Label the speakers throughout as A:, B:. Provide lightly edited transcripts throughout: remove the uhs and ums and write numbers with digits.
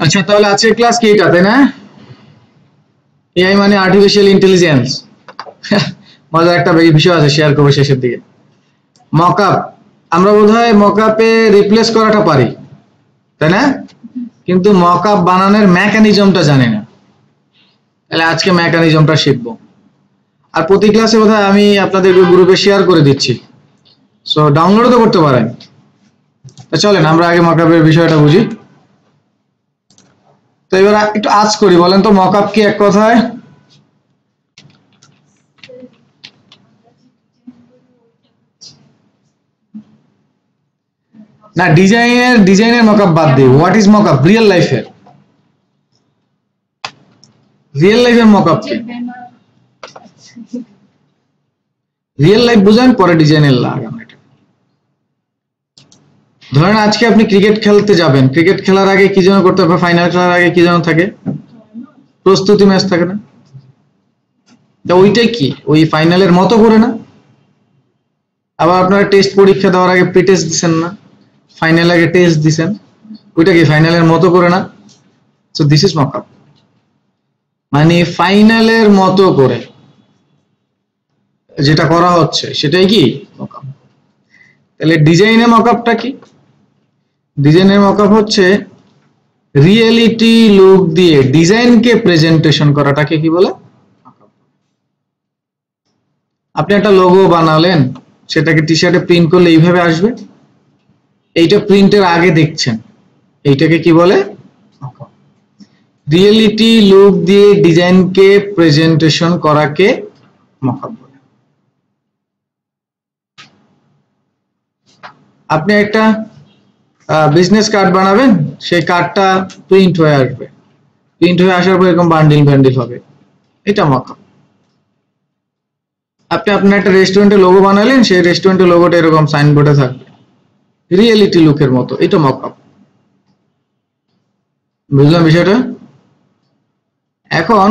A: আচ্ছা তাহলে আজকের ক্লাস কি এটা, তাই না? এআই মানে আর্টিফিশিয়াল ইন্টেলিজেন্স। মজার একটা বিষয় আছে, শেয়ার করবো শেষের দিকে। মকআপ, আমরা বোধহয় মকআপে রিপ্লেস করাটা পারি, তাই না? কিন্তু মকআপ বানানোর মেকানিজমটা জানি না। তাহলে আজকে মেকানিজমটা শিখবো। আর প্রতি ক্লাসে বোধহয় আমি আপনাদের গ্রুপে শেয়ার করে দিচ্ছি, সো ডাউনলোডও তো করতে পারেন। তো চলেন আমরা আগে মকআপের বিষয়টা বুঝি। তো এবার একটু আজ করি, বলেন তো মকআপ কি এক কথায়? না, ডিজাইনের মকআপ বাদ দিই। হোয়াট ইজ মকআপ রিয়েল লাইফের? রিয়েল লাইফের মকআপ কি? রিয়েল লাইফ বুঝেন, পরে ডিজাইনের লাগান। এটা ধরেন আজকে আপনি ক্রিকেট খেলতে যাবেন, ক্রিকেট খেলার আগে কি যেন করতে হবে? ফাইনাল খেলার আগে কি যেন থাকে? প্রস্তুতি ম্যাচ থাকে না? ওইটাই কি ওই ফাইনালের মতো করে না? আবার আপনারা টেস্ট পরীক্ষা দেওয়ার আগে প্রি টেস্ট দিচ্ছেন না, ফাইনাল আগে টেস্ট দিচ্ছেন, ওইটা কি ফাইনালের মতো করে না? সো দিস ইজ মকআপ, মানে ফাইনালের মতো করে যেটা করা হচ্ছে সেটাই কি মকআপ। তাহলে ডিজাইনের মকআপটা কি? ডিজাইনের মকআপ হচ্ছে রিয়েলিটি লুক দিয়ে ডিজাইনকে প্রেজেন্টেশন করাটাকে কি বলে? আপনি একটা লোগো বানালেন, সেটাকে টি শার্টে প্রিন্ট করলে এইভাবে আসবে, এইটা প্রিন্টের আগে দেখছেন, এইটাকে কি বলে? রিয়েলিটি লুক দিয়ে ডিজাইনকে প্রেজেন্টেশন করাকে মকআপ বলে। আপনি একটা বিজনেস কার্ড বানাবেন, সেই কার্ডটা প্রিন্ট হয়ে আসবে, প্রিন্ট হয়ে আসার পর এরকম বান্ডিল হবে, এটা মকআপ। আপনি আপনার একটা রেস্টুরেন্টের লোগো বানালেন, সেই রেস্টুরেন্টের লোগোটা এরকম সাইনবোর্ডে থাকবে রিয়েলিটি লুকের মতো, এটা মকআপ। বুঝলাম বিষয়টা? এখন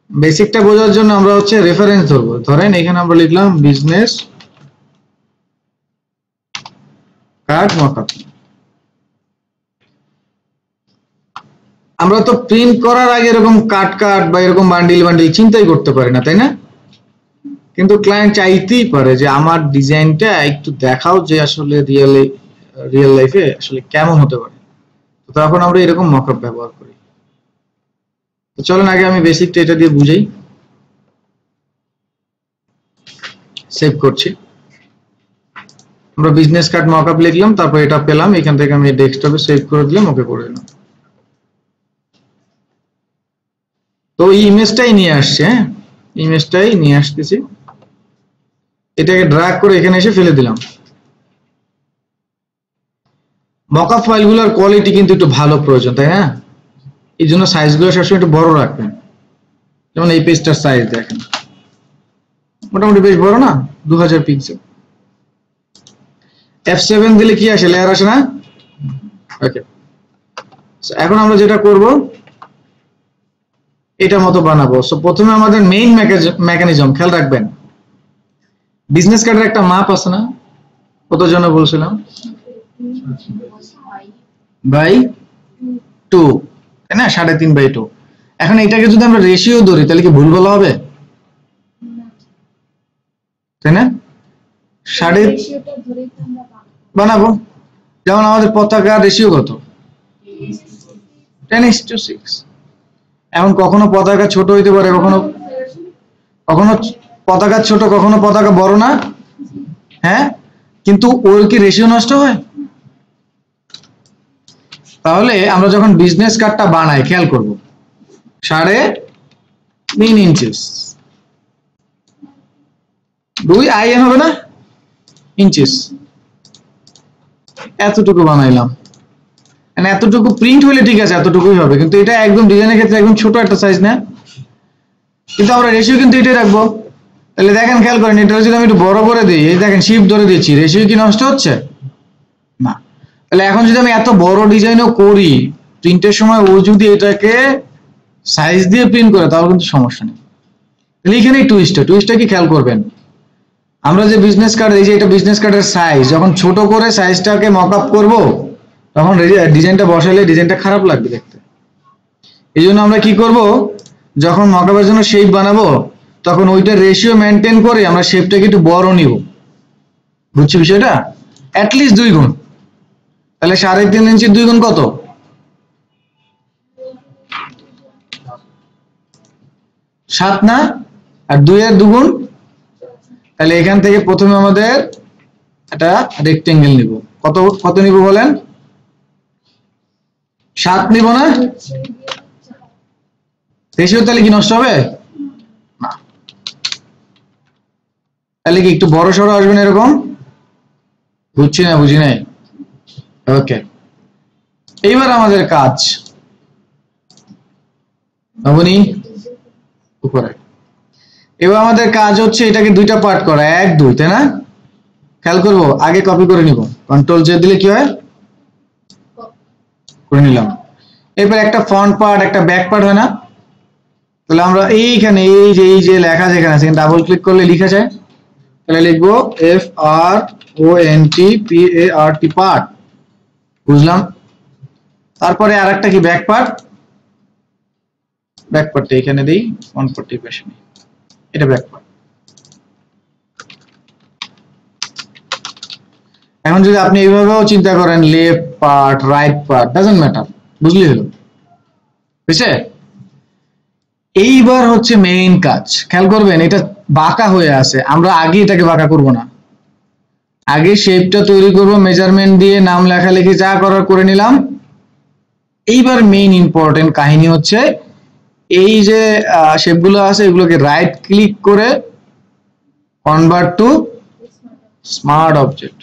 A: বেসিকটা বোঝার জন্য আমরা হচ্ছে রেফারেন্স ধরবো। ধরেন এখানে আমরা লিখলাম বিজনেস কার্ড মকআপ। আমরা তো প্রিন্ট করার আগে এরকম কাট বা এরকম বান্ডিল চিন্তাই করতে পারি না, তাই না? কিন্তু ক্লায়েন্ট চাইতেই পারে যে আমার ডিজাইনটা একটু দেখাও, যে আসলে রিয়েল লাইফে আসলে কেমন হতে পারে। তো তখন আমরা এরকম মকআপ ব্যবহার করি। তো চলেন আগে আমি বেসিকটা এটা দিয়ে বুঝাই। সেভ করছি। আমরা বিজনেস কার্ড মকআপ লিখলাম, তারপর এটা পেলাম, এখান থেকে আমি ডেস্কটপে সেভ করে দিলাম, ওকে করে দিলাম। তো এই ইমেজটাই নিয়ে আসছে, হ্যাঁ ইমেজটাই নিয়ে আসতেছি, এটাকে ড্র্যাগ করে এখানে এসে ফেলে দিলাম। মকআপ ফাইলগুলোর কোয়ালিটি কিন্তু একটু ভালো প্রয়োজন, তাই না? এই জন্য সাইজগুলো সবসময় একটু বড় রাখবেন। যেমন এই পেজটার সাইজ দেখেন, মোটামুটি বেশ বড় না, 2000 পিক্সেল। F7 দিলে কি আসে? লেয়ার আসে না? ওকে, এখন আমরা যেটা করব এটা মতো বানাবো। সো প্রথমে আমাদের মেইন মেকানিজম খেয়াল রাখবেন, বিজনেস কার্ডের একটা মাপ আছে না? কত জন বলছিলাম? বাই 2, তাই না? 3.5/2। এখন এটাকে যদি আমরা রেশিও ধরি তাহলে কি ভুল বলা হবে? তাই না? বানাবো। যেমন আমাদের পতাকার রেশিও কত? 10:6। এখন কখনো পতাকা ছোট হইতে পারে, কখনো পতাকা ছোট, কখনো পতাকা বড় না? হ্যাঁ, কিন্তু ওর কি রেশিও নষ্ট হয়? তাহলে আমরা যখন বিজনেস কার্ডটা বানাই খেয়াল করব, 3.5 ইঞ্চিস, 2 IN হবে না? ইঞ্চিস, এতটুকু বানাইলাম। এতটুকু প্রিন্ট হলে ঠিক আছে, এতটুকুই হবে, কিন্তু এটা একদম ডিজাইনের ক্ষেত্রে একদম ছোট একটা সাইজ না? কিন্তু আমরা রেশিও কিন্তু এটাই রাখবো। তাহলে দেখেন খেয়াল করেন, এটা যদি আমি একটু বড় করে দিই, এই দেখেন শিফট ধরে দিচ্ছি, রেশিও কি নষ্ট হচ্ছে না? তাহলে এখন যদি আমি এত বড় ডিজাইনও করি, প্রিন্টের সময় ও যদি এটাকে সাইজ দিয়ে প্রিন্ট করে তাহলে কিন্তু সমস্যা নেই। তাহলে এখানে টুইস্টটা কি খেয়াল করবেন, আমরা যে বিজনেস কার্ড, এই যে এটা বিজনেস কার্ডের সাইজ, যখন ছোট করে সাইজটাকে মকআপ করব তখন ডিজাইনটা বসালে ডিজাইনটা খারাপ লাগবে দেখতে। এই জন্য আমরা কি করব, যখন মকআপের জন্য শেপ বানাবো তখন ওইটা রেশিও মেনটেন করে আমরা শেপটাকে একটু বড় নিব। বুঝছি বিষয়টা? অ্যাটলিস্ট 2 গুণ। তাহলে 3.5 ইঞ্চির 2 গুণ কত? 7 না? আর 2 এর 2 গুণ, তাহলে এখান থেকে প্রথমে আমাদের একটা রেক্টেঙ্গেল নিব। কত কত নিব বলেন? 7 নিব না? রেশিও তাহলে কি নষ্ট হবে না? তাহলে কি একটু বড় সড়ো আসবে না এরকম? বুঝছি না, বুঝি নাই। ওকে, এইবার আমাদের কাজ নবনী উপরে। এবার আমাদের কাজ হচ্ছে এটাকে 2টা পার্ট করা, 1 2, তাই না? খেয়াল করবো, আগে কপি করে নিব, কন্ট্রোল জে দিলে কি হয়, করে নিলাম। এরপর একটা ফ্রন্ট পার্ট একটা ব্যাক পার্ট হয় না? তাহলে আমরা এইখানে এই যে লেখা যেখানে আছে ডাবল ক্লিক করলে লিখা যায়, তাহলে লিখবো FRONT পার্ট। বুঝলাম। তারপরে আরেকটা কি ব্যাক পার্ট, ব্যাক পার্টটা এখানে দেই, ফ্রন্ট পার্টটা এই পাশে নেই, এটা ব্যাক পার্ট। এখন যদি আপনি এইভাবেও চিন্তা করেন left part right part doesn't matter, বুঝলি হলো? বুঝছে? এইবার হচ্ছে মেইন কাজ, খেয়াল করবেন এটা বাঁকা হয়ে আছে, আমরা আগে এটাকে বাঁকা করব না, আগে শেপটা তৈরি করব, মেজারমেন্ট দিয়ে নাম লেখালেখি যা করার করে নিলাম। এইবার মেইন ইম্পর্টেন্ট কাহিনী হচ্ছে এই যে শেপগুলো আছে এগুলোকে রাইট ক্লিক করে convert to smart object,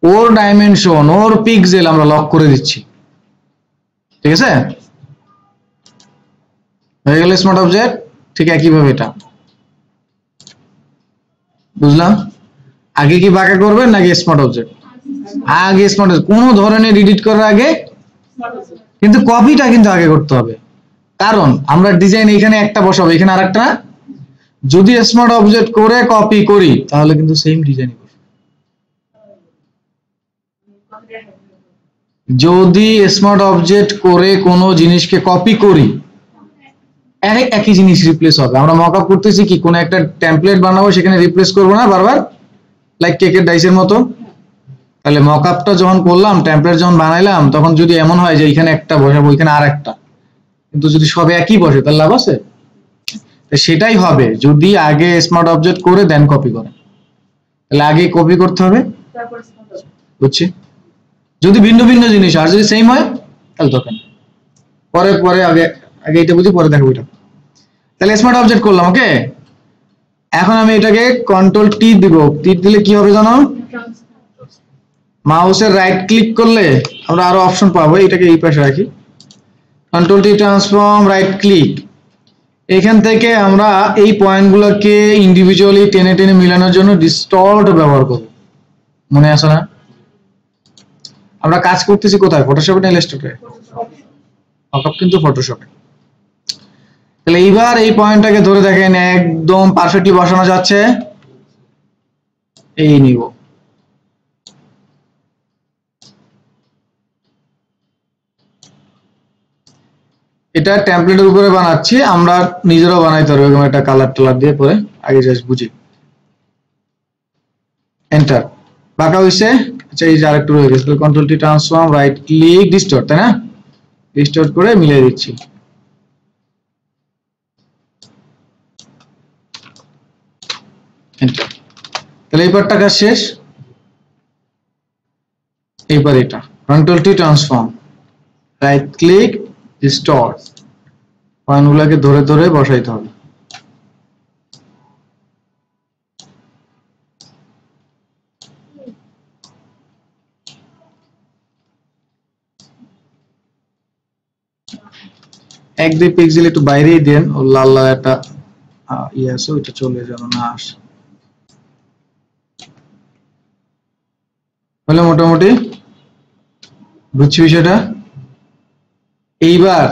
A: or dimension or pixel আমরা লক করে দিচ্ছি। ঠিক আছে, হয়ে গেল স্মার্ট অবজেক্ট। ঠিক একইভাবে এটা বুঝলাম। আগে কি বাঁকা করবেন নাকি স্মার্ট অবজেক্ট? আগে স্মার্ট অবজেক্ট, কোনো ধরনের এডিট করার আগে, কিন্তু কপিটা কিন্তু আগে করতে হবে, কারণ আমরা ডিজাইন এখানে একটা বসাবো এখানে আরেকটা। যদি স্মার্ট অবজেক্ট করে কপি করি তাহলে কিন্তু সেম ডিজাইন করবে। যদি স্মার্ট অবজেক্ট করে কোনো জিনিসকে কপি করি একই জিনিস রিপ্লেস হবে। আমরা মকআপ করতেছি কি, কোনো একটা টেমপ্লেট বানাবো সেখানে রিপ্লেস করবো না বারবার, লাইক কেকের ডাইসের মতো। তাহলে মকআপটা যখন করলাম, টেমপ্লেট যখন বানাইলাম, তখন যদি এমন হয় যে এখানে একটা বসাবো এখানে আর একটা, কিন্তু যদি সব একই বসে তাহলে লাভ আছে? সেটাই হবে যদি আগে স্মার্ট অবজেক্ট করে দেন কপি করে, তাহলে আগে কপি করতে হবে, বুঝছি? যদি ভিন্ন ভিন্ন জিনিস আর যদি সেম হয় তাহলে তখন পরে পরে আগে আগে এটা বুঝি পরে দেখো এটা। তাহলে স্মার্ট অবজেক্ট করলাম, ওকে। এখন আমি এটাকে কন্ট্রোল টি দিব, টি দিলে কি হবে জানো? মাউসের রাইট ক্লিক করলে আমরা আরো অপশন পাবো, এটাকে এই পাশে রাখি, control T transform right click. এখান থেকে আমরা এই পয়েন্টগুলোকে ইন্ডিভিজুয়ালি টেনে টেনে মিলানোর জন্য ডিস্টর্ট ব্যবহার করব, মনে আছে না? আমরা কাজ করতেছি কোথায়, ফটোশপে না ইলাস্ট্রেটরে? মকআপ কিন্তু ফটোশপে। তাহলে এইবার এই পয়েন্টটাকে ধরে দেখেন একদম পারফেক্টলি বসানো যাচ্ছে, এই নিব। এটা টেমপ্লেটের উপরে বানাচ্ছি, আমরা নিজেরাও বানাইতে পারবো এরকম একটা কালার টালার দিয়ে, পরে আগে জাস্ট বুঝি। এন্টার, বাঁকা হইছে। আচ্ছা এই যে আরেকটু রয়ে গেছে, control T transform right click distort, তাই না? ডিস্টর্ট করে মিলিয়ে দিচ্ছি। এন্টার। তাহলে এই পার্টটা কাজ শেষ। এইবার এটা control T transform right click distort, পয়েন্টগুলোকে ধরে ধরে বসাইতে হবে। এক দুই পিক্সেল একটু বাইরেই দেন, ও লাল লাল একটা ইয়ে আছে ওইটা চলে যেন না আসে। বলে মোটামুটি বুঝছি বিষয়টা। এইবার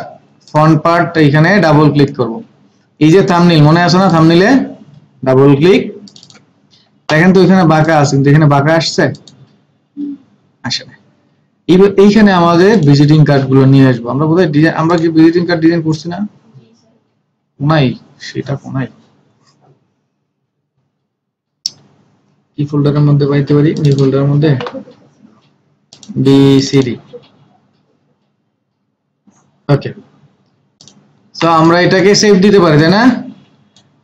A: ফ্রন্ট পার্ট এখানে ডাবল ক্লিক করব, এই যে থাম্বনেল মনে আছে না, থাম্বনেলে ডাবল ক্লিক দেখেন তো এখানে বাঁকা আছে, কিন্তু এখানে বাঁকা আসছে, আসে না। এবার এইখানে আমাদের ভিজিটিং কার্ড গুলো নিয়ে আসবো। আমরা বোধহয় আমরা কি ভিজিটিং কার্ড ডিজাইন করছি না? নাই, সেটা কোনাই কি ফোল্ডারের মধ্যে পাইতে পারি? নিউ ফোল্ডারের মধ্যে বিসিডি। ওকে, সো আমরা এটাকে সেভ দিতে পারি, তাই না?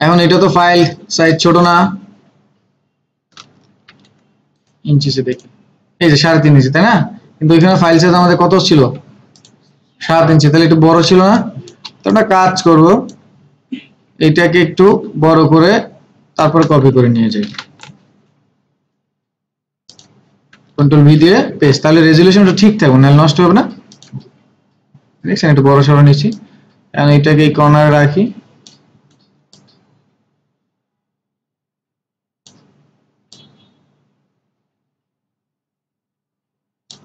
A: এখন এটা তো ফাইল সাইজ ছোট না, ইঞ্চিতে দেখি, এই যে 3.5 ইঞ্চি, তাই না? কিন্তু এখানে ফাইল সাইজ আমাদের কত ছিল? 7 ইঞ্চি, তাহলে একটু বড় ছিল না? তো আমরা কাজ করব, এটাকে একটু বড় করে তারপর কপি করে নিয়ে যাই, কন্ট্রোল ভি দিয়ে পেস্ট, তাহলে রেজোলিউশনটা ঠিক থাকবে, নাহলে নষ্ট হবে না। দেখছেন একটু বড় সরো নিচ্ছি, এখন এটাকে এই কর্নারে রাখি,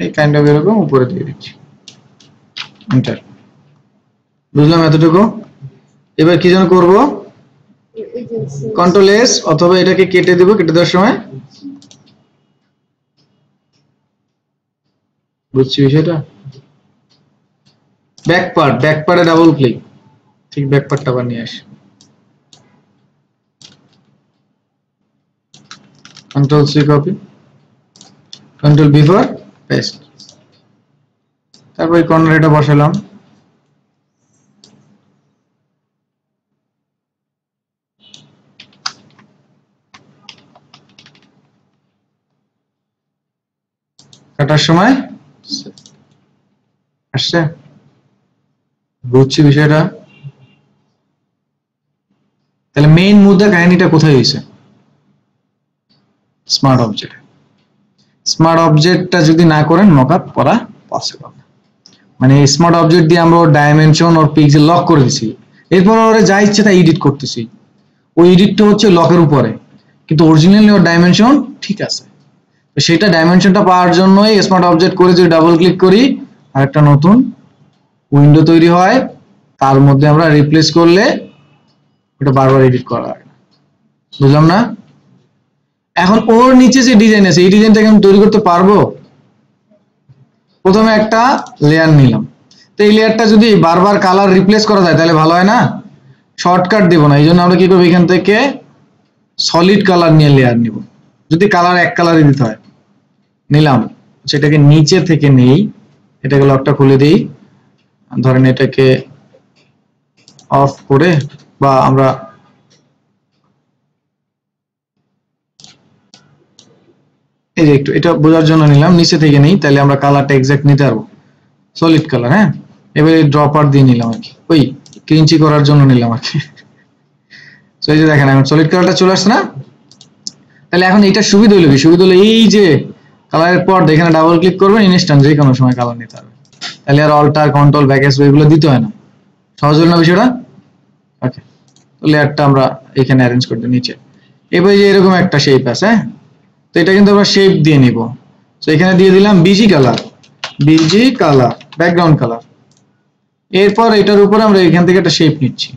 A: এই কাইন্ড অফ এরকম উপরে দিয়ে দিচ্ছি, এন্টার। বুঝলাম এতটুকু। এবার কি যেন করব, কন্ট্রোল এস, অথবা এটাকে কেটে দেব, কেটে দেওয়ার সময় বুঝছি বিষয়টা। ব্যাক পার্টে ডাবল ক্লিক, ঠিক ব্যাক পার্টটা আবার নিয়ে আসি, control C copy, control V for paste, তারপর এই কর্নারে এটা বসালাম। কাটার সময় আসছে, বুঝছি বিষয়টা। তাহলে মেইন মুদ্রা কাহিনীটা কোথায় হয়েছে? Smart object. স্মার্ট অবজেক্টটা যদি না করেন মকআপ করা পসিবল না। মানে স্মার্ট অবজেক্ট দিয়ে আমরা ডাইমেনশন ওর পিক্সেল লক করে দিছি, এরপর ওরা যা ইচ্ছে তা এডিট করতেছি, ওই এডিটটা হচ্ছে লকের উপরে, কিন্তু অরিজিনালি ওর ডাইমেনশন ঠিক আছে। তো সেটা ডাইমেনশনটা পাওয়ার জন্যই স্মার্ট অবজেক্ট করে যদি ডাবল ক্লিক করি আর একটা নতুন উইন্ডো তৈরি হয়, তার মধ্যে আমরা রিপ্লেস করলে ওটা বারবার এডিট করা হয়। বুঝলাম না? এখন ওর নিচে যে ডিজাইন আছে, এই ডিজাইনটাকে আমি তৈরি করতে পারবো। প্রথমে একটা লেয়ার নিলাম, তো এই লেয়ারটা যদি বারবার কালার রিপ্লেস করা যায় তাহলে ভালো হয় না? শর্টকাট দেব না, এই জন্য আমরা কি করবো, এখান থেকে সলিড কালার নিয়ে লেয়ার নিব। যদি কালার এক কালারই দিতে হয়, নিলাম, সেটাকে নিচে থেকে নেই, এটাকে লকটা খুলে দিই, ধরেন এটাকে অফ করে, বা আমরা এই যে একটু এটা বোঝার জন্য নিলাম, নিচে থেকে নেই, তাহলে আমরা কালারটা এক্সাক্ট নিতে পারবো, সলিড কালার। হ্যাঁ, এবারে ড্রপার দিয়ে নিলাম আর কি, ওই ক্রিঞ্চি করার জন্য নিলাম আর কি। তো এই যে দেখেন এখন সলিড কালারটা চলে আসছে না? তাহলে এখন এটা সুবিধা হলো কি, সুবিধা হলো এই যে কালারের পর এখানে ডাবল ক্লিক করবেন, ইনস্ট্যান্ট যে কোনো সময় কালার নিতে হবে, তাহলে আর অল্টার কন্ট্রোল ব্যাকস্পেস এগুলো দিতে হয় না। সহজ হলো না বিষয়টা? ওকে, তো লেয়ারটা আমরা এখানে অ্যারেঞ্জ করে দিই নিচে। এবারে যে এরকম একটা শেপ আছে, হ্যাঁ, তো এটা কিন্তু আমরা শেপ দিয়ে নিব। তো এখানে দিয়ে দিলাম busy colour, busy colour background colour. এরপর এটার উপরে আমরা এখান থেকে একটা শেপ নিচ্ছি,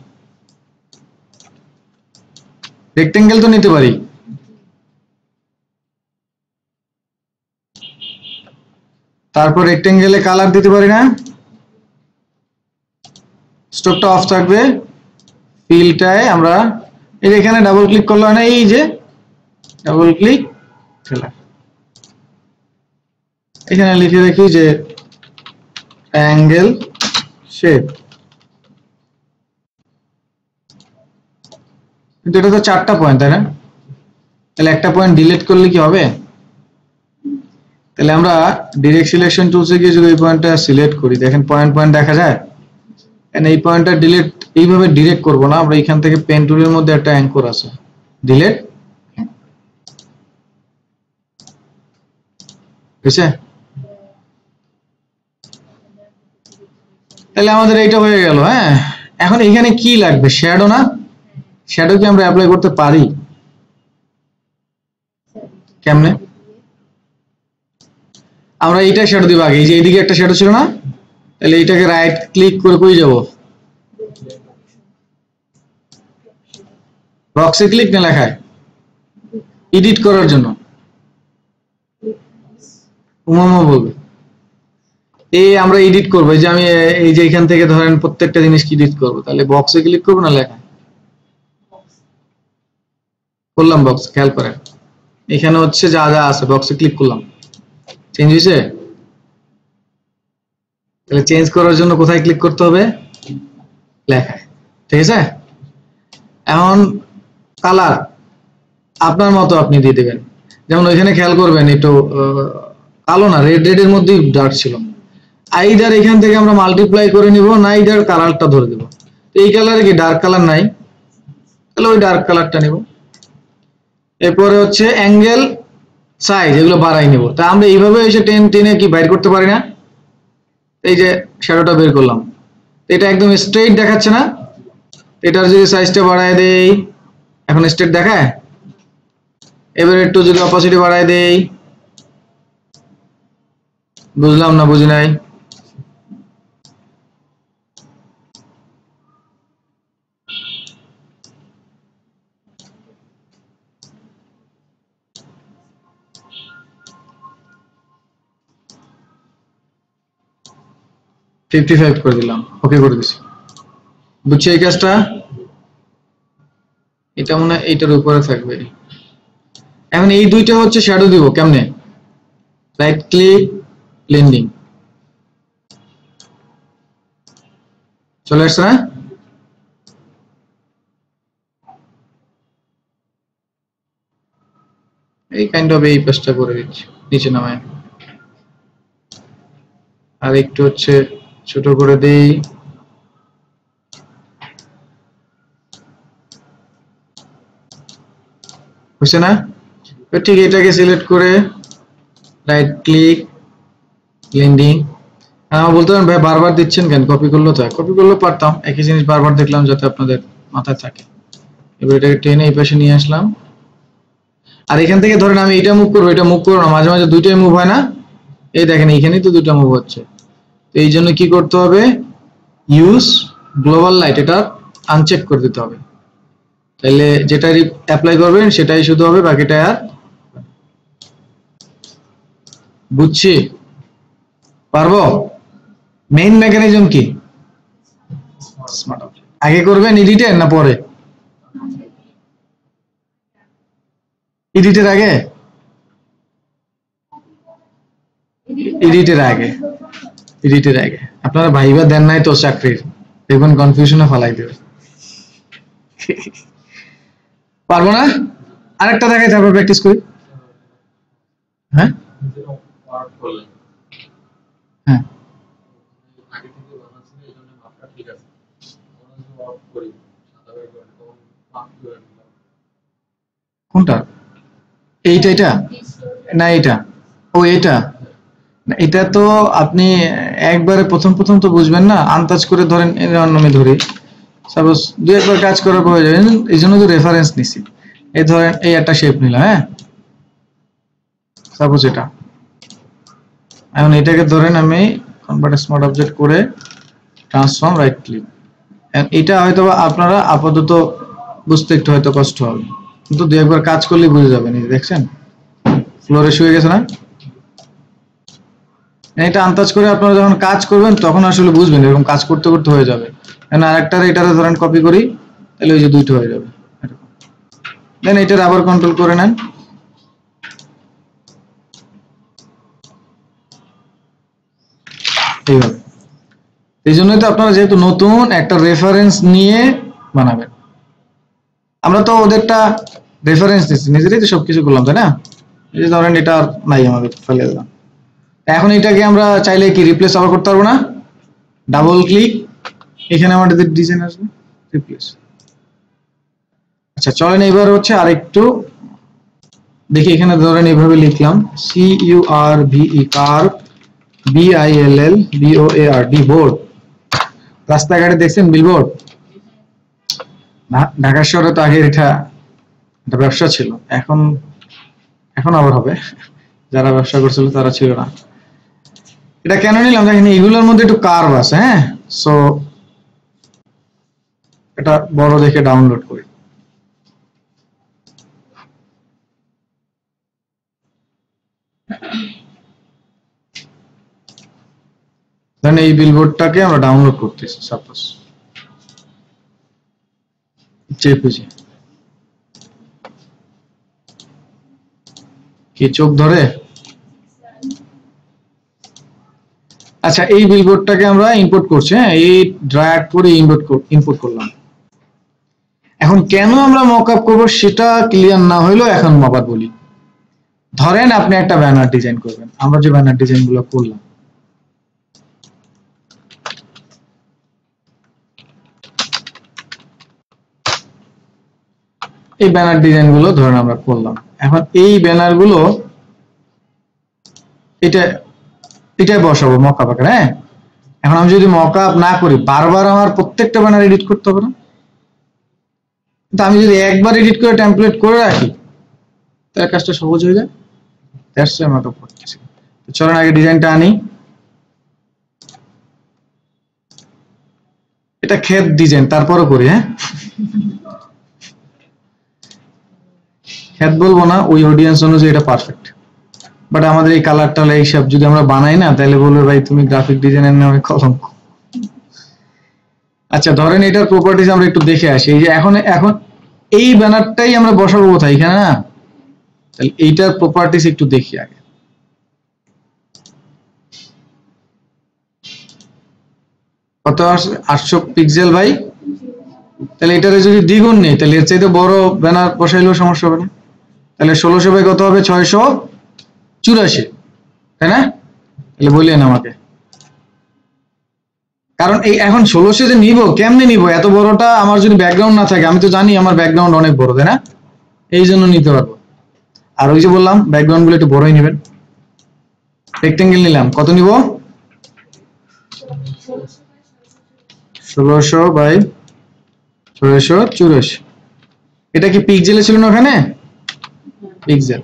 A: রেক্টেঙ্গেল তো নিতে পারি। তারপর রেক্টেঙ্গেলে কালার দিতে পারি না, স্টোকটা অফ থাকবে, ফিলটায় আমরা এই এখানে ডাবল ক্লিক করলে হয় না, এই যে ডাবল ক্লিক কালার, এখানে লিখে রাখি যে অ্যাঙ্গেল শেপ। কিন্তু এটা তো 4টা পয়েন্ট, তাই না? তাহলে একটা পয়েন্ট ডিলিট করলে কি হবে? তাহলে আমরা ডিরেক্ট সিলেকশন টুলসে গিয়ে যদি এই পয়েন্টটা সিলেক্ট করি, দেখেন পয়েন্ট পয়েন্ট দেখা যায়। এই পয়েন্টটা ডিলিট এইভাবে ডিরেক্ট করব না, আমরা এখান থেকে পেন টুলের মধ্যে একটা অ্যাঙ্কর আছে, ডিলিট, বুঝছে? তাহলে আমাদের এইটা হয়ে গেল। হ্যাঁ, এখন এখানে কি লাগবে? শ্যাডো না? শ্যাডো কি আমরা অ্যাপ্লাই করতে পারি? কেমনে? আমরা এইটা শ্যাডো দিব আগে, এই যে এইদিকে একটা শ্যাডো ছিল না, তাহলে এইটাকে রাইট ক্লিক করে কই যাব, বক্সে ক্লিক না লেখায় এডিট করার জন্য উমামা বলবে। এই আমরা এডিট করবো, এই যে আমি এই যে এখান থেকে ধরেন প্রত্যেকটা জিনিস কি এডিট করবো, তাহলে বক্সে ক্লিক করবো না লেখা করলাম, বক্স খেয়াল করেন এখানে হচ্ছে যা যা আছে বক্সে ক্লিক করলাম, চেঞ্জ হয়েছে। তাহলে চেঞ্জ করার জন্য কোথায় ক্লিক করতে হবে, লেখায়, ঠিক আছে। এখন কালার আপনার মতো আপনি দিয়ে দেবেন, যেমন ওইখানে খেয়াল করবেন একটু কালো না, রেড রেড এর মধ্যেই ডার্ক ছিল। আইদার এখান থেকে আমরা মাল্টিপ্লাই করে নিব, না আইদার কালারটা ধরে দেব। এই কালারে কি ডার্ক কালার নাই, তাহলে ওই ডার্ক কালারটা নিব। এরপরে হচ্ছে অ্যাঙ্গেল সাইজ এগুলো বাড়াই নিব। তা আমরা এইভাবে এসে টেন টেনে কি বাইর করতে পারি না, এই যে শ্যাডোটা বের করলাম, এটা একদম স্ট্রেইট দেখাচ্ছে না, এটার যদি সাইজটা বাড়ায় দেই, এখন স্ট্রেইট দেখায়। এবার একটু যদি অপাসিটি বাড়ায় দেই, বুঝলাম না, বুঝি নাই। ফিফটি ফাইভ করে দিলাম, ওকে করে দিছি, বুঝছি এই কাজটা। এটা মনে হয় এইটার উপরে থাকবে। এখন এই দুইটা হচ্ছে শ্যাডো দিব কেমনে, রাইট ক্লিক, ব্লেন্ডিং, চলে আসছে না। এই কাইন্ড অফ এই পেজটা করে দিচ্ছি নিচে নামায়, আর একটু হচ্ছে ছোট করে দেই, হচ্ছে না। ঠিক এটাকে সিলেক্ট করে রাইট ক্লিক, ব্লেন্ডিং। আমার বলতে পারেন ভাই বারবার দিচ্ছেন কেন, কপি করলো তো, কপি করলেও পারতাম, একই জিনিস বারবার দেখলাম যাতে আপনাদের মাথায় থাকে। এবার এটাকে টেনে এই পাশে নিয়ে আসলাম, আর এখান থেকে ধরেন আমি এটা মুভ করবো, এটা মুভ করবো না, মাঝে মাঝে দুইটাই মুভ হয় না, এই দেখেন এইখানেই তো দুইটা মুভ হচ্ছে। তো এই জন্য কি করতে হবে, ইউজ গ্লোবাল লাইট, এটা আনচেক করে দিতে হবে, তাহলে যেটা অ্যাপ্লাই করবেন সেটাই শুধু হবে, বাকিটা আর। বুঝছি, পারবো। মেইন মেকানিজম কি, স্মার্ট অবজেক্ট আগে করবেন এডিটের না পরে, এডিটের আগে, এডিটের আগে, এডিটের আগে। আপনারা ভাইবা দেন নাই তো চাকরির, দেখবেন কনফিউশনে ফালাই দেবে। পারবো না, আরেকটা দেখাই তারপর প্র্যাকটিস করি। হ্যাঁ হ্যাঁ, কোনটা, এইটা, এটা না এইটা, ও এটা না, এটা তো আপনি একবারে প্রথম প্রথম তো বুঝবেন না, আন্দাজ করে ধরেন, আমি ধরি সাপোজ দুই একবার কাজ করার পর হয়ে যাবে, এই জন্য তো রেফারেন্স নিছি। এই ধরেন এই একটা শেপ নিলাম, হ্যাঁ সাপোজ এটা, এখন এটাকে ধরেন আমি কনভার্ট স্মার্ট অবজেক্ট করে ট্রান্সফর্ম, রাইট ক্লিক। এটা হয়তো আপনারা আপাতত বুঝতে একটু হয়তো কষ্ট হবে, কিন্তু দুই একবার কাজ করলে বুঝে যাবেন। এই যে দেখছেন ফ্লোরে শুয়ে গেছে না, এটা আন্দাজ করে আপনারা যখন কাজ করবেন তখন আসলে বুঝবেন, এরকম কাজ করতে করতে হয়ে যাবে। আরেকটার এটারে ধরেন কপি করি, তাহলে ওই যে দুইটা হয়ে যাবে, দেন এটার আবার কন্ট্রোল করে নেন, এইভাবে। এই জন্যই তো আপনারা যেহেতু নতুন একটা রেফারেন্স নিয়ে বানাবেন, আমরা তো ওদেরটা রেফারেন্স দিচ্ছি, নিজেরাই তো সবকিছু করলাম তাই না। এই যে ধরেন এটা আর নাই, আমাদের ফেলে দিলাম। এখন এটাকে আমরা চাইলে কি রিপ্লেস আবার করতে পারবো না, ডাবল ক্লিক, এখানে আমাদের ডিজাইন আসবে, রিপ্লেস। আচ্ছা চলেন এবার হচ্ছে আরেকটু দেখি, এখানে ধরেন এইভাবে লিখলাম CURVE, curve, BILL BOARD, board. রাস্তাঘাটে দেখছেন বিলবোর্ড, ঢাকা শহরে তো আগে এটা একটা ব্যবসা ছিল, এখন এখন আবার হবে, যারা ব্যবসা করছিল তারা ছিল না। এটা কেন নিলাম দেখেন, এগুলোর মধ্যে একটু কার্ভ আছে, হ্যাঁ। সো এটা বড় দেখে ডাউনলোড করি, ধরেন এই বিলবোর্ডটাকে আমরা ডাউনলোড করতেছি সাপোজ জেপিজি, কি চোখ ধরে? আচ্ছা এই বিলবোর্ডটাকে আমরা ইম্পোর্ট করছি, হ্যাঁ এই ড্র্যাগ করে ইম্পোর্ট করলাম। এখন কেন আমরা মকআপ করব সেটা ক্লিয়ার না হইলেও এখন আবার বলি। ধরেন আপনি একটা ব্যানার ডিজাইন করবেন, আমরা যে ব্যানার ডিজাইন গুলো করলাম, এই ব্যানার ডিজাইন গুলো ধরেন আমরা করলাম। এখন এই ব্যানার গুলো এটাই বসাবো মকআপ আকারে। হ্যাঁ এখন আমি যদি মকআপ না করি বারবার আমার প্রত্যেকটা ব্যানার এডিট করতে হবে না? কিন্তু আমি যদি একবার এডিট করে টেমপ্লেট করে রাখি তাহলে কাজটা সহজ হয়ে যায়। দ্যাটস ওয়াই মকআপ করতেছি। তো চলুন আগে ডিজাইনটা আনি। এটা ক্ষেত ডিজাইন, তারপরও করি। হ্যাঁ ক্ষেত বলবো না, ওই অডিয়েন্স অনুযায়ী এটা পারফেক্ট। বাট আমাদের এই কালারটা এইসব যদি আমরা বানাই না তাহলে বলবে ভাই তুমি গ্রাফিক ডিজাইনের নামে কলঙ্ক। আচ্ছা ধরেন এটার প্রপার্টিজ আমরা একটু দেখে আসি। এই যে এখন এই ব্যানারটাই আমরা বসাবো কোথায়? এখানে না? তাহলে এইটার প্রপার্টিজ একটু দেখি আগে। কত আসছে? 800 পিক্সেল ভাই। তাহলে এটারে যদি দ্বিগুণ নেই তাহলে এর চাইতে বড় ব্যানার বসাইলেও সমস্যা হবে না। তাহলে 1600 বাই কত হবে? 684, তাই না? তাহলে বললেন আমাকে, কারণ এই এখন 1600 যে নিব কেমনে নিব? এত বড়টা আমার যদি ব্যাকগ্রাউন্ড না থাকে, আমি তো জানি আমার ব্যাকগ্রাউন্ড অনেক বড়, তাই না? এই জন্য নিতে পারবো। আর ওই যে বললাম ব্যাকগ্রাউন্ড গুলো একটু বড়ই নেবেন। রেক্টেঙ্গেল নিলাম, কত নিব? 1600 বাই 684। এটা কি পিক্সেলে ছিল না ওখানে? পিক্সেল।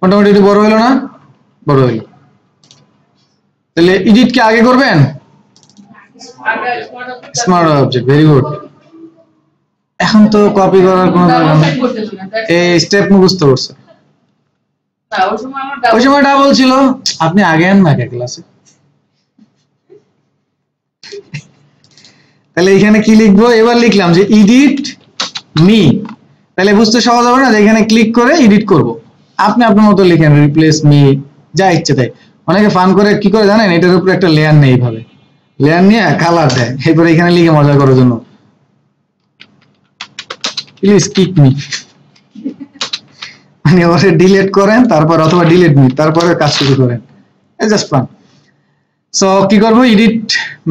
A: মোটামুটি একটু বড় হলো না? বড় হলো। তাহলে এডিট কি আগে করবেন? Smart object, very good. এখন তো কপি করার কোনো দরকার নেই, এই স্টেপ মুখস্থ করছে। ওই সময় ডাবল ছিল, আপনি আগে আন না ক্লাসে। তাহলে এখানে কি লিখবো? এবার লিখলাম যে এডিট মি, তাহলে বুঝতে সহজ হবে না যে এখানে ক্লিক করে এডিট করব। আপনি আপনার মতো লিখেন রিপ্লেস মি, যা ইচ্ছে তাই। অনেকে ফান করে কি করে জানেন? এটার উপরে একটা লেয়ার নেই, এইভাবে লেয়ার নিয়ে কালার দেয়, এরপরে এখানে লিখে মজা করার জন্য প্লিজ কিক মি, মানে ওরে ডিলিট করেন তারপর, অথবা ডিলিট মি তারপরে কাজ শুরু করেন, জাস্ট ফান। সো কি করব? এডিট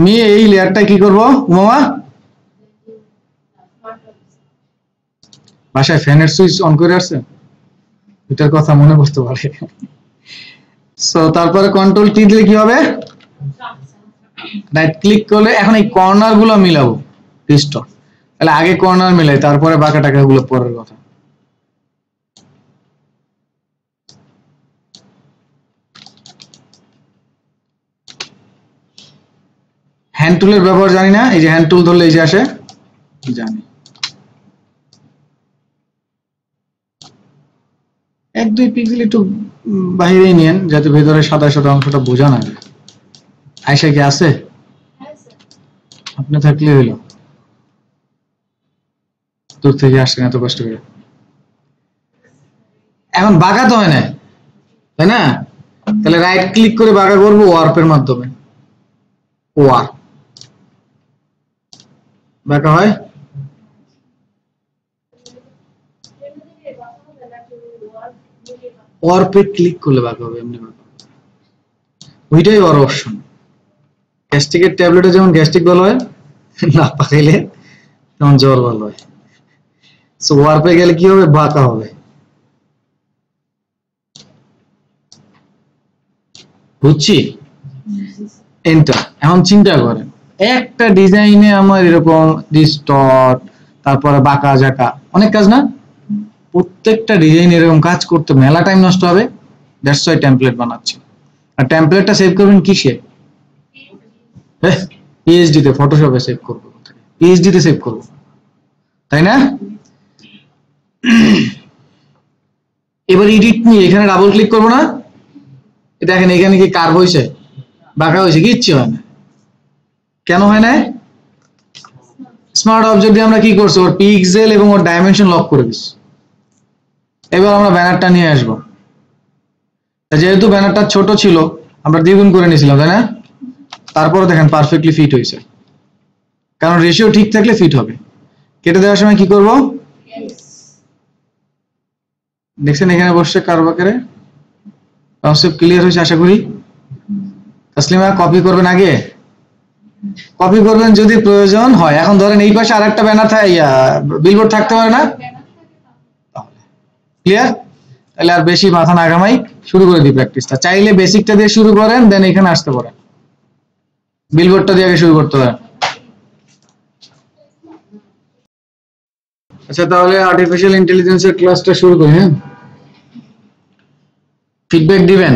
A: মি, এই লেয়ারটা কি করব? মামা বাসায় ফ্যানের সুইচ অন করে আসছে, এটার কথা মনে করতে পারে। সো তারপরে কন্ট্রোল টি দিলে কি হবে? রাইট ক্লিক করলে এখন এই কর্নার গুলো মিলাবো, ডিস্টর্ট। তাহলে আগে কর্নার মিলাই তারপরে বাঁকা টাকা গুলো পরের কথা। হ্যান্ড টুলের ব্যবহার জানি না, এই যে হ্যান্ড টুল ধরলে এই যে আসে, জানি। 1-2 পিক্সেল একটু বাইরেই নিয়েন যাতে ভেতরে সাদা সাদা অংশটা বোঝা না যায়। আয়সা কি আছে? আপনি থাকলে হইলো, দূর থেকে আসছেন এত কষ্ট করে। এখন বাঁকা তো হয় না, তাই না? তাহলে রাইট ক্লিক করে বাঁকা করবো ওয়ার্পের মাধ্যমে। ওয়ার্প বাঁকা হয়, ওয়ার্পে ক্লিক করলে বাঁকা হবে, এমনি বাঁকা হবে। ওইটাই ওর অপশন। গ্যাস্ট্রিকের ট্যাবলেটে যেমন গ্যাস্ট্রিক ভালো হয়, না পাকাইলে তেমন জ্বর ভালো হয়। সো ওয়ার্পে গেলে কি হবে? বাঁকা হবে। বুঝছি? এন্টার। এখন চিন্তা করেন একটা ডিজাইনে আমার এরকম ডিস্টর্ট, তারপরে বাঁকা জাকা, অনেক কাজ না? প্রত্যেকটা ডিজাইন এরকম কাজ করতে মেলা টাইম নষ্ট হবে। দ্যাটস ওয়াই টেমপ্লেট বানাচ্ছি। আর টেমপ্লেটটা সেভ করবেন কিসে? পিএইচডি তে, ফটোশপে সেভ করব, পিএইচডি তে সেভ করব, তাই না? এবার এডিট নিয়ে এখানে ডাবল ক্লিক করব না? দেখেন এখানে কি কার্ভ হইছে? বাঁকা হয়েছে, কিচ্ছু হয় না। কেন হয় না? স্মার্ট অবজেক্ট দিয়ে আমরা কি করছি, ওর পিক্সেল এবং ওর ডাইমেনশন লক করে দিচ্ছি। এবার আমরা ব্যানারটা নিয়ে আসবো। যেহেতু ব্যানারটা ছোট ছিল আমরা দ্বিগুণ করে নিয়েছিলাম, তাই না? তারপরে দেখেন পারফেক্টলি ফিট হয়েছে, কারণ রেশিও ঠিক থাকলে ফিট হবে। কেটে দেওয়ার সময় কি করব? দেখছেন এখানে বসছে কারবাকারে, কনসেপ্ট ক্লিয়ার হয়েছে আশা করি। তাসলিমা কপি করবেন, আগে কপি করবেন যদি প্রয়োজন হয়। এখন ধরেন এই পাশে আরেকটা ব্যানার বিলবোর্ড থাকতে পারে না? ক্লিয়ার? তাহলে আর বেশি মাথা না ঘামাই, শুরু করে দিই প্র্যাকটিসটা। চাইলে বেসিকটা দিয়ে শুরু করেন, দেন এখানে আসতে পারেন। বিলবোর্ডটা দিয়ে আগে শুরু করতে হয়। আচ্ছা, তাহলে আর্টিফিশিয়াল ইন্টেলিজেন্সের ক্লাসটা শুরু করি। হ্যাঁ, ফিডব্যাক দিবেন,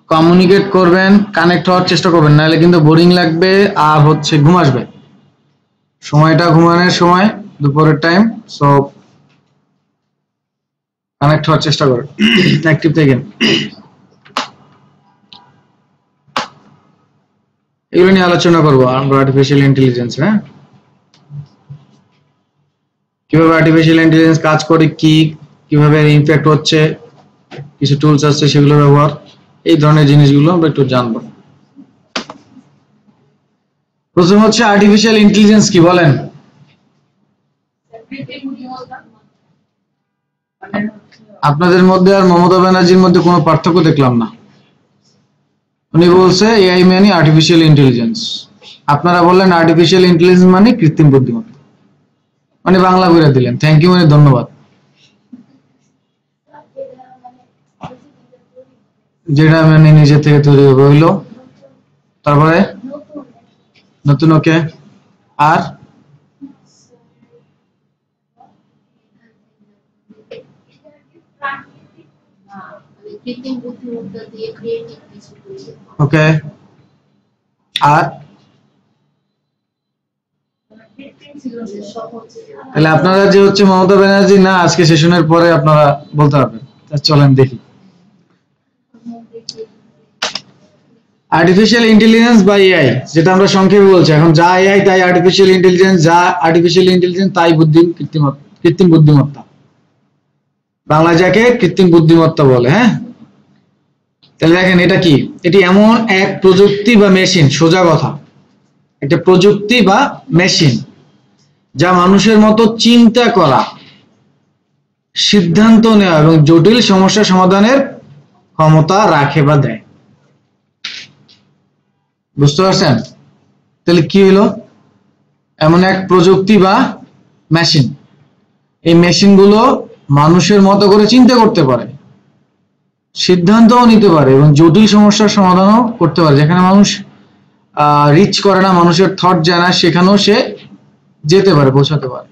A: কমিউনিকেট করবেন, কানেক্ট হওয়ার চেষ্টা করবেন, নাহলে কিন্তু বোরিং লাগবে আর ঘুম আসবে। সময়টা ঘুমানোর সময়, দুপুরের টাইম, সো কানেক্ট হওয়ার চেষ্টা করেন, অ্যাক্টিভ থাকেন। এগুলো নিয়ে আলোচনা করবো আমরা, আর্টিফিশিয়াল ইন্টেলিজেন্স। হ্যাঁ, কিভাবে আর্টিফিশিয়াল ইন্টেলিজেন্স কাজ করে, কিভাবে ইমপ্যাক্ট হচ্ছে, কিছু টুলস আছে সেগুলো ব্যবহার, এই ধরনের জিনিসগুলো আমরা একটু জানবো। প্রথম হচ্ছে আর্টিফিশিয়াল ইন্টেলিজেন্স কি বলেন? আপনাদের মধ্যে আর মমতা ব্যানার্জির মধ্যে কোনো পার্থক্য দেখলাম না। উনি বলছে এআই মানে আর্টিফিশিয়াল ইন্টেলিজেন্স, আপনারা বললেন আর্টিফিশিয়াল ইন্টেলিজেন্স মানে কৃত্রিম বুদ্ধিমত্তা। মানে বাংলা করে দিলেন, থ্যাংক ইউ, মানে ধন্যবাদ। যেটা মানে নিজে থেকে তৈরি হবে হইলো, তারপরে নতুন, ওকে, আর ওকে, আর তাহলে আপনারা যে মমতা ব্যানার্জি না, আজকে সেশনের পরে আপনারা বলতে পারবেন। চলেন দেখি আর্টিফিশিয়াল ইন্টেলিজেন্স বা এআই, যেটা আমরা সংক্ষেপে বলছি এখন, যা এআই তাই আর্টিফিশিয়াল ইন্টেলিজেন্স, যা আর্টিফিশিয়াল ইন্টেলিজেন্স তাই কৃত্রিম বুদ্ধিমত্তা। বাংলা যাকে কৃত্রিম বুদ্ধিমত্তা বলে। হ্যাঁ, তাহলে দেখেন এটা কি, এটি এমন এক প্রযুক্তি বা মেশিন, সোজা কথা, একটা প্রযুক্তি বা মেশিন যা মানুষের মতো চিন্তা করা, সিদ্ধান্ত নেওয়া এবং জটিল সমস্যা সমাধানের ক্ষমতা রাখে বা দেয়। বুঝতে পারছেন? তাহলে কি হলো, এমন এক প্রযুক্তি বা মেশিন, এই মেশিনগুলো মানুষের মতো করে চিন্তা করতে পারে, সিদ্ধান্তও নিতে পারে এবং জটিল সমস্যার সমাধানও করতে পারে। যেখানে মানুষ রিচ করে না, মানুষের থট যায় না, সেখানেও সে যেতে পারে, পৌঁছাতে পারে।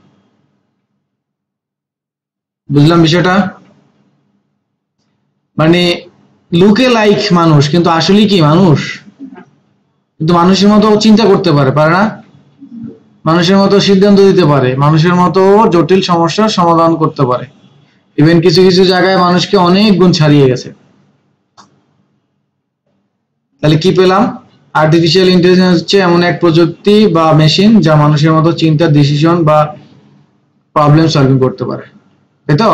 A: বুঝলাম বিষয়টা? মানে লুকে লাইক মানুষ, কিন্তু আসলে কি মানুষ? কিন্তু মানুষের মতো চিন্তা করতে পারে না, মানুষের মতো সিদ্ধান্ত দিতে পারে, মানুষের মতো জটিল সমস্যার সমাধান করতে পারে। ইভেন কিছু কিছু জায়গায় মানুষকে অনেক গুণ ছাড়িয়ে গেছে। তাহলে কি পেলাম? আর্টিফিশিয়াল ইন্টেলিজেন্স হচ্ছে এমন এক প্রযুক্তি বা মেশিন যা মানুষের মতো চিন্তা, ডিসিশন বা প্রবলেম সলভিং করতে পারে, তাই তো?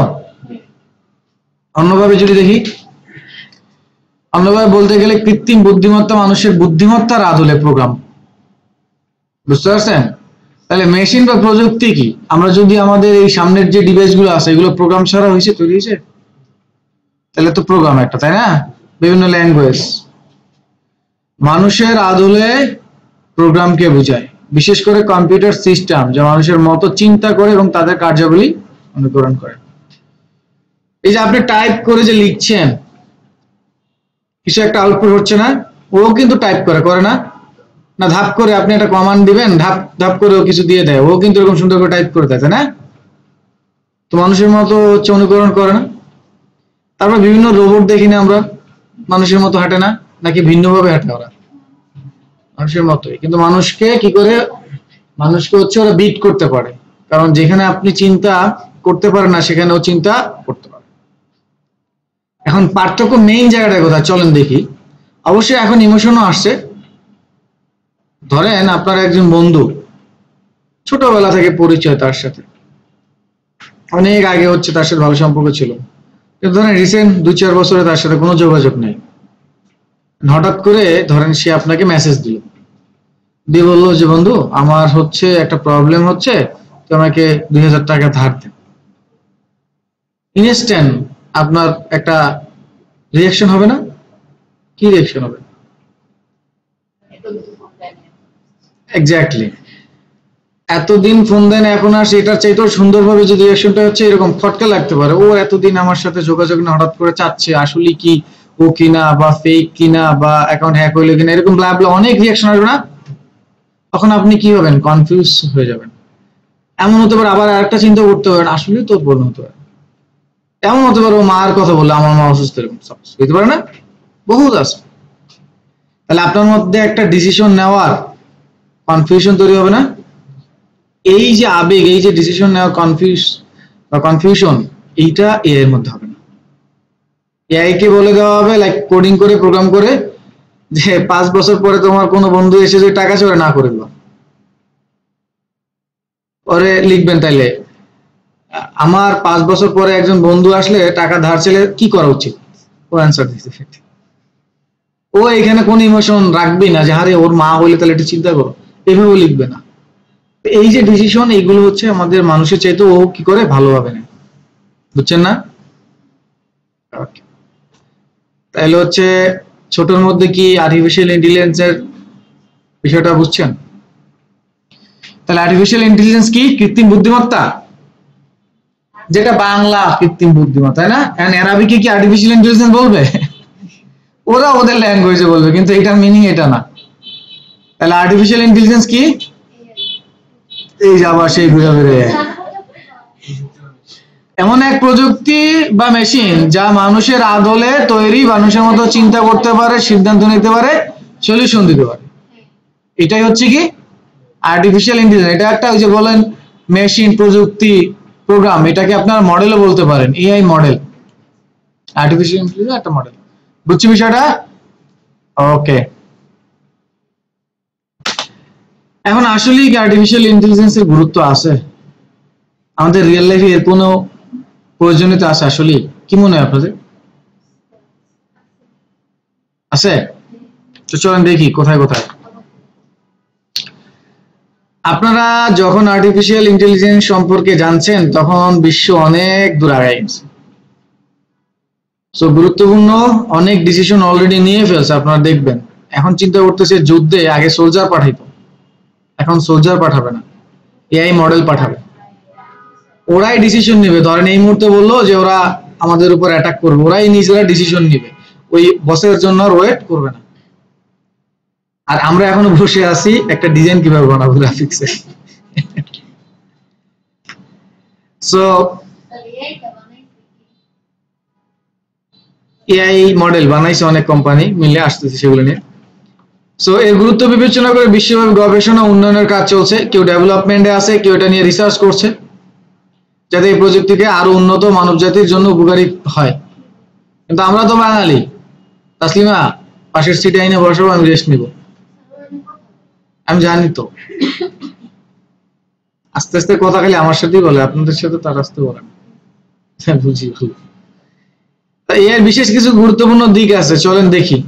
A: অন্যভাবে যদি দেখি, অন্যভাবে বলতে গেলে কৃত্রিম বুদ্ধিমত্তা মানুষের বুদ্ধিমত্তার আদলে প্রোগ্রাম। বুঝতে পারছেন? তাহলে মেশিন বা প্রযুক্তি কি? আমরা যদি আমাদের এই সামনের যে ডিভাইস গুলো আছে এগুলো প্রোগ্রাম ছাড়া হয়েছে, তৈরি হয়েছে, তাহলে তো প্রোগ্রাম একটা, তাই না? বিভিন্ন ল্যাঙ্গুয়েজ, মানুষের আদলে প্রোগ্রামকে বোঝায়, বিশেষ করে কম্পিউটার সিস্টেম যা মানুষের মতো চিন্তা করে এবং তাদের কার্যাবলী অনুকরণ করে। এই যে আপনি টাইপ করে যে লিখছেন, কিছু একটা আউটপুট হচ্ছে না, ও কিন্তু টাইপ করে না? না, ধাপ করে আপনি একটা কমান্ড দিবেন, ধাপ ধাপ করে ও কিছু দিয়ে দেয়, ও কিন্তু এরকম সুন্দর করে টাইপ করে দেয়, তাই না? তো মানুষের মতো অনুকরণ করে না। তারপর বিভিন্ন রোবট দেখি না আমরা, মানুষের মতো হাঁটে না, নাকি ভিন্নভাবে হাঁটে ওরা? মানুষের মতোই, কিন্তু মানুষকে কি করে, মানুষকে ওরা বিট করতে পারে, কারণ যেখানে আপনি চিন্তা করতে পারেন না সেখানে ও চিন্তা করতে পারে। এখন পার্থক্য মেইন জায়গাটা কোথায়, চলেন দেখি। অবশ্যই এখন ইমোশনও আসছে, ধরেন আপনার একজন বন্ধু, ছোটবেলা থেকে পরিচয়, তার সাথে অনেক আগে হচ্ছে তার সাথে ভালো সম্পর্ক ছিল, কিন্তু ধরেন রিসেন্ট 2-4 বছরে তার সাথে কোনো যোগাযোগ নেই। হঠাৎ করে ধরেন সে আপনাকে মেসেজ দিল, দিয়ে বললো যে বন্ধু আমার হচ্ছে একটা প্রবলেম হচ্ছে, তো আমাকে 2000 টাকা ধার দেন। ইনস্ট্যান্ট আপনার একটা রিয়াকশন হবে না? কি রিয়াকশন হবে? এক্স্যাক্টলি, এতদিন ফোন দেন এখন আর সেটার চাইতেও সুন্দরভাবে যদি রিয়াকশনটা হচ্ছে এরকম ফটকা লাগতে পারে, ও এতদিন আমার সাথে যোগাযোগ না, হঠাৎ করে চাচ্ছে, আসলে কি ও কিনা বা ফেক কিনা বা অ্যাকাউন্ট হ্যাক হইলো কিনা, এরকম ব্লা ব্লা অনেক রিয়াকশন আসবে না? তখন আপনি কি হবেন? কনফিউজ হয়ে যাবেন। এমন হতে পারে, আবার আরেকটা চিন্তা করতে পারেন, আসলে তো বলতে হতে পারে, এমন হতে পারে ও মার কথা বললো, আমার মা অসুস্থ, এরকম হতে পারে না? বহুত আছে। তাহলে আপনার মধ্যে একটা ডিসিশন নেওয়ার কনফিউশন তৈরি হবে না? এই যে আবেগ, এই যে ডিসিশন নেওয়া কনফিউশন, এইটা এআই এর মধ্যে হবে না। এআই কে বলে দেওয়া হবে লাইক কোডিং করে, প্রোগ্রাম করে, যে 5 বছর পরে তোমার কোনো বন্ধু এসে যদি টাকা চলে না করে দেওয়া, পরে লিখবেন তাইলে আমার 5 বছর পরে একজন বন্ধু আসলে টাকা ধার চাইলে কি করা উচিত, ও অ্যান্সার দিচ্ছে। ও এখানে কোন ইমোশন রাখবেই না যে আরে ওর মা হইলে তাহলে একটু চিন্তা করো, এভাবে লিখবে না। এই যে ডিসিশন, এইগুলো হচ্ছে আমাদের মানুষের চাইতে ও কি করে ভালোভাবে নেয়, বুঝছেন না? Okay. তাহলে হচ্ছে ছোটর মধ্যে কি আর্টিফিশিয়াল ইন্টেলিজেন্সের বিষয়টা বুঝছেন? তাহলে আর্টিফিশিয়াল ইন্টেলিজেন্স কি? কৃত্রিম বুদ্ধিমত্তা, যেটা বাংলা কৃত্রিম বুদ্ধিমত্তা, তাই না? এন্ড অ্যারাবিকে কি আর্টিফিশিয়াল ইন্টেলিজেন্স বলবে? ওরা ওদের ল্যাঙ্গুয়েজে বলবে, কিন্তু এটার মিনিং এটা না। তাহলে আর্টিফিশিয়াল ইন্টেলিজেন্স কি? এই যে আবার সেই ঘুরে ফিরে, এমন এক প্রযুক্তি বা মেশিন যা মানুষের আদলে তৈরি, মানুষের মতো চিন্তা করতে পারে, সিদ্ধান্ত নিতে পারে, সলিউশন দিতে পারে। এটাই হচ্ছে কি আর্টিফিশিয়াল ইন্টেলিজেন্স। এটা একটা ওই যে বলেন মেশিন, প্রযুক্তি, প্রোগ্রাম, এটাকে আপনার মডেলও বলতে পারেন, এআই মডেল। আর্টিফিশিয়াল ইন্টেলিজেন্স একটা মডেল, বুঝছি বিষয়টা? ওকে, এখন আসলে কি আর্টিফিশিয়াল ইন্টেলিজেন্সের গুরুত্ব আছে আমাদের রিয়েল লাইফে? এর কোনো প্রয়োজনীয়তা আছে আসলে? কি মনে হয় আপনাদের? আছে? তো চলেন দেখি কোথায় কোথায়। আপনারা যখন আর্টিফিশিয়াল ইন্টেলিজেন্স সম্পর্কে জানছেন তখন বিশ্ব অনেক দূর আগায় গেছে। সো গুরুত্বপূর্ণ অনেক ডিসিশন অলরেডি নিয়ে ফেলছে। আপনারা দেখবেন এখন চিন্তা করতেছে যুদ্ধে আগে সোলজার পাঠাইতো, এখন সোলজার পাঠাবে না, এআই মডেল পাঠাবে। ওরাই ডিসিশন নেবে। ধরেন এই মুহূর্তে বললো যে ওরা আমাদের উপর অ্যাটাক করবে, ওরাই নিজেরা ডিসিশন নেবে, ওই বসের জন্য আর ওয়েট করবে না। আর আমরা এখনো বসে আছি একটা ডিজাইন কিভাবে বানাবো গ্রাফিক্সে। সো এআই মডেল বানাইছে অনেক কোম্পানি মিলে, আসতেছে সেগুলো নিয়ে। সো এর গুরুত্ব বিবেচনা করে বিশ্বব্যাপী গবেষণা উন্নয়নের কাজ চলছে। কেউ ডেভেলপমেন্টে আছে, কেউ এটা নিয়ে রিসার্চ করছে, যাতে এই প্রযুক্তিকে আরো উন্নত মানব জাতির জন্য উপকারী হয়। কিন্তু আমরা তো বাঙালি, তাসলিমা পাশের সিটে আইনে বসাবো, আমি রেস্ট নিব, আমি জানি তো। আস্তে আস্তে কথা খালি আমার সাথেই বলে, আপনাদের সাথে তার আসতে বলেন। বুঝি খুব। এর বিশেষ কিছু গুরুত্বপূর্ণ দিক আছে, চলেন দেখি।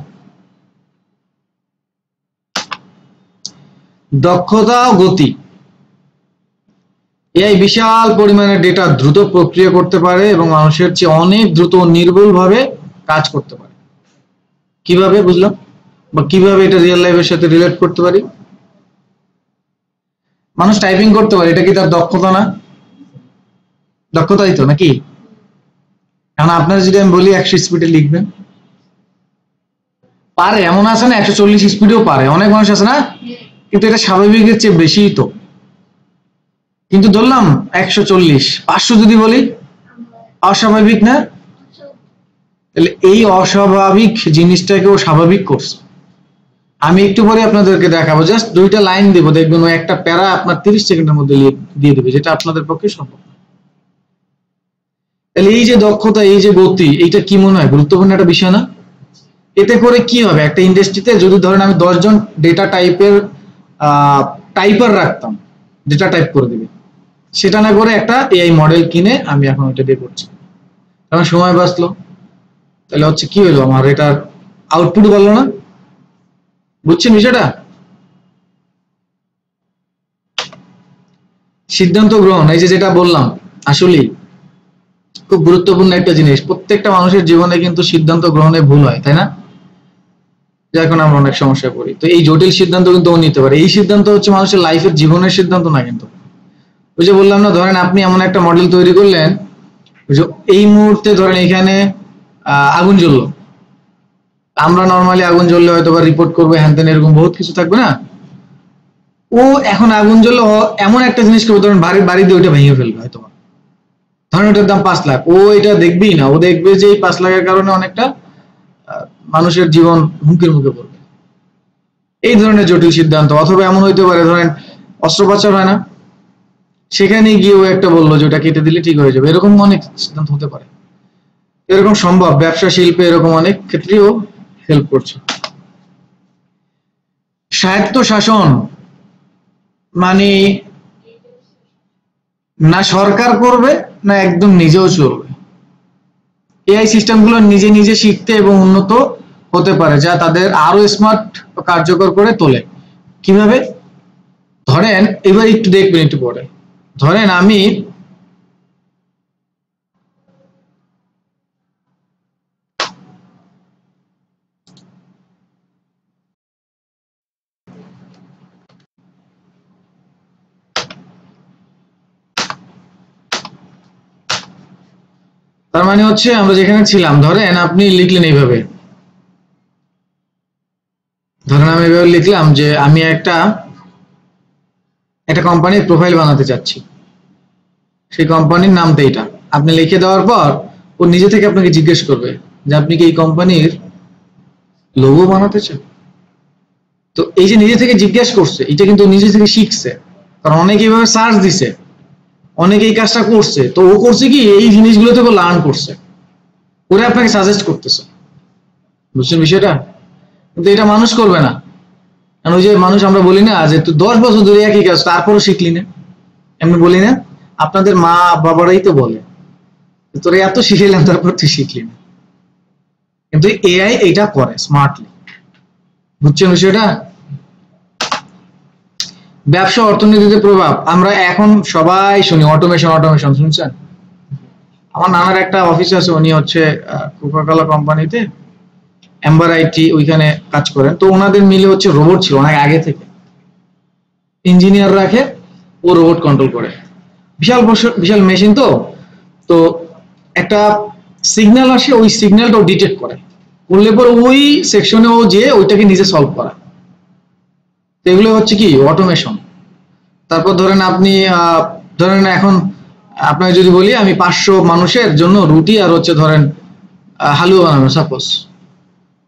A: দক্ষতা ও গতি। এআই বিশাল পরিমাণে ডেটা দ্রুত প্রক্রিয়া করতে পারে এবং মানুষের চেয়ে অনেক দ্রুত ও নির্ভুলভাবে কাজ করতে পারে। কিভাবে বুঝলাম, বা কিভাবে এটা রিয়েল লাইফের সাথে রিলেট করতে পারি? মানুষ টাইপিং করতে পারে, এটা কি তার দক্ষতা না? দক্ষতাই তো, নাকি? এখন আপনার যদি আমি বলি 100 স্পিডে লিখবেন, পারে, এমন আছে না 140 স্পিডেও পারে, অনেক মানুষ আছে না, কিন্তু এটা স্বাভাবিকের চেয়ে বেশিই তো। কিন্তু ধরলাম 140, 500 যদি বলি, অস্বাভাবিক না? তাহলে এই অস্বাভাবিক জিনিসটাকেও স্বাভাবিক করছে। আমি একটু পরে আপনাদেরকে দেখাবো, জাস্ট 2টা লাইন দিব, দেখবেন ওই একটা প্যারা আপনার 30 সেকেন্ডের মধ্যে দিয়ে দিবে, যেটা আপনাদের পক্ষে সম্ভব। তাহলে এই যে দক্ষতা, এই যে গতি, এইটা কি মনে হয় গুরুত্বপূর্ণ একটা বিষয় না? এতে করে কি হবে, একটা ইন্ডাস্ট্রিতে যদি ধরেন আমি 10 জন ডেটা টাইপের টাইপার রাখতাম যেটা টাইপ করে দিবে, সেটা না করে একটা এআই মডেল কিনে আমি এখন ওইটা দিয়ে করছি, কারণ সময় বাঁচলো। তাহলে হচ্ছে কি হলো, আমার এটার আউটপুট বললো না। বুঝছেন বিষয়টা? সিদ্ধান্ত গ্রহণ, এই যে যেটা বললাম, আসলেই খুব গুরুত্বপূর্ণ একটা জিনিস। প্রত্যেকটা মানুষের জীবনে কিন্তু সিদ্ধান্ত গ্রহণে ভুল হয়, তাই না? যার কারণে আমরা অনেক সমস্যায় পড়ি। তো এই জটিল সিদ্ধান্ত কিন্তু ও নিতে পারে। এই সিদ্ধান্ত হচ্ছে মানুষের লাইফের, জীবনের সিদ্ধান্ত না কিন্তু। ওই যে বললাম না, ধরেন আপনি এমন একটা মডেল তৈরি করলেন, এই মুহূর্তে ধরেন এখানে আগুন জ্বললো, আমরা নর্মালি আগুন জ্বললে হয়তো বা রিপোর্ট করবো, হ্যান ত্যান এরকম বহুত কিছু থাকবে না। ও এখন আগুন জ্বললে এমন একটা জিনিস করবে, ধরেন বাড়ি দিয়ে ওইটা ভেঙে ফেলবে হয়তো। ধরেন ওটার দাম 5 লাখ, ও এটা দেখবেই না। ও দেখবে যে এই 5 লাখের কারণে অনেকটা মানুষের জীবন হুমকির মুখে পড়বে। এই ধরনের জটিল সিদ্ধান্ত। অথবা এমন হইতে পারে, ধরেন অস্ত্রোপচার হয় না, সেখানে গিয়ে ও একটা বললো যে ওটা কেটে দিলে ঠিক হয়ে যাবে, এরকম অনেক সিদ্ধান্ত হতে পারে। এরকম সম্ভব, ব্যবসা শিল্পে এরকম অনেক ক্ষেত্রেও হেল্প করছে। স্বায়ত্ত শাসন মানে না সরকার করবে না একদম নিজেও চলবে। এআই সিস্টেমগুলো নিজে নিজে শিখতে এবং উন্নত হতে পারে, যা তাদের আরো স্মার্ট ও কার্যকর করে তোলে। কিভাবে? ধরেন এবার একটু দেখবেন, একটু পরে ধরেন আমি তার মানে হচ্ছে আমরা যেখানে ছিলাম, ধরেন আপনি লিখলেন এইভাবে, ধরেন আমি এভাবে লিখলাম যে আমি একটা কোম্পানির প্রোফাইল বানাতে চাচ্ছি, সেই কোম্পানির নামটা এটা। আপনি লিখে দেওয়ার পর ও নিজে থেকে আপনাকে জিজ্ঞেস করবে যে আপনি কি এই কোম্পানির লোগো বানাতে চান। তো এই যে নিজে থেকে জিজ্ঞেস করছে, এটা কিন্তু নিজে থেকে শিখছে, কারণ অনেকে এইভাবে সার্চ দিছে, অনেকে এই কাজটা করছে। তো ও করছে কি, এই জিনিসগুলো থেকে লার্ন করছে, ওরা আপনাকে সাজেস্ট করতেছে। বুঝছেন বিষয়টা? কিন্তু এটা মানুষ করবে না। কারণ ওই যে মানুষ আমরা বলি না যে তুই 10 বছর ধরে একই কাজ, তারপরও শিখলি না, এমনি বলি না? আপনাদের মা বাবারাই তো বলে তোরা এত শিখলাম তারপর তুই শিখলি না। কিন্তু এআই এটা করে স্মার্টলি। বুঝছেন বিষয়টা? ব্যবসা অর্থনীতিতে প্রভাব, আমরা এখন সবাই শুনি অটোমেশন অটোমেশন, শুনছেন? আমার নানার একটা অফিস আছে, উনি হচ্ছে কোকাকোলা কোম্পানিতে এম্বার আইটি ওইখানে কাজ করেন। তো ওনাদের মিলে হচ্ছে রোবট ছিল অনেক আগে থেকে, ইঞ্জিনিয়ার রাখে, ও রোবট কন্ট্রোল করে, বিশাল বিশাল মেশিন। তো তো একটা সিগন্যাল আসে, ওই সিগন্যালটা ও ডিটেক্ট করে, করলে পরে ওই সেকশনে ও যে ওইটাকে নিজে সলভ করা। এগুলো হচ্ছে কি অটোমেশন। তারপর ধরেন আপনি ধরেন এখন আপনাকে যদি বলি আমি 500 মানুষের জন্য রুটি আর হচ্ছে ধরেন হালুয়া বানাবো সাপোজ,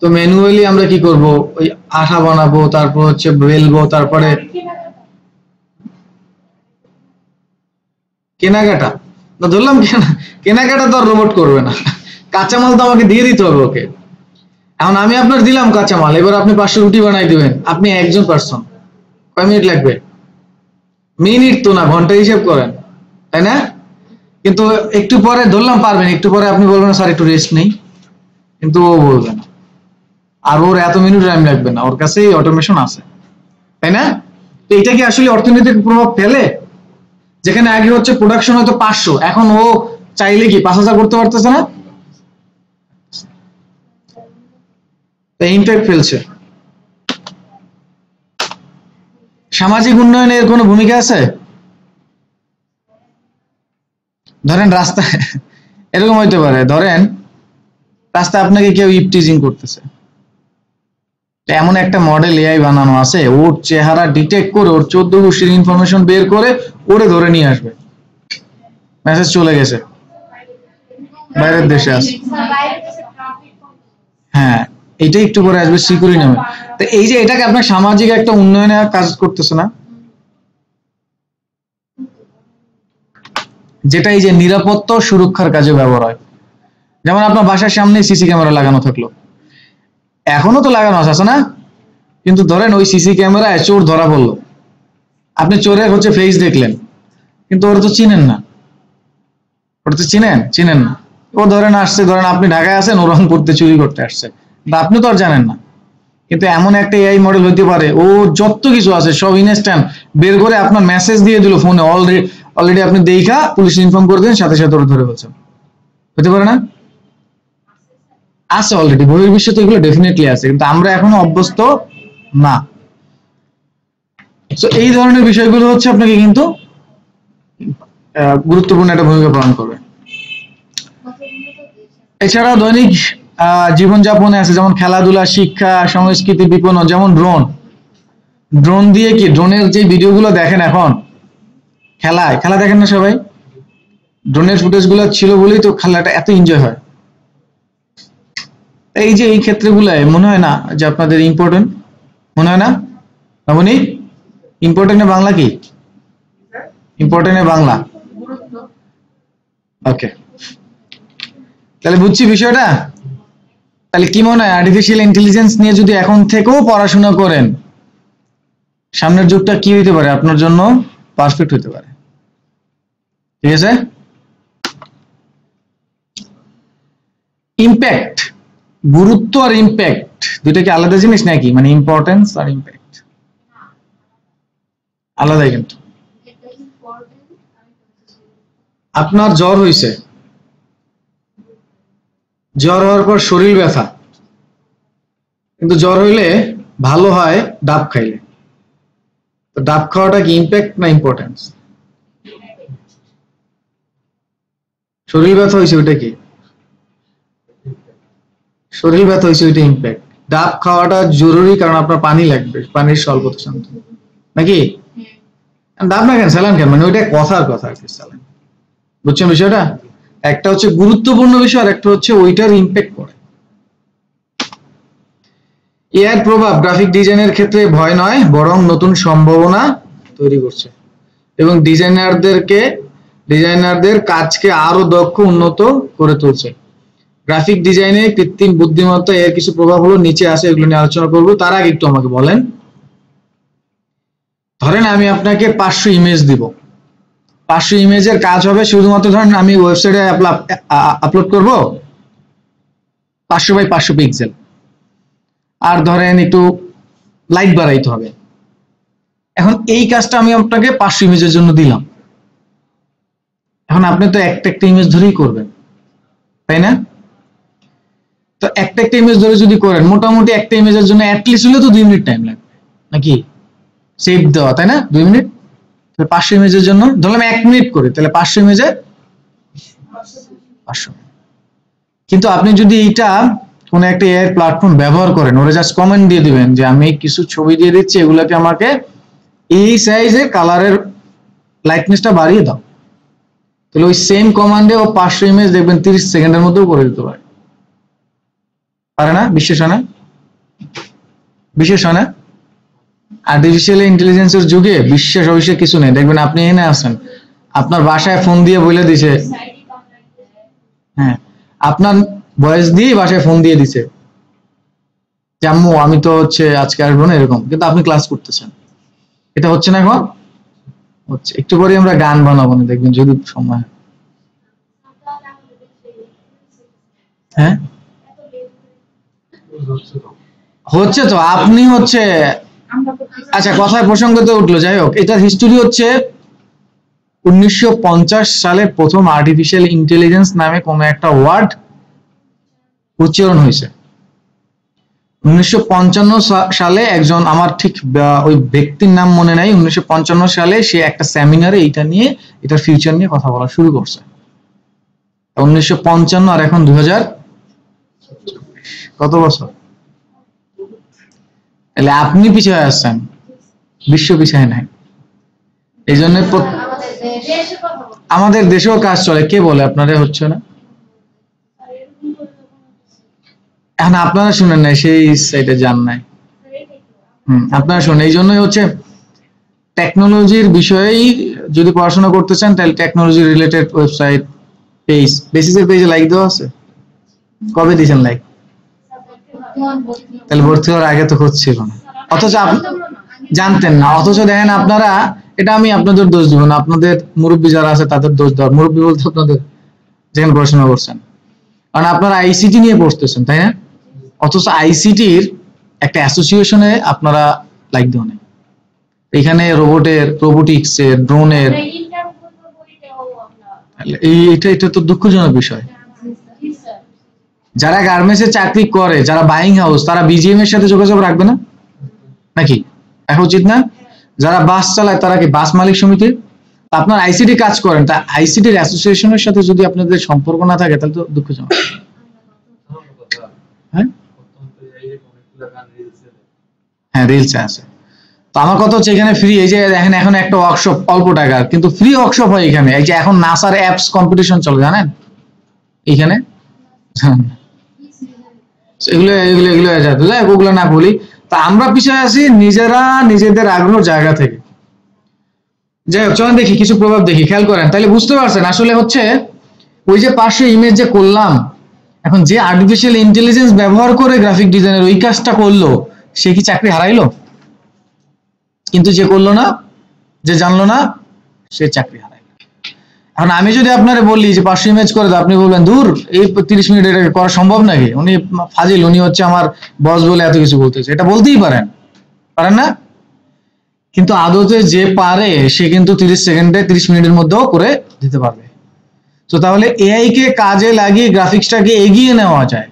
A: তো ম্যানুয়ালি আমরা কি করব, ওই আঠা বানাবো, তারপর হচ্ছে বেলবো, তারপরে কেনাকাটা না, ধরলাম কেনাকাটা তো আর রোবট করবে না, কাঁচামাল তো আমাকে দিয়ে দিতে হবে ওকে। এখন আমি আপনার দিলাম কাঁচামাল, এবার আপনি 500 রুটি বানাই দিবেন, আপনি একজন পার্সন, কয় মিনিট লাগবে? মিনিট তো না, ঘন্টা হিসেব করেন, তাই না? কিন্তু একটু পরে ধরলাম পারবেন, একটু পরে আপনি বলবেন স্যার একটু রেস্ট নেই, কিন্তু ও বলবে না। আর ওর এত মিনিট টাইম লাগবে না, ওর কাছে অটোমেশন আছে, তাই না? তো এটা কি আসলে অর্থনৈতিক প্রভাব ফেলে? যেখানে আগে হচ্ছে প্রোডাকশন হয়তো 500, এখন ও চাইলে কি 5000 করতে পারতেছে না? ইম্প্যাক্ট ফেলছে। সামাজিক উন্নয়নে এর কোনো ভূমিকা আছে? ধরেন রাস্তায় এরকম হইতে পারে, ধরেন রাস্তায় আপনাকে কেউ ইপটিজিং করতেছে, এমন একটা মডেল এআই বানানো আছে, ওর চেহারা ডিটেক্ট করে ওর 14 গোষ্ঠীর ইনফরমেশন বের করে ওরে ধরে নিয়ে আসবে, মেসেজ চলে গেছে, বাইরের দেশে আছে। হ্যাঁ, এটা একটু পরে আসবে সিকিউরিটি নামে। তো এই যে এটাকে আপনার সামাজিক একটা উন্নয়নে কাজ করতেছে না, যেটা এই যে নিরাপত্তা ও সুরক্ষার কাজে ব্যবহার হয়। যেমন আপনার বাসার সামনে সিসি ক্যামেরা লাগানো থাকলো, এখনো তো লাগানো আছে না, কিন্তু ধরেন ওই সিসি ক্যামেরায় চোর ধরা পড়লো, আপনি চোরের হচ্ছে ফেস দেখলেন, কিন্তু ওরা তো চিনেন না, ওটা তো চিনেন না। ও ধরেন আসছে, ধরেন আপনি ঢাকায় আছেন, ও রংপুরতে চুরি করতে আসছে, বা আপনি তো আর জানেন না। কিন্তু এমন একটা এআই মডেল হইতে পারে, ও যত কিছু আছে সব ইনস্ট্যান্ট বের করে আপনার মেসেজ দিয়ে দিল ফোনে, অলরেডি আপনি দেখা পুলিশ ইনফর্ম করে দেন, সাথে সাথে ওরা ধরে ফেলছেন। হতে পারে না? আছে অলরেডি, বহির্বিশ্বে তো এগুলো ডেফিনেটলি আছে, কিন্তু আমরা এখনো অভ্যস্ত না। তো এই ধরনের বিষয়গুলো হচ্ছে আপনাকে কিন্তু গুরুত্বপূর্ণ একটা ভূমিকা পালন করবে। এছাড়াও দৈনিক জীবনযাপনে আছে, যেমন খেলাধুলা, শিক্ষা, সংস্কৃতি, বিপণন, যেমন ড্রোন দিয়ে কি, ড্রোনের যে ভিডিওগুলো দেখেন এখন, খেলা দেখেন না সবাই, ড্রোনের ফুটেজ গুলো ছিল বলেই তো খেলাটা এত এনজয় হয়। এই যে এই ক্ষেত্রগুলায় মনে হয় না যে আপনাদের ইম্পর্টেন্ট, মনে হয় না? মামনি, ইম্পর্টেন্টের বাংলা কি? ইম্পর্টেন্টের বাংলা ওকে, তাহলে বুঝছি বিষয়টা। তাহলে কি মনে হয়, আর্টিফিশিয়াল ইন্টেলিজেন্স নিয়ে যদি এখন থেকেও পড়াশোনা করেন, সামনের যুগটা কি হইতে পারে আপনার জন্য? পারফেক্ট হইতে পারে। ঠিক আছে? ইম্প্যাক্ট, গুরুত্ব আর ইম্প্যাক্ট দুইটা কি আলাদা জিনিস নাকি? মানে ইম্পর্টেন্স আর ইম্প্যাক্ট আলাদাই কিন্তু। আপনার জ্বর হয়েছে, জ্বর হওয়ার পর শরীর ব্যথা, কিন্তু জ্বর হইলে ভালো হয় ডাব খাইলে, তো ডাব খাওয়াটা কি ইম্প্যাক্ট না ইম্পর্টেন্স? শরীর ব্যথা হয়েছে ওইটা কি? শরীর ব্যথা হয়েছে ওইটা ইম্প্যাক্ট। ডাব খাওয়াটা জরুরি কারণ আপনার পানি লাগবে, পানির স্বল্পতা শান্ত নাকি? ডাব না কেন, স্যালান কেন, মানে ওইটা কথার কথা আর কি, স্যালান। বুঝছেন বিষয়টা? একটা হচ্ছে গুরুত্বপূর্ণ বিষয়, আর একটা হচ্ছে ওইটার ইম্প্যাক্ট করে। এর প্রভাব গ্রাফিক ডিজাইনের ক্ষেত্রে ভয় নয়, বরং নতুন সম্ভাবনা তৈরি করছে, এবং ডিজাইনারদের কাজকে আরো দক্ষ, উন্নত করে তুলছে। গ্রাফিক ডিজাইনে কৃত্রিম বুদ্ধিমত্তা এর কিছু প্রভাব হলো নিচে আসে, এগুলো নিয়ে আলোচনা করবো। তার আগে একটু আমাকে বলেন, ধরেন আমি আপনাকে 500 ইমেজ দিব, 500 ইমেজের কাজ হবে শুধুমাত্র, ধরেন আমি ওয়েবসাইটে আপলোড করব 500 বাই 500 পিক্সেল, আর ধরেন একটু লাইট বাড়াইতে হবে। এখন এই কাজটা আমি আপনাকে 500 ইমেজের জন্য দিলাম, এখন আপনি তো একটা ইমেজ ধরেই করবেন, তাই না? তো একটা ইমেজ ধরে যদি করেন, মোটামুটি একটা ইমেজের জন্য অ্যাটলিস্ট হলে তো 2 মিনিট টাইম লাগবে নাকি সেভ দেওয়া, তাই না? 2 মিনিট। 500 ইমেজের জন্য ধরলাম 1 মিনিট করে, তাহলে 500 ইমেজে 500। কিন্তু আপনি যদি এইটা কোন একটা এআই প্ল্যাটফর্ম ব্যবহার করেন, ওরা জাস্ট কমেন্ট দিয়ে দিবেন যে আমি কিছু ছবি দিয়ে দিচ্ছি, এগুলোকে আমাকে এই সাইজের কালারের লাইটনেসটা বাড়িয়ে দাও, তাহলে ওই সেম কমান্ডে ও 500 ইমেজ দেখবেন 30 সেকেন্ডের মধ্যেও করে দিতে পারে। পারে না? বিশ্বাস হয় না? আর্টিফিশিয়াল ইন্টেলিজেন্সের যুগে বিশ্বাস অবশ্যই কিছু নেই। দেখবেন আপনি এনে আছেন, আপনার বাসায় ফোন দিয়ে বলে দিছে, হ্যাঁ, আপনার ভয়েস দিয়ে বাসায় ফোন দিয়ে দিছে যে আম্মু আমি তো হচ্ছে আজকে আসবো না, এরকম, কিন্তু আপনি ক্লাস করতেছেন। এটা হচ্ছে না এখন? হচ্ছে। একটু পরে আমরা গান বানাবো না, দেখবেন যদি সময়। হ্যাঁ, হচ্ছে তো, আপনি হচ্ছে, আচ্ছা কথায় প্রসঙ্গ তো উঠলো, যাই হোক, এটার হিস্টোরি হচ্ছে 1950 সালে প্রথম আর্টিফিশিয়াল ইন্টেলিজেন্স নামে কোন একটা ওয়ার্ড উচ্চারণ হয়েছে। 1955 সালে একজন, আমার ঠিক ওই ব্যক্তির নাম মনে নাই, 1955 সালে সে একটা সেমিনারে এইটা নিয়ে, এটার ফিউচার নিয়ে কথা বলা শুরু করছে। 1955 আর এখন 2000, কত বছর? তাহলে আপনি পিছিয়ে আসছেন, বিশ্ব পিছিয়ে নাই। এই জন্য আমাদের দেশেও কাজ চলে, কে বলে আপনারা হচ্ছে না? এখন আপনারা শুনেন নাই, সেই সাইডে যান নাই। আপনারা শুনেন, এই জন্যই হচ্ছে টেকনোলজির বিষয়েই যদি পড়াশোনা করতে চান, তাহলে টেকনোলজি রিলেটেড ওয়েবসাইট, পেজ, বেসিসের পেজে লাইক দেওয়া আছে? কবে দিয়েছেন লাইক? তাহলে ভর্তি হওয়ার আগে তো হচ্ছিল না। অথচ জানতেন না, অথচ দেখেন আপনারা, এটা আমি আপনাদের দোষ দিব না, আপনাদের মুরব্বী যারা আছে তাদের দোষ দেওয়ার, মুরব্বী বলতে আপনাদের যেখানে পড়াশোনা করছেন, কারণ আপনারা আইসিটি নিয়ে পড়তেছেন তাই না, অথচ আইসিটির একটা অ্যাসোসিয়েশনে আপনারা লাইক দেওয়া নেই। এখানে রোবোটিক্স এর, ড্রোনের, এটা তো দুঃখজনক বিষয়। যারা গার্মেন্টসে চাকরি করে, যারা বাইং হাউস, তারা বিজিএম এর সাথে যোগাযোগ রাখবে না নাকি? রাখা উচিত না? যারা বাস চালায় তারা কি বাস মালিক সমিতি? আপনার আইসিটি কাজ করেন, তা আইসিটির অ্যাসোসিয়েশনের সাথে যদি আপনাদের সম্পর্ক না থাকে তাহলে তো দুঃখজনক। হ্যাঁ, রিলসে আছে। তো আমার কথা হচ্ছে এখানে ফ্রি, এই যে দেখেন এখন একটা ওয়ার্কশপ অল্প টাকার, কিন্তু ফ্রি ওয়ার্কশপ হয় এখানে। এই যে এখন নাসার অ্যাপস কম্পিটিশন চলে জানেন এখানে, এগুলো এগুলো এগুলো ওগুলো না বলি। তা আমরা পিছিয়ে আছি নিজেরা নিজেদের আগ্রহ জায়গা থেকে। যাই হোক, চলেন দেখি কিছু প্রভাব দেখি, খেয়াল করেন তাহলে বুঝতে পারছেন আসলে হচ্ছে ওই যে 500 ইমেজ যে করলাম, এখন যে আর্টিফিশিয়াল ইন্টেলিজেন্স ব্যবহার করে গ্রাফিক ডিজাইনের ওই কাজটা করলো, সে কি চাকরি হারাইলো? কিন্তু যে করলো না, যে জানলো না, সে চাকরি হারায়। এখন আমি যদি আপনারে বলি যে 500 ইমেজ করে দাও, আপনি বলবেন দূর, এই 30 মিনিট এটা করা সম্ভব নাকি, উনি ফাজিল, উনি হচ্ছে আমার বস বলে এত কিছু বলতেছে, এটা বলতেই পারেন, পারেন না? কিন্তু আদতে যে পারে সে কিন্তু 30 সেকেন্ডে 30 মিনিটের মধ্যেও করে দিতে পারবে। তো তাহলে এআই কে কাজে লাগিয়ে গ্রাফিক্সটাকে এগিয়ে নেওয়া যায়,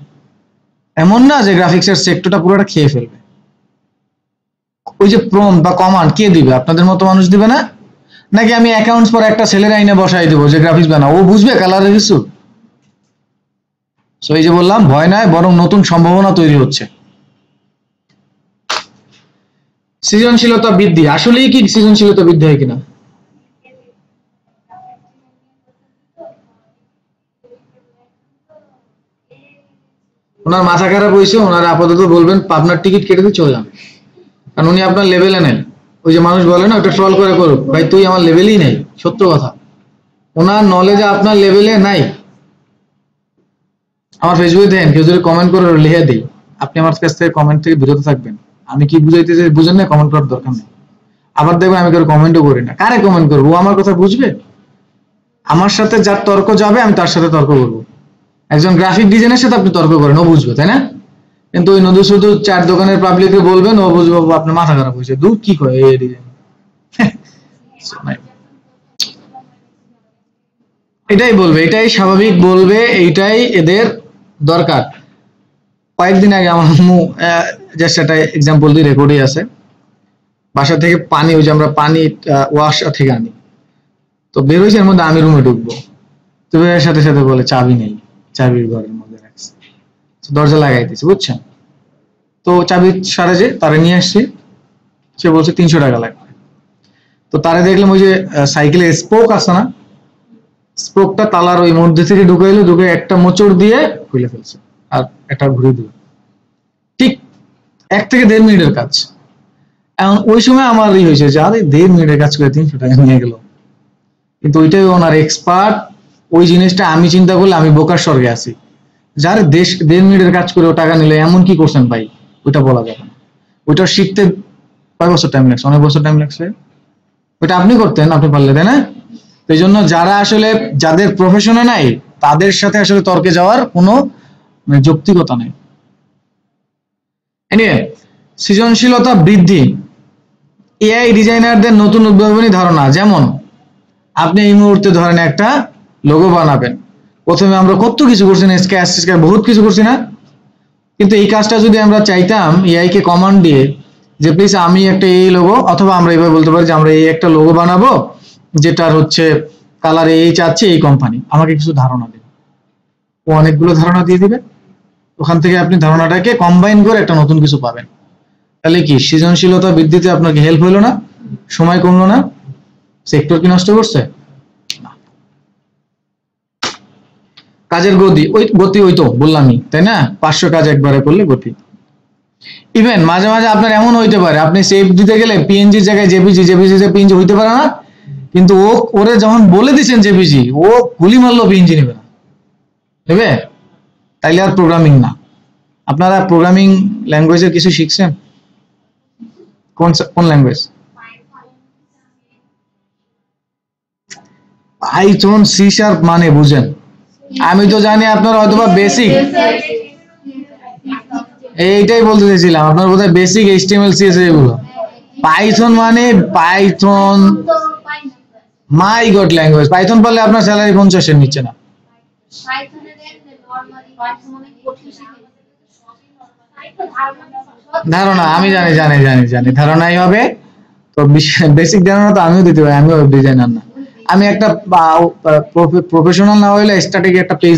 A: এমন না যে গ্রাফিক্সের সেক্টরটা পুরোটা খেয়ে ফেলবে। ওই যে প্রম্পট বা কমান্ড কে দিবে? আপনাদের মতো মানুষ দিবে না? নাকি আমি অ্যাকাউন্টস পর একটা ছেলের আইনে বসাই দেবো যে গ্রাফিক্স বানাও, ও বুঝবে কালারের কিছু? সো এই যে বললাম, ভয় নাই, বরং নতুন সম্ভাবনা তৈরি হচ্ছে। সৃজনশীলতা বৃদ্ধি, আসলেই কি সৃজনশীলতা বৃদ্ধি হয় কিনা? ওনার মাথা খারাপ হয়েছে, ওনারা আপাতত বলবেন পাবনার টিকিট কেটে দিয়ে চলে যান, কারণ উনি আপনার লেভেলে নেন। ওই যে মানুষ বলে না, ওটা ট্রল করে করুক, ভাই তুই আমার লেভেলেই নাই, সত্য কথা। ওনার নলেজ আপনার লেভেলে নাই। আমার ফেসবুকে দেন, কেউ যদি কমেন্ট করে লিখে দিই, আপনি আমার কাছ থেকে কমেন্ট থেকে বিরত থাকবেন। আমি কি বুঝাইতে চাই বুঝেন না, কমেন্ট করার দরকার নেই। আবার দেখবেন আমি কারো কমেন্টও করি না। কারে কমেন্ট করবো? ও আমার কথা বুঝবে? আমার সাথে যার তর্ক যাবে আমি তার সাথে তর্ক করবো। একজন গ্রাফিক ডিজাইনের সাথে আপনি তর্ক করেন, ও বুঝবে তাই না? কিন্তু ওই নদী শুধু চার দোকানের পাবলিককে বলবেন, ও বুঝবে আপনার মাথা খারাপ হয়েছে, দূর কি করে এই ডিজাইন। এটাই বলবে, এটাই স্বাভাবিক বলবে, এইটাই এদের দরকার। কয়েকদিন আগে আমার আম্মু জাস্ট একটা এক্সাম্পল দিয়ে রেকর্ডই আছে, বাসা থেকে পানি, ওই যে আমরা পানি ওয়াশা থেকে আনি, তো বের হয়েছে, এর মধ্যে আমি রুমে ঢুকবো, তো বের সাথে সাথে বলে চাবি নেই, চাবির ঘরের মধ্যে রাখছে, দরজা লাগাইতেছে, বুঝছেন? তো চাবি সারা যে তারে নিয়ে আসছি, সে বলছে 300 টাকা লাগবে। তো তারে দেখলাম ওই যে সাইকেলের স্পোক আছে না, স্পোকটা তালার ওই মধ্যে থেকে ঢুকাইলো, ঢুকে একটা মোচড় দিয়ে খুলে ফেলছে, আর একটা ঘুরে দিল। ঠিক 1 থেকে 1.5 মিনিটের কাজ। এখন ওই সময় আমার হয়েছে যে আরে 1.5 মিনিটের কাজ করে 300 টাকা নিয়ে গেল, কিন্তু ওইটাই ওনার এক্সপার্ট। ওই জিনিসটা আমি চিন্তা করলে আমি বোকার স্বর্গে আছি। যার 1.5 মিনিটের কাজ করে ও টাকা নিলে এমন কি করছেন ভাই, ওইটা বলা যাবে না। ওইটা শিখতে কয় বছর টাইম লাগছে? অনেক বছর টাইম লাগছে। ওইটা আপনি করতেন, আপনি পারলে, তাই না? এই জন্য যারা আসলে যাদের প্রফেশনে নাই, তাদের সাথে আসলে তর্কে যাওয়ার কোনো যৌক্তিকতা নেই। এনিওয়ে, সৃজনশীলতা বৃদ্ধি, এআই ডিজাইনারদের নতুন উদ্ভাবনী ধারণা। যেমন আপনি এই মুহূর্তে ধরেন একটা লোগো বানাবেন, প্রথমে আমরা কত কিছু করছি না, স্কেচ বহুত কিছু করছি না? কিন্তু এই কাজটা যদি আমরা চাইতাম এআই কে কমান্ড দিয়ে যে প্লিজ আমি একটা এই লোগো, অথবা আমরা এইভাবে বলতে পারি যে আমরা এই একটা লোগো বানাবো যেটার হচ্ছে কালার এই চাচ্ছে, এই কোম্পানি, আমাকে কিছু ধারণা দেবে, ও অনেকগুলো ধারণা দিয়ে দিবে। ওখান থেকে আপনি ধারণাটাকে কম্বাইন করে একটা নতুন কিছু পাবেন। তাহলে কি সৃজনশীলতা বৃদ্ধিতে আপনার কি হেল্প হলো না? সময় কমলো না? সেক্টর কি নষ্ট করছে? কাজের গতি, ওই তো বললামই, তাই না? 500 কাজ একবারে করলে গতি। ইভেন মাঝে মাঝে আপনার এমন হইতে পারে, আপনি সেভ দিতে গেলে পিএনজির জায়গায় জেপিজি, জেপিজি তে পিএনজি হইতে পারে না, কিন্তু ওরে যখন বলে দিচ্ছেন জেপিজি, ও গুলি মারলো পিএনজি নেবে না, নেবে? তাইলে আর প্রোগ্রামিং না। আপনারা প্রোগ্রামিং ল্যাঙ্গুয়েজের কিছু শিখছেন? কোন ল্যাঙ্গুয়েজ? পাইথন, সি শার্প মানে বুঝেন? আমি তো জানি আপনার হয়তোবা বেসিক, এইটাই বলতে চাইছিলাম, আপনার বোধহয় বেসিক এইচটিএমএল সিএসএস এগুলো। পাইথন মানে পাইথন, মাই গড ল্যাঙ্গুয়েজ। পাইথন পারলে আপনার স্যালারি 50-এর নিচে না। ধারণা আমি জানি ধারণাই হবে। তো বেসিক ধারণা তো আমিও দিতে পারি, আমিও ওয়েব ডিজাইনার না। আমি একটা প্রফেশনাল না হইলে স্ট্যাটিক একটা পেজ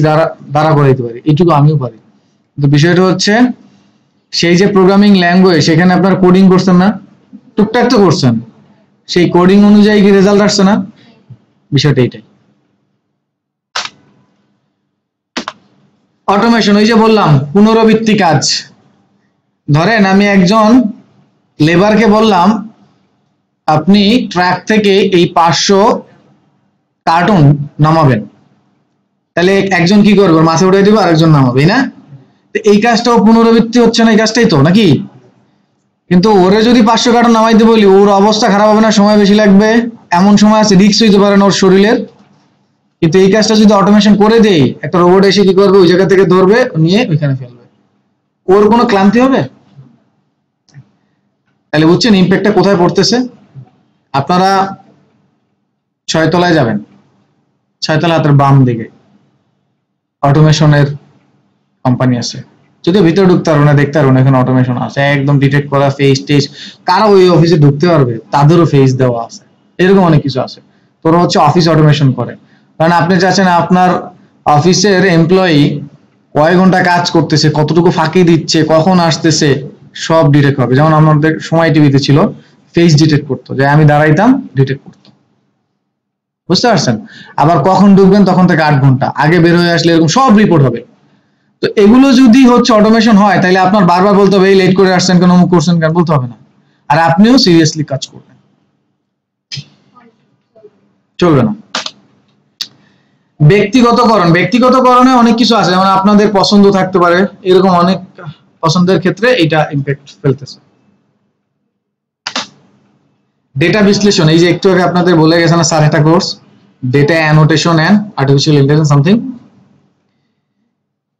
A: দ্বারা করে দিতে পারি, এইটুকু আমিও পারি। কিন্তু বিষয়টা হচ্ছে সেই যে প্রোগ্রামিং ল্যাঙ্গুয়েজ, সেখানে আপনার কোডিং করছেন না, টুকটাক তো করছেন, সেই কোডিং অনুযায়ী কি রেজাল্ট আসছে না? বিষয়টা এইটাই। অটোমেশন, ওই যে বললাম পুনরাবৃত্তি কাজ। ধরেন আমি একজন লেবারকে বললাম আপনি ট্রাক থেকে এই 500 কার্টুন নামাবেন, তাহলে একজন কি করবে? মাথায় উঠে দিবে, আরেকজন নামাবে না? এই কাজটাও পুনরাবৃত্তি হচ্ছে না, এই কাজটাই তো নাকি? কিন্তু ওরে যদি 500 কার্টুন নামাইতে বলি, ওর অবস্থা খারাপ হবে না? সময় বেশি লাগবে, এমন সময় আছে রিস্ক হইতে পারে না ওর শরীরের। কিন্তু এই কাজটা যদি অটোমেশন করে দেই, একটা রোবট এসে কি করবে? ওই জায়গা থেকে ধরবে, নিয়ে ওইখানে ফেলবে, ওর কোনো ক্লান্তি হবে? তাহলে বুঝছেন ইম্প্যাক্টটা কোথায় পড়তেছে? আপনারা 6 তলায় যাবেন, 6 তলা হাতের বাম দিকে অটোমেশনের কোম্পানি আছে। যদি ভিতরে ঢুকতে পারবো না, দেখতে পারবো না, এখানে অটোমেশন আছে, একদম ডিটেক্ট করা ফেস টেস, কারা ওই অফিসে ঢুকতে পারবে তাদেরও ফেস দেওয়া আছে, এরকম অনেক কিছু আছে। তোরা হচ্ছে অফিস অটোমেশন করে, কারণ আপনি চাচ্ছেন আপনার অফিসের এমপ্লয়ি কয় ঘন্টা কাজ করতেছে, কতটুকু ফাঁকি দিচ্ছে, কখন আসতেছে, সব ডিটেক্ট হবে। যেমন আমাদের সময় টিভিতে ছিল, ফেস ডিটেক্ট করতো, যে আমি দাঁড়াইতাম ডিটেক্ট করতো, বুঝতে পারছেন? আবার কখন ঢুকবেন তখন থেকে 8 ঘন্টা আগে বের হয়ে আসলে এরকম সব রিপোর্ট হবে। তো এগুলো যদি হচ্ছে অটোমেশন হয়, তাহলে আপনার বারবার বলতে হবে এই লেট করে আসছেন কেন, অমুক করছেন কেন, বলতে হবে না। আর আপনিও সিরিয়াসলি কাজ করবেন, চলবে না। ব্যক্তিগতকরণে অনেক কিছু আছে, যেমন আপনাদের পছন্দ থাকতে পারে, এরকম অনেক পছন্দের ক্ষেত্রে এটা ইম্প্যাক্ট ফেলতেছে। ডেটা বিশ্লেষণ, এই যে একটু আগে আপনাদের বলে গেছে না স্যার একটা course, data annotation and artificial intelligence something.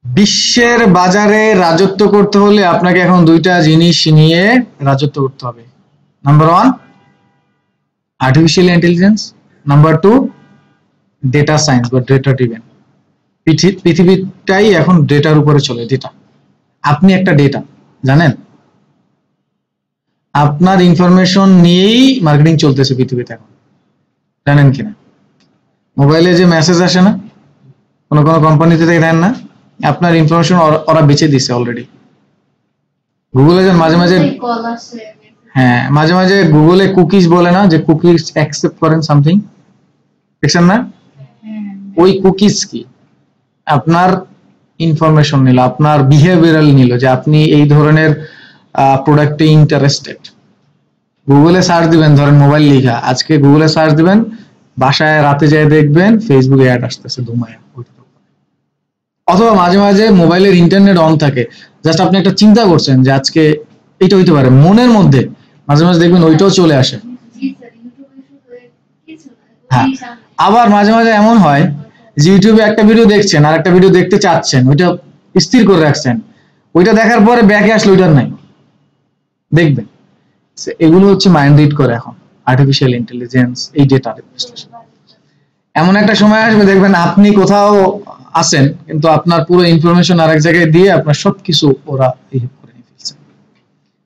A: বিশ্বের বাজারে রাজত্ব করতে হলে আপনাকে এখন দুইটা জিনিস নিয়ে রাজত্ব করতে হবে। Number 1 artificial intelligence, number 2 data science বা ডেটা ড্রিভেন। পৃথিবীটাই এখন ডেটার উপরে চলে। ডেটা, আপনি একটা ডেটা, জানেন? আপনার ইনফরমেশন নিয়েই মার্কেটিং চলতেছে পৃথিবীতে এখন, জানেন কিনা? মোবাইলে যে মেসেজ আসে না, কোনো কোম্পানিতে দেন না, আপনার ইনফরমেশন ওরা বেচে দিছে অলরেডি। গুগলে যান, মাঝে মাঝে, হ্যাঁ মাঝে মাঝে গুগলে কুকিজ বলে না, যে কুকিজ অ্যাকসেপ্ট করেন সামথিং, দেখছেন না? ওই কুকিজ কি? আপনার ইনফরমেশন নিল, আপনার বিহেভিয়ারাল নিল, যে আপনি এই ধরনের প্রোডাক্টে ইন্টারেস্টেড। গুগলে সার্চ দিবেন, ধরেন মোবাইল লিখা, আজকে গুগলে সার্চ দিবেন, বাসায় রাতে যেয়ে দেখবেন ফেসবুকে অ্যাড আসতেছে ধুমায়া। অথবা মাঝে মাঝে মোবাইলের ইন্টারনেট অন থাকে, জাস্ট আপনি একটা চিন্তা করছেন যে আজকে এটা হইতে পারে, মনের মধ্যে মাঝে মাঝে দেখবেন ওইটাও চলে আসে। হ্যাঁ, আবার মাঝে মাঝে এমন হয় যে ইউটিউবে একটা ভিডিও দেখছেন আর একটা ভিডিও দেখতে চাচ্ছেন, ওইটা স্থির করে রাখছেন, ওইটা দেখার পরে ব্যাকে আসলে ওইটার নাই, দেখবেন। এগুলো হচ্ছে মাইন্ড রিড করে এখন আর্টিফিশিয়াল ইন্টেলিজেন্স, এই ডেটা বিশ্লেষণ। এমন একটা সময় আসবে দেখবেন আপনি কোথাও আছেন, কিন্তু আপনার পুরো ইনফরমেশন আরেক জায়গায় দিয়ে আপনার সবকিছু ওরা করে নিয়ে ফেলছে।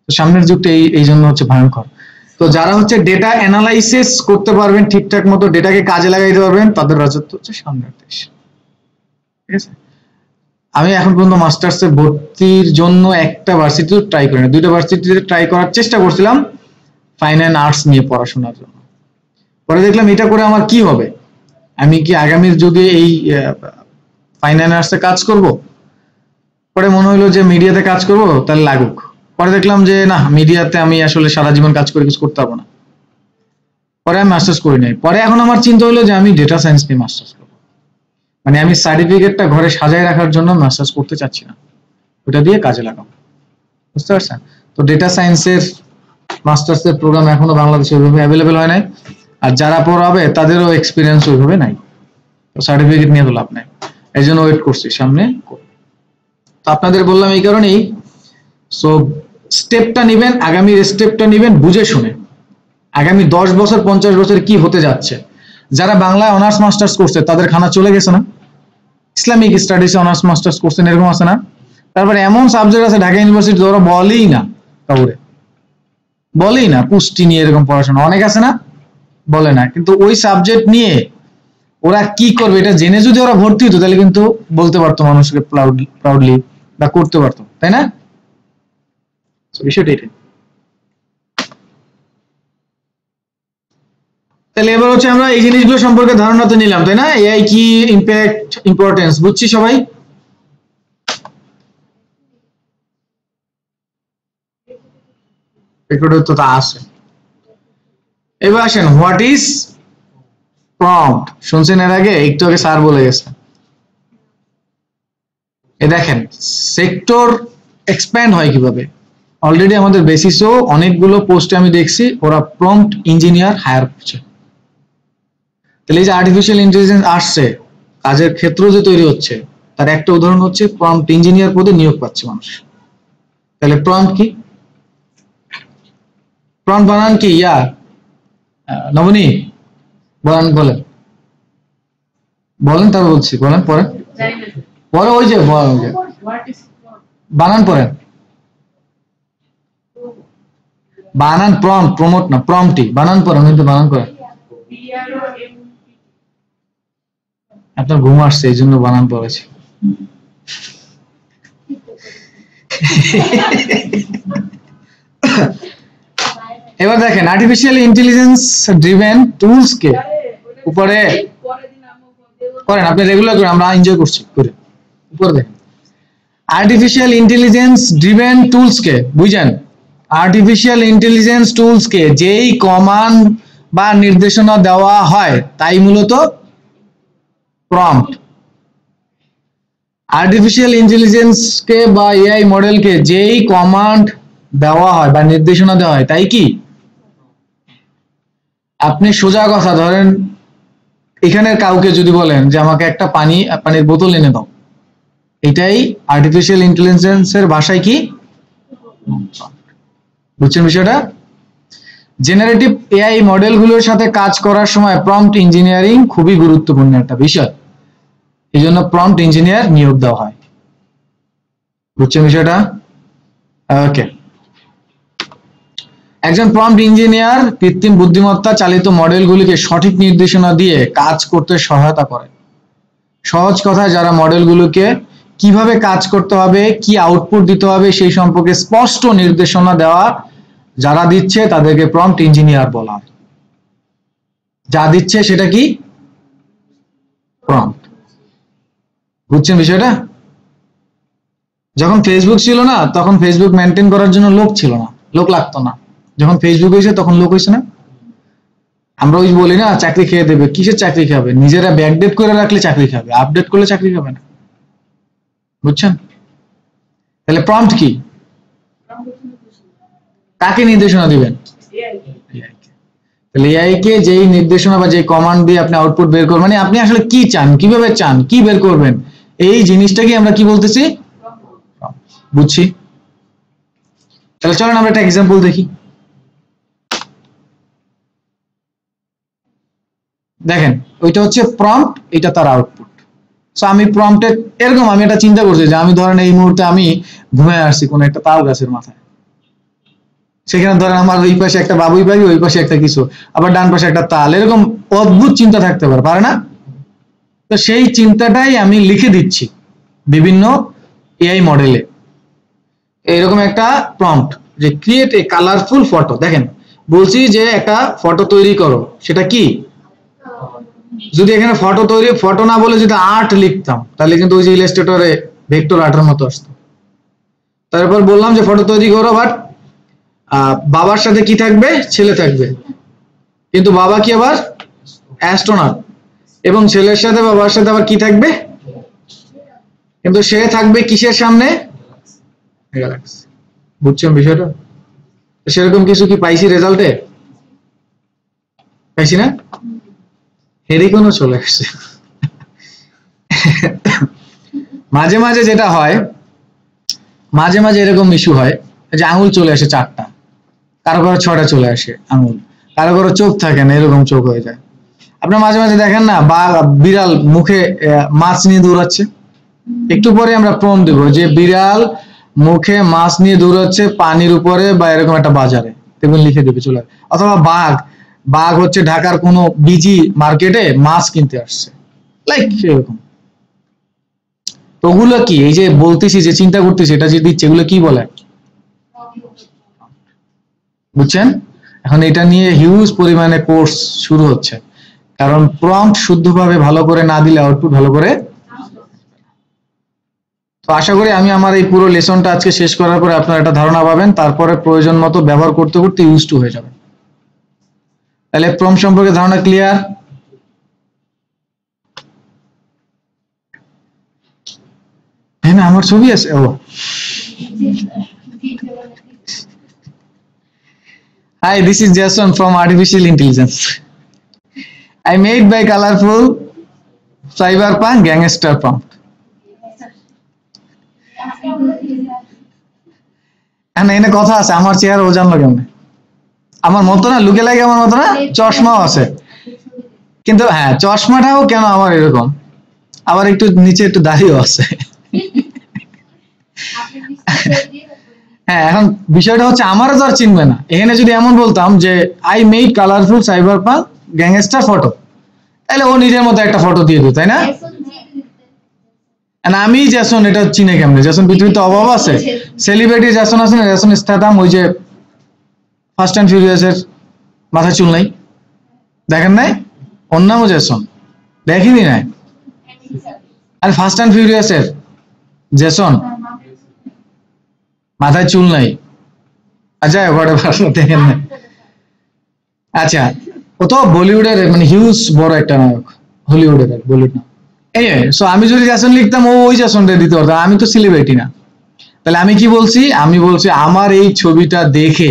A: তো সামনের যুগটা এই জন্য হচ্ছে ভয়ঙ্কর। তো যারা হচ্ছে ডেটা অ্যানালাইসিস করতে পারবেন, ঠিকঠাক মতো ডেটাকে কাজে লাগাইতে পারবেন, তাদের রাজত্ব হচ্ছে সামনের দেশ। ঠিক আছে? আমি এখন পর্যন্ত মাস্টার্সে ভর্তির জন্য একটা ভার্সিটিতে ট্রাই করিনি, 2টা ভার্সিটিতে ট্রাই করার চেষ্টা করছিলাম ফাইন অ্যান্ড আর্টস নিয়ে পড়াশোনার জন্য। পরে দেখলাম এটা করে আমার কি হবে, আমি কি আগামীর যুগে এই ফাইন অ্যান্ড আর্টসে কাজ করব? পরে মনে হলো যে মিডিয়াতে কাজ করব, তাহলে লাগুক। পরে দেখলাম যে না, মিডিয়াতে আমি আসলে সারা জীবন কাজ করে কিছু করতে পারবো না। পরে আমি মাস্টার্স করি নাই। পরে এখন আমার চিন্তা হলো যে আমি ডেটা সায়েন্স নিয়ে মাস্টার্স করবো, মানে আমি সার্টিফিকেটটা ঘরে সাজায় রাখার জন্য মাস্টার্স করতে চাচ্ছি না, ওটা দিয়ে কাজে লাগাবো। বুঝতে পারছেন? তো ডেটা সায়েন্সের মাস্টার্স এর প্রোগ্রাম এখনো বাংলাদেশে ওইভাবে অ্যাভেলেবেল হয় নাই, আর যারা পড়াবে তাদেরও এক্সপিরিয়েন্স ওইভাবে নাই, তো সার্টিফিকেট নিয়ে তো লাভ নাই, এই জন্য ওয়েট করছি সামনে। তো আপনাদের বললাম এই কারণেই, সো স্টেপটা নেবেন, আগামীর স্টেপটা নেবেন বুঝে শুনে, আগামী 10 বছর 50 বছর কি হতে যাচ্ছে। যারা বাংলায় অনার্স মাস্টার্স করছে তাদের খানা চলে গেছে না, ইসলামিক স্টাডিজে অনার্স মাস্টার্স করছেন এরকম আছে না। তারপরে এমন সাবজেক্ট আছে ঢাকা ইউনিভার্সিটি ওরা বলেই না, কাউরে বলেই না, পুষ্টি নিয়ে এরকম পড়াশোনা অনেক আছে না, বলে না, কিন্তু ওই সাবজেক্ট নিয়ে ওরা কি করবে এটা জেনে যদি ওরা ভর্তি হতো তাহলে কিন্তু বলতে পারতো মানুষকে প্রাউডলি বা করতে পারতো, তাই না? বিষয়টা এটাই। তাহলে এবার হচ্ছে আমরা এই জিনিসগুলো সম্পর্কে ধারণা তো নিলাম, তাই না? এআই কি, ইম্প্যাক্ট, ইম্পর্টেন্স বুঝছি সবাই? একটু তো তা আছে। এবার আসেন, হোয়াট ইজ প্রম্পট? শুনছেন এর আগে? একটু আগে স্যার বলে গেছে। এ দেখেন সেক্টর এক্সপ্যান্ড হয় কিভাবে। অলরেডি আমাদের বেসিসও অনেকগুলো পোস্টে আমি দেখছি ওরা প্রম্পট ইঞ্জিনিয়ার হায়ার করছে। তাহলে এই যে আর্টিফিশিয়াল ইন্টেলিজেন্স আসছে, কাজের ক্ষেত্র যে তৈরি হচ্ছে, তার একটা উদাহরণ হচ্ছে প্রম্পট ইঞ্জিনিয়ার পদে নিয়োগ পাচ্ছে মানুষ। তাহলে প্রম্পট কি? প্রম্পট বানান কি? নবনী বলেন, বলেন তার বলছি, বলেন পরে পরে ওই যে বানান পড়েন, বানান প্রম্পট, প্রমোট না, প্রম্পটই বানান পড়েন, কিন্তু বানান করেন। আপনার ঘুম আসছে এই জন্য বানান পড়েছি। এবার দেখেন আর্টিফিশিয়াল ইন্টেলিজেন্স ড্রিভেন টুলস কে উপরে করেন, আপনি রেগুলার করেন, আমরা এনজয় করছি করে। উপরে দেখেন আর্টিফিশিয়াল ইন্টেলিজেন্স ড্রিভেন টুলস কে বুঝেন। আর্টিফিশিয়াল ইন্টেলিজেন্স টুলস কে যেই কমান্ড বা নির্দেশনা দেওয়া হয় তাই মূলত প্রম্পট। আর্টিফিশিয়াল ইন্টেলিজেন্স কে বা এআই মডেল কে যেই কমান্ড দেওয়া হয় বা নির্দেশনা দেওয়া হয় তাই কি? আপনি সোজা কথা ধরেন, এখানের কাউকে যদি বলেন যে আমাকে একটা পানির বোতল এনে দাও, এটাই আর্টিফিশিয়াল ইন্টেলিজেন্সের ভাষায় কি? বুঝছেন বিষয়টা? জেনারেটিভ এআই মডেলগুলোর সাথে কাজ করার সময় প্রম্পট ইঞ্জিনিয়ারিং খুবই গুরুত্বপূর্ণ একটা বিষয়, এই জন্য প্রম্পট ইঞ্জিনিয়ার নিয়োগ দেওয়া হয়। বুঝছেন বিষয়টা? ওকে। একজন প্রম্পট ইঞ্জিনিয়ার কৃত্রিম বুদ্ধিমত্তা চালিত মডেলগুলিকে সঠিক নির্দেশনা দিয়ে কাজ করতে সহায়তা করে। সহজ কথায় যারা মডেলগুলোকে কিভাবে কাজ করতে হবে, কি আউটপুট দিতে হবে সেই সম্পর্কে স্পষ্ট নির্দেশনা দেওয়া যারা দিচ্ছে তাদেরকে প্রম্পট ইঞ্জিনিয়ার বলা হয়। যা দিচ্ছে সেটা কি? প্রম্পট। বুঝছেন বিষয়টা? যখন ফেসবুক ছিল না তখন ফেসবুক মেনটেন করার জন্য লোক ছিল না, লোক লাগতো না। যখন ফেসবুক হয়েছে তখন লোক হয়েছে না। আমরা ওই বলি না চাকরি খেয়ে দেবে, কিসের চাকরি খাবে? নিজেরা ব্যাকডেট করে রাখলে চাকরি খাবে, আপডেট করলে চাকরি খাবে না। বুঝছেন? তাহলে প্রম্পট কি? কাকে নির্দেশনা দিবেন? তাহলে এআই কে যেই নির্দেশনা বা যে কমান্ড দিয়ে আপনি আউটপুট বের করবেন, মানে আপনি আসলে কি চান, কিভাবে চান, কি বের করবেন, এই জিনিসটাকে আমরা কি বলতেছি? বুঝছি। তাহলে চলেন আমরা একটা এক্সাম্পল দেখি। দেখেন ওইটা হচ্ছে প্রম্পট, এটা তার আউটপুট। সো আমি প্রম্পটে এরকম আমি একটা চিন্তা করছি যে আমি ধরেন এই মুহূর্তে আমি ঘুমিয়ে আসছি কোন একটা তাল গাছের মাথায়, সেখানে ধরেন আমার ওই পাশে একটা বাবুই পাখি, ওই পাশে একটা কিছু, আবার ডান পাশে একটা তাল, এরকম অদ্ভুত চিন্তা থাকতে পারে না? তো সেই চিন্তাটাই আমি লিখে দিচ্ছি বিভিন্ন এআই মডেলে। এরকম একটা প্রম্পট যে ক্রিয়েট এ কালারফুল ফটো, দেখেন বলছি যে একটা ফটো তৈরি করো, সেটা কি? যদি এখানে ফটো না বলে যদি আর্ট লিখতাম তাহলে কিন্তু ওই যে ইলাস্ট্রেটরে ভেক্টর আর্টের মতো আসতো। তারপর বললাম যে ফটো তৈরি করো, বাট বাবার সাথে কি থাকবে? ছেলে থাকবে, কিন্তু বাবা কি আবার অ্যাস্ট্রোনট, এবং ছেলের সাথে বাবার সাথে আবার কি থাকবে? কিন্তু সে থাকবে কিসের সামনে? গ্যালাক্সি। বুঝছেন বিষয়টা? সেরকম কিছু কি পাইছি রেজাল্টে? পাইছি না? হেরিকনও চলে আসছে। মাঝে মাঝে যেটা হয়, মাঝে মাঝে এরকম ইস্যু হয় যে আঙুল চলে আসে 4টা, কারো কারো 6টা চলে আসে আঙুল, কারো কারো চোখ থাকে না, এরকম চোখ হয়ে যায়। আপনার মাঝে মাঝে দেখেন না বা বিড়াল মুখে মাছ নিয়ে দৌড়াচ্ছে, একটু পরে আমরা প্রম দেব যে বিড়াল মুখে মাছ নিয়ে দৌড়াচ্ছে পানির উপরে বা এরকম একটা বাজারে, দেখবেন লিখে দেবে চলে। অথবা বাঘ, বাঘ হচ্ছে ঢাকার কোনো বিজি মার্কেটে মাছ কিনতে আসছে, লাইক এরকম। তো ওগুলো কি, এই যে বলতেছি যে চিন্তা করতেছি এটা যে দিচ্ছে, এগুলো কি বলে বুঝছেন? এখন এটা নিয়ে হিউজ পরিমাণে কোর্স শুরু হচ্ছে, কারণ প্রম্পট শুদ্ধভাবে ভালো করে না দিলে আউটপুট ভালো করে। তো আশা করি আমি আমার এই পুরো লেসনটা আজকে শেষ করার পরে আপনারা একটা ধারণা পাবেন, তারপরে প্রয়োজন মতো ব্যবহার করতে করতে ইউজ টু হয়ে যাবে। তাহলে প্রম্পট সম্পর্কে ধারণা ক্লিয়ার? হ্যাঁ, আমার ছবি আছে। ও hi, this is Jason from Artificial Intelligence. I made by colorful cyberpunk gangster prompt. হ্যাঁ, এনে কথা আছে, আমার চেহারা ও জানলো কেমনে? আমার মতো না, লুকে লাগে আমার মতো না, চশমাও আছে। কিন্তু হ্যাঁ, চশমাটাও কেন আমার এরকম, আবার একটু নিচে একটু দাড়িও আছে। হ্যাঁ, এখন বিষয়টা হচ্ছে আমারও তো আর চিনবে না। এখানে যদি এমন বলতাম যে I made colourful Cyberpunk gangster photo, তাহলে ও নিজের মতো একটা ফটো দিয়ে দিত, তাই না? আমি জ্যাসন, এটা চিনে কেমনে? জ্যাসন পৃথিবীতে অভাব আছে, সেলিব্রিটি জ্যাসন আছে না, জ্যাসন স্ট্যাথাম, ওই যে ফাস্ট অ্যান্ড ফিউরিয়াসের মাথায় চুল নাই, দেখেন নাই? ওর নামও জ্যাসন, দেখিনি নাই? আর ফাস্ট অ্যান্ড ফিউরিয়াসের জ্যাসন মাথায় চুল নাই, আচ্ছা ওটা দেখেন নাই? আচ্ছা, ও তো বলিউডের মানে হিউজ বড় একটা নায়ক, হলিউডের, বলিউড না। সো আমি যদি জ্যাসন লিখতাম, ও ওই জ্যাসনটা দিতে পারতাম, আমি তো সেলিব্রিটি না। তাহলে আমি কি বলছি? আমি বলছি আমার এই ছবিটা দেখে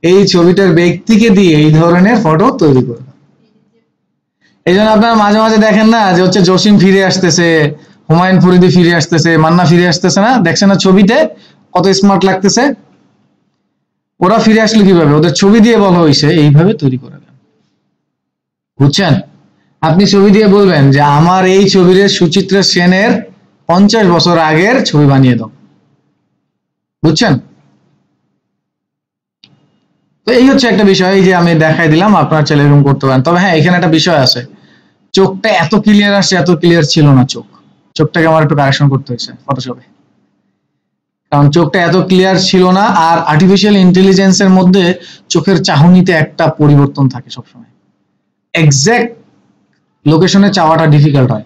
A: এই ছবিটার ব্যক্তিকে দিয়ে এই ধরনের ফটো তৈরি করবে। এই জন্য আপনারা মাঝে মাঝে দেখেন না যে হচ্ছে জসিম ফিরে আসতেছে, হুমায়ুন ফরিদি ফিরে আসতেছে, মান্না ফিরে আসতেছে না, দেখছেন না ছবিতে কত স্মার্ট লাগতেছে? ওরা ফিরে আসলো কিভাবে? ওদের ছবি দিয়ে বলা হয়েছে এইভাবে তৈরি করে দেন, বুঝছেন? আপনি ছবি দিয়ে বলবেন যে আমার এই ছবির সুচিত্রা সেনের 50 বছর আগের ছবি বানিয়ে দাও, বুঝছেন? তো এই হচ্ছে একটা বিষয় যে আমি দেখাই দিলাম, আপনার ছেলে এরকম করতে পারেন। তবে হ্যাঁ, এখানে একটা বিষয় আছে, চোখটা এত ক্লিয়ার আসছে, এত ক্লিয়ার ছিল না চোখটাকে আমার একটু কারেকশন করতে হয়েছে ফটোশপে, কারণ চোখটা এত ক্লিয়ার ছিল না। আর আর্টিফিশিয়াল ইন্টেলিজেন্সের মধ্যে চোখের চাহনিতে একটা পরিবর্তন থাকে সবসময়, এক্সাক্ট লোকেশনে চাওয়াটা ডিফিকাল্ট হয়।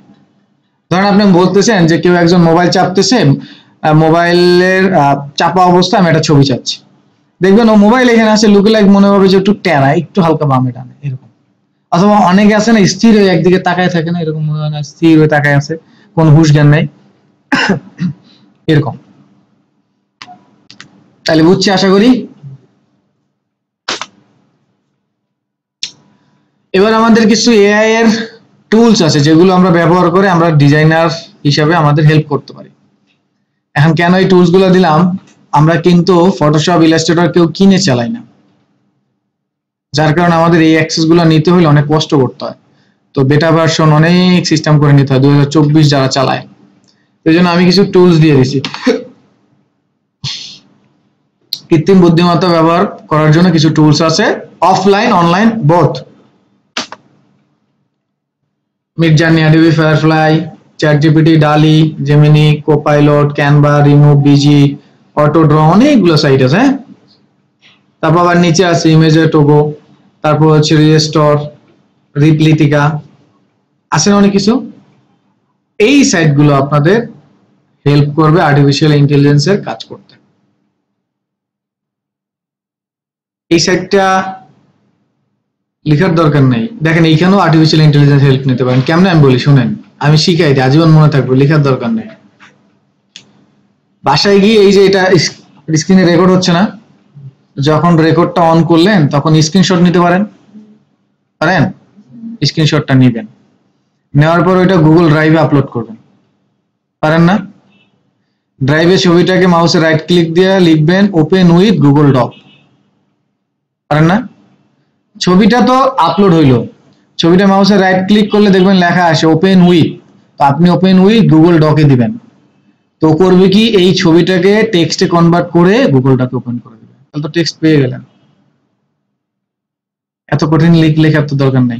A: ধরেন আপনি বলতেছেন যে কেউ একজন মোবাইল চাপতেছে, মোবাইলের চাপা অবস্থায় আমি একটা ছবি চাচ্ছি, দেখবেন ও মোবাইল এখানে আছে, লুকে লাইক মনে হবে যে একটু টেরা, একটু হালকা বামে টানে এরকম। অথবা অনেকে আছে না স্থির হয়ে একদিকে তাকায় থাকে না, এরকম মনে হয় না স্থির হয়ে তাকায় আছে, কোন হুঁশ জ্ঞান নেই, এরকম। তাহলে বুঝছি আশা করি। এবার আমাদের কিছু এআই এর টুলস আছে যেগুলো আমরা ব্যবহার করে আমরা ডিজাইনার হিসাবে আমাদের হেল্প করতে পারি। এখন কেন এই টুলস গুলো দিলাম, আমরা কিন্তু ফটোশপ, ইলাস্ট্রেটর কেউ কিনে চালাই না, যার কারণে আমাদের এই অ্যাক্সেস গুলো নিতে হলে অনেক কষ্ট করতে হয়। তো বেটা ভার্সন অনেক সিস্টেম করে নিতে হয় 2024 যারা চালায়, এই জন্য আমি কিছু টুলস দিয়ে দিছি। কৃত্রিম বুদ্ধিমত্তা ব্যবহার করার জন্য কিছু টুলস আছে, offline online both. Midjourney, Adobe Firefly, ChatGPT, DALL-E, Gemini, Copilot, Canva, remove, BG, AutoDraw, অনেকগুলো সাইট আছে। তারপর আবার নিচে আছে ইমেজের টোগো, তারপর হচ্ছে রিস্টোর, রিপ্লিটিকা, আছে অনেক কিছু। এই সাইটগুলো আপনাদের হেল্প করবে আর্টিফিশিয়াল ইন্টেলিজেন্সের কাজ করতে। এই সাইটটা লেখার দরকার নেই, দেখেন এইখানেও আর্টিফিশিয়াল ইন্টেলিজেন্স হেল্প নিতে পারেন। কেমনে আমি বলি শুনেন, আমি শিখাই দিই, আজীবন মনে থাকবে, লেখার দরকার নেই। বাসায় গিয়ে এই যে এটা স্ক্রিনে রেকর্ড হচ্ছে না, যখন রেকর্ডটা অন করলেন তখন স্ক্রিনশট নিতে পারেন, পারেন? স্ক্রিনশটটা নেবেন, নেওয়ার পর ওইটা গুগল ড্রাইভে আপলোড করবেন, পারেন না? ড্রাইভে ছবিটাকে মাউসে রাইট ক্লিক দিয়ে লিখবেন ওপেন উইথ গুগল ডক, পারেন না? ছবিটা তো আপলোড হইলো, ছবিটা মাউসে রাইট ক্লিক করলে দেখবেন লেখা আসে ওপেন উইথ, তো আপনি ওপেন উইথ গুগল ডকে দিবেন, তো করবে কি এই ছবিটাকে টেক্সটে কনভার্ট করে গুগল ডকে ওপেন করে দিবে, তাহলে তো টেক্সট পেয়ে গেলেন। এত কঠিন লেখার তো দরকার নাই,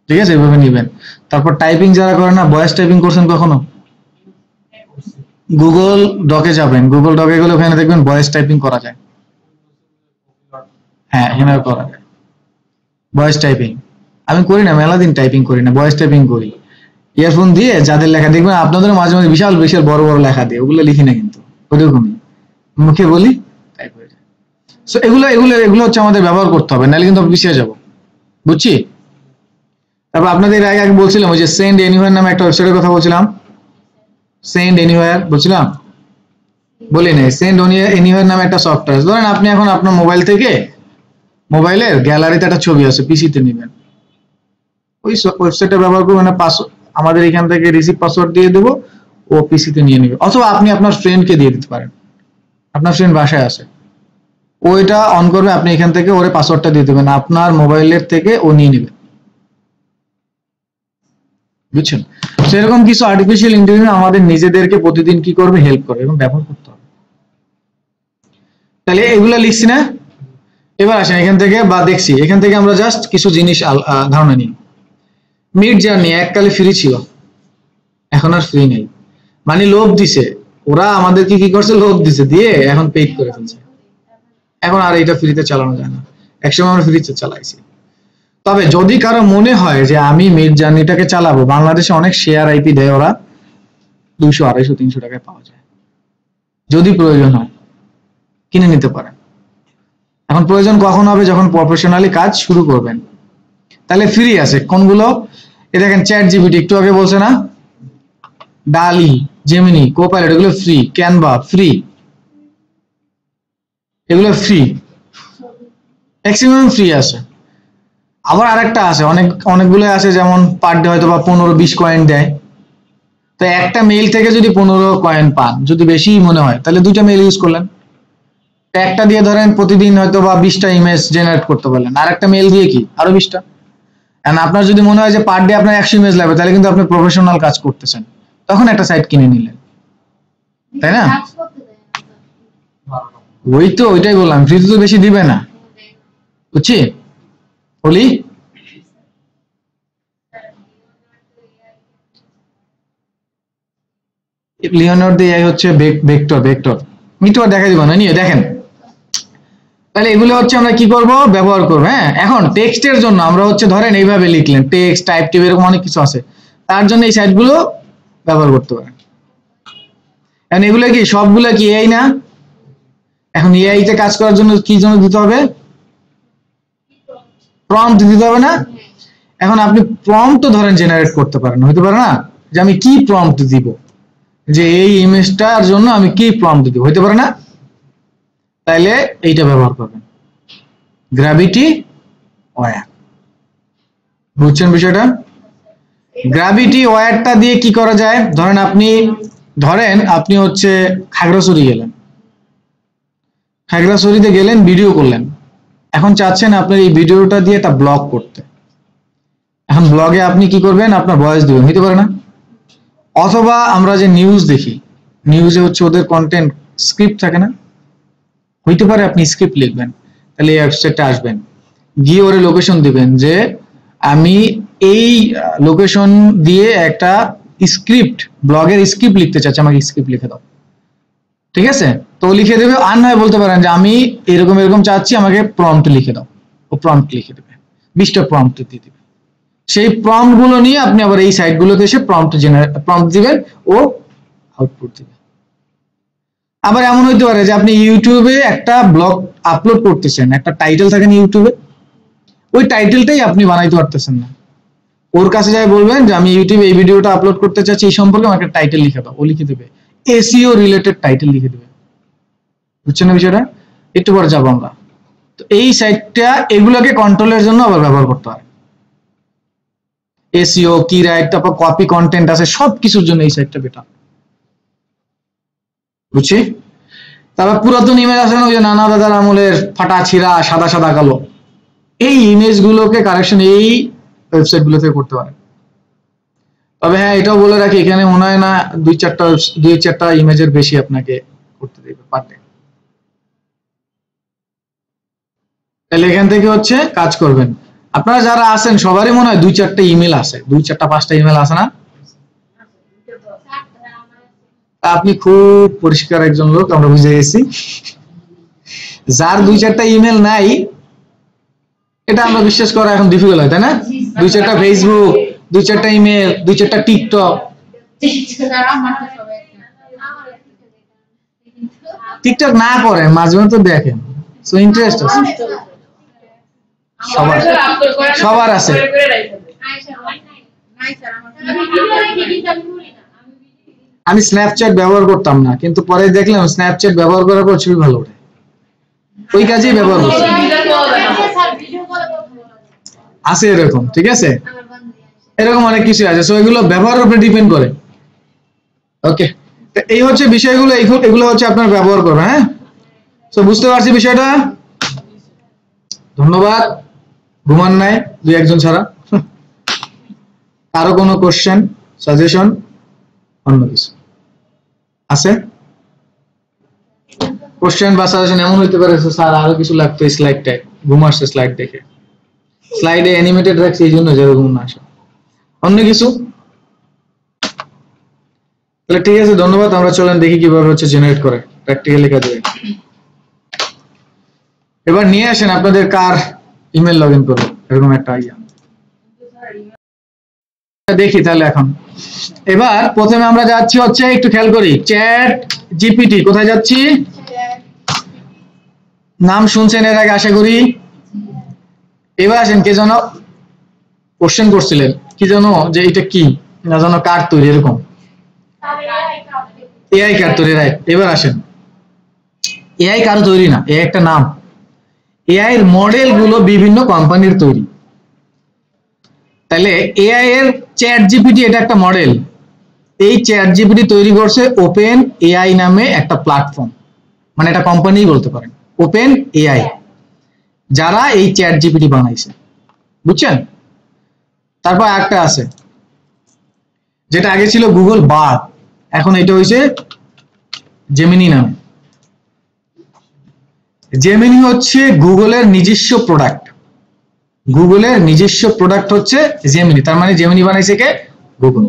A: ঠিক আছে? এভাবে নিবেন। তারপর টাইপিং যারা করে না, ভয়েস টাইপিং করছেন কখনো? গুগল ডকে যাবেন, গুগল ডকে গেলে ওখানে দেখবেন ভয়েস টাইপিং করা যায়, হ্যাঁ এখানে করা যায় ভয়েস টাইপিং। আমি করি না, মেলা দিন টাইপিং করি না, ভয়েস টাইপিং করি ইয়ারফোন দিয়ে। যাদের লেখা দেখবেন আপনাদের মাঝে মাঝে বিশাল বিশাল বড় বড় লেখা দিয়ে, ওগুলো লিখি না কিন্তু, ওরকমই মুখে বলি, টাইপ হয়ে যায়। সো এগুলো এগুলো এগুলো হচ্ছে আমাদের ব্যবহার করতে হবে, নাহলে কিন্তু পিছিয়ে যাব, বুঝছি? তারপর আপনাদের আগে আগে বলছিলাম ওই যে সেন্ড এনিওয়্যার নামে একটা ওয়েবসাইটের কথা বলছিলাম, সেন্ড এনিওয়্যার বলছিলাম, বলি নাই? সেন্ড এনিওয়্যার নামে একটা সফটওয়্যার, ধরেন আপনি এখন আপনার মোবাইল থেকে, মোবাইলের গ্যালারিতে একটা ছবি আছে, পিসিতে নেবেন, ওই ওয়েবসাইটটা ব্যবহার করবেন, আমাদের এখান থেকে রিসিভ পাসওয়ার্ড দিয়ে দেবো, ও পিসিতে নিয়ে নেবে, অথবা আপনি আপনার ফ্রেন্ডকে দিয়ে দিতে পারেন, আপনার ফ্রেন্ড বাসায় আছে, ও এটা অন করবে, আপনি এখান থেকে ওরে পাসওয়ার্ডটা দিয়ে দেবেন, আপনার মোবাইলের থেকে ও নিয়ে নেবে, বুঝছেন? সেরকম কিছু আর্টিফিশিয়াল ইন্টেলিজেন্স আমাদের নিজেদেরকে প্রতিদিন কি করবে, হেল্প করবে এবং ব্যবহার করতে হবে। তাহলে এগুলা লিখছি না? এবার আসেন এখান থেকে, বা দেখছি এখান থেকে আমরা জাস্ট কিছু জিনিস ধারণা নিই। মিড জার্নি এককালে ফ্রি ছিল, এখন আর ফ্রি নেই, মানে লোভ দিছে ওরা আমাদেরকে, কি করছে, লোভ দিছে, দিয়ে এখন পেইড করে ফেলছে, এখন আর এটা ফ্রিতে চালানো যায় না। একসময় আমরা ফ্রিতে চালাইছি। তবে যদি কারো মনে হয় যে আমি মিড জার্নিটাকে চালাবো, বাংলাদেশে অনেক শেয়ার আইপি দেয় ওরা, 200, 250, 300 টাকায় পাওয়া যায়, যদি প্রয়োজন হয় কিনে নিতে পারেন। এখন প্রয়োজন কখন হবে, যখন প্রফেশনালি কাজ শুরু করবেন, তাহলে ফ্রি আছে কোনগুলো? এ দেখেন চ্যাট জিপিটি একটু আগে বলছে না, ডালি, জেমিনি, কোপাইলট, এগুলো ফ্রি, ক্যানভা ফ্রি, এগুলো ফ্রি, ম্যাক্সিমাম ফ্রি আছে। আবার আরেকটা আছে, অনেকগুলো আছে, যেমন পার ডে হয়তো বা 15-20 কয়েন দেয়, তো একটা মেইল থেকে যদি 15 কয়েন পান, যদি বেশি মনে হয় তাহলে 2টা মেইল ইউজ করলেন, একটা দিয়ে ধরেন প্রতিদিন হয়তো বা 20টা ইমেজ জেনারেট করতে পারলেন, আর একটা মেইল দিয়ে কি আরো 20টা। এন্ড আপনার যদি মনে হয় যে পার ডে আপনার 100 ইমেজ লাগবে, তাহলে কিন্তু আপনি প্রফেশনাল কাজ করতেছেন, তখন একটা সাইট কিনে নিলেন, তাই না? ওই তো ওইটাই বললাম, ফ্রিতে তো বেশি দিবে না, বুঝছি? বলি লিওনার্দো এআই হচ্ছে ভেক্টর, একটু দেখা দিব না, নিয়ে দেখেন। তাহলে এগুলো হচ্ছে আমরা কি করব, ব্যবহার করবো। হ্যাঁ, এখন টেক্সটের জন্য আমরা হচ্ছে ধরেন এইভাবে লিখলেন, টেক্সট টাইপ টিপ এরকম অনেক কিছু আছে, তার জন্য এই সাইটগুলো ব্যবহার করতে পারেন। এখন এগুলো কি সবগুলো কি এআই না? এখন এআই তে কাজ করার জন্য কি জন্য দিতে হবে, প্রম্পট দিতে হবে না? এখন আপনি প্রম্পট তো ধরেন জেনারেট করতে পারেন, হতে পারে না যে আমি কি প্রম্পট দিব, যে এই ইমেজটার জন্য আমি কি প্রম্পট দিব, হতে পারে না? তাইলে এইটা ব্যবহার করবেন, গ্র্যাভিটি ওয়্যার, বুঝছেন বিষয়টা? গ্র্যাভিটি ওয়্যারটা দিয়ে কি করা যায়, ধরেন আপনি হচ্ছে খাগড়াছড়ি গেলেন, খাগড়াছড়িতে গেলেন, ভিডিও করলেন, এখন চাচ্ছেন আপনার এই ভিডিওটা দিয়ে একটা ব্লগ করতে, এখন ব্লগে আপনি কি করবেন, আপনার ভয়েস দিবেন, হতে পারে না? অথবা আমরা যে নিউজ দেখি, নিউজে হচ্ছে ওদের কন্টেন্ট স্ক্রিপ্ট থাকে না, হইতে পারে আপনি স্ক্রিপ্ট লিখবেন, তাহলে এই ওয়েবসাইটে আসবেন, গিয়ে ওরে লোকেশন দিবেন যে আমি এই লোকেশন দিয়ে একটা স্ক্রিপ্ট, ব্লগের স্ক্রিপ্ট লিখতে চাচ্ছি, আমাকে স্ক্রিপ্ট লিখে দাও, ঠিক আছে? তো লিখে দেবে, আর নয় বলতে পারেন যে আমি এরকম এরকম চাচ্ছি, আমাকে প্রম্পট লিখে দাও, ও প্রম্পট লিখে দেবে, 20টা প্রম্পট দিয়ে দিবে। সেই প্রম্পট গুলো নিয়ে আপনি আবার এই সাইট গুলোতে এসে প্রম্পট দিবেন, ও আউটপুট দিবে। আবার এমন হইতে পারে যে আপনি ইউটিউবে একটা ব্লগ আপলোড করতেছেন, একটা টাইটেল থাকে না ইউটিউবে, ওই টাইটেলটাই আপনি বানাইতে পারতেছেন না, ওর কাছে যাই বলবেন যে আমি ইউটিউবে এই ভিডিওটা আপলোড করতে চাচ্ছি, এই সম্পর্কে আমাকে টাইটেল লিখে দাও, ও লিখে দেবে, এসইও রিলেটেড টাইটেল লিখে দেবে, বুঝছেন না বিষয়টা? একটু পরে যাবো আমরা। তো এই সাইটটা এগুলোকে কন্ট্রোলের জন্য আবার ব্যবহার করতে হয়। এসইও, কি রাইট, তারপর কপি কন্টেন্ট আছে, সবকিছুর জন্য এই সাইটটা বেটার। বুঝছি? তারপর পুরাতন ইমেজ আছে না, ওই যে নানা দাদার আমলের ফাটা ছিঁড়া সাদা সাদা কালো, এই ইমেজ গুলোকে কারেকশন এই ওয়েবসাইট গুলো থেকে করতে পারে। তবে হ্যাঁ, এটাও বলে রাখি, এখানে মনে হয় না দুই চারটা ইমেজের বেশি আপনাকে করতে দেবে পার ডে। তাহলে এখান থেকে হচ্ছে কাজ করবেন। আপনারা যারা আছেন সবারই মনে হয় 2-4টা ইমেল আছে, 2-4টা-5টা ইমেল আছে না? আপনি খুব পরিষ্কার একজন লোক, আমরা বুঝে গেছি। যার 2-4টা ইমেল নাই, এটা আমরা বিশ্বাস করা এখন ডিফিকাল্ট হয়, তাই না? 2-4টা ফেসবুক, 2-4টা ইমেল, 2-4টা টিকটক। টিকটক না করেন, মাঝে মাঝে তো দেখেন, সো ইন্টারেস্ট আছে সবার আছে। আমি স্ন্যাপচ্যাট ব্যবহার করতাম না, কিন্তু পরে দেখলাম স্ন্যাপচ্যাট ব্যবহার করার পর ছবি ভালো ওঠে, ওই কাজেই ব্যবহার করছি। আছে এরকম, ঠিক আছে, এরকম অনেক কিছু আছে, সো এগুলো ব্যবহারের উপরে ডিপেন্ড করে। ওকে, এই হচ্ছে বিষয়গুলো, এগুলো হচ্ছে আপনার ব্যবহার করবেন। হ্যাঁ, সো বুঝতে পারছি বিষয়টা। ধন্যবাদ। ঘুমান নাই 2-1 জন ছাড়া। কারো কোনো কোশ্চেন, সাজেশন, অন্য কিছু আছে? কোশ্চেন বা সাজেশন এমন হইতে পারে স্যার আরো কিছু লাগতো স্লাইডটায়, ঘুম আসছে স্লাইড দেখে, স্লাইডে অ্যানিমেটেড রাখছি এই জন্য যেরকম না আসে। অন্য কিছু? তাহলে ঠিক আছে, ধন্যবাদ। আমরা চলেন দেখি কিভাবে হচ্ছে জেনারেট করে প্র্যাকটিক্যালি কাজে। এবার নিয়ে আসেন আপনাদের কার ইমেল লগ ইন করবো, এরকম একটা আইডিয়া দেখি। তাহলে এখন এবার প্রথমে আমরা যাচ্ছি হচ্ছে, একটু খেয়াল করি, চ্যাট জিপিটি। কোথায় যাচ্ছি? নাম শুনছেন এর আগে আশা করি। এবার আসেন, কে যেন কোশ্চেন করছিলেন, কি যেন, যে এটা কি না যেন কার তৈরি, এরকম এআই কার তৈরি, রাইট। এবার আসেন, এআই কার তৈরি না, এআই একটা নাম। এআই এর মডেল গুলো বিভিন্ন কোম্পানির তৈরি। তাহলে এআই এর চ্যাট জিপিটি এটা একটা মডেল। এই চ্যাট জিপিটি তৈরি করছে ওপেন এআই নামে একটা প্ল্যাটফর্ম, মানে এটা কোম্পানি বলতে পারেন, ওপেন এআই, যারা এই চ্যাট জিপিটি বানাইছে, বুঝছেন? তারপর একটা আছে যেটা আগে ছিল গুগল বার্ড, এখন এটা হইছে জেমিনি নামে। জেমিনি হচ্ছে গুগলের নিজস্ব প্রোডাক্ট, গুগলের নিজস্ব প্রোডাক্ট হচ্ছে জেমিনি, তার মানে জেমিনি বানাইছে কে? গুগল।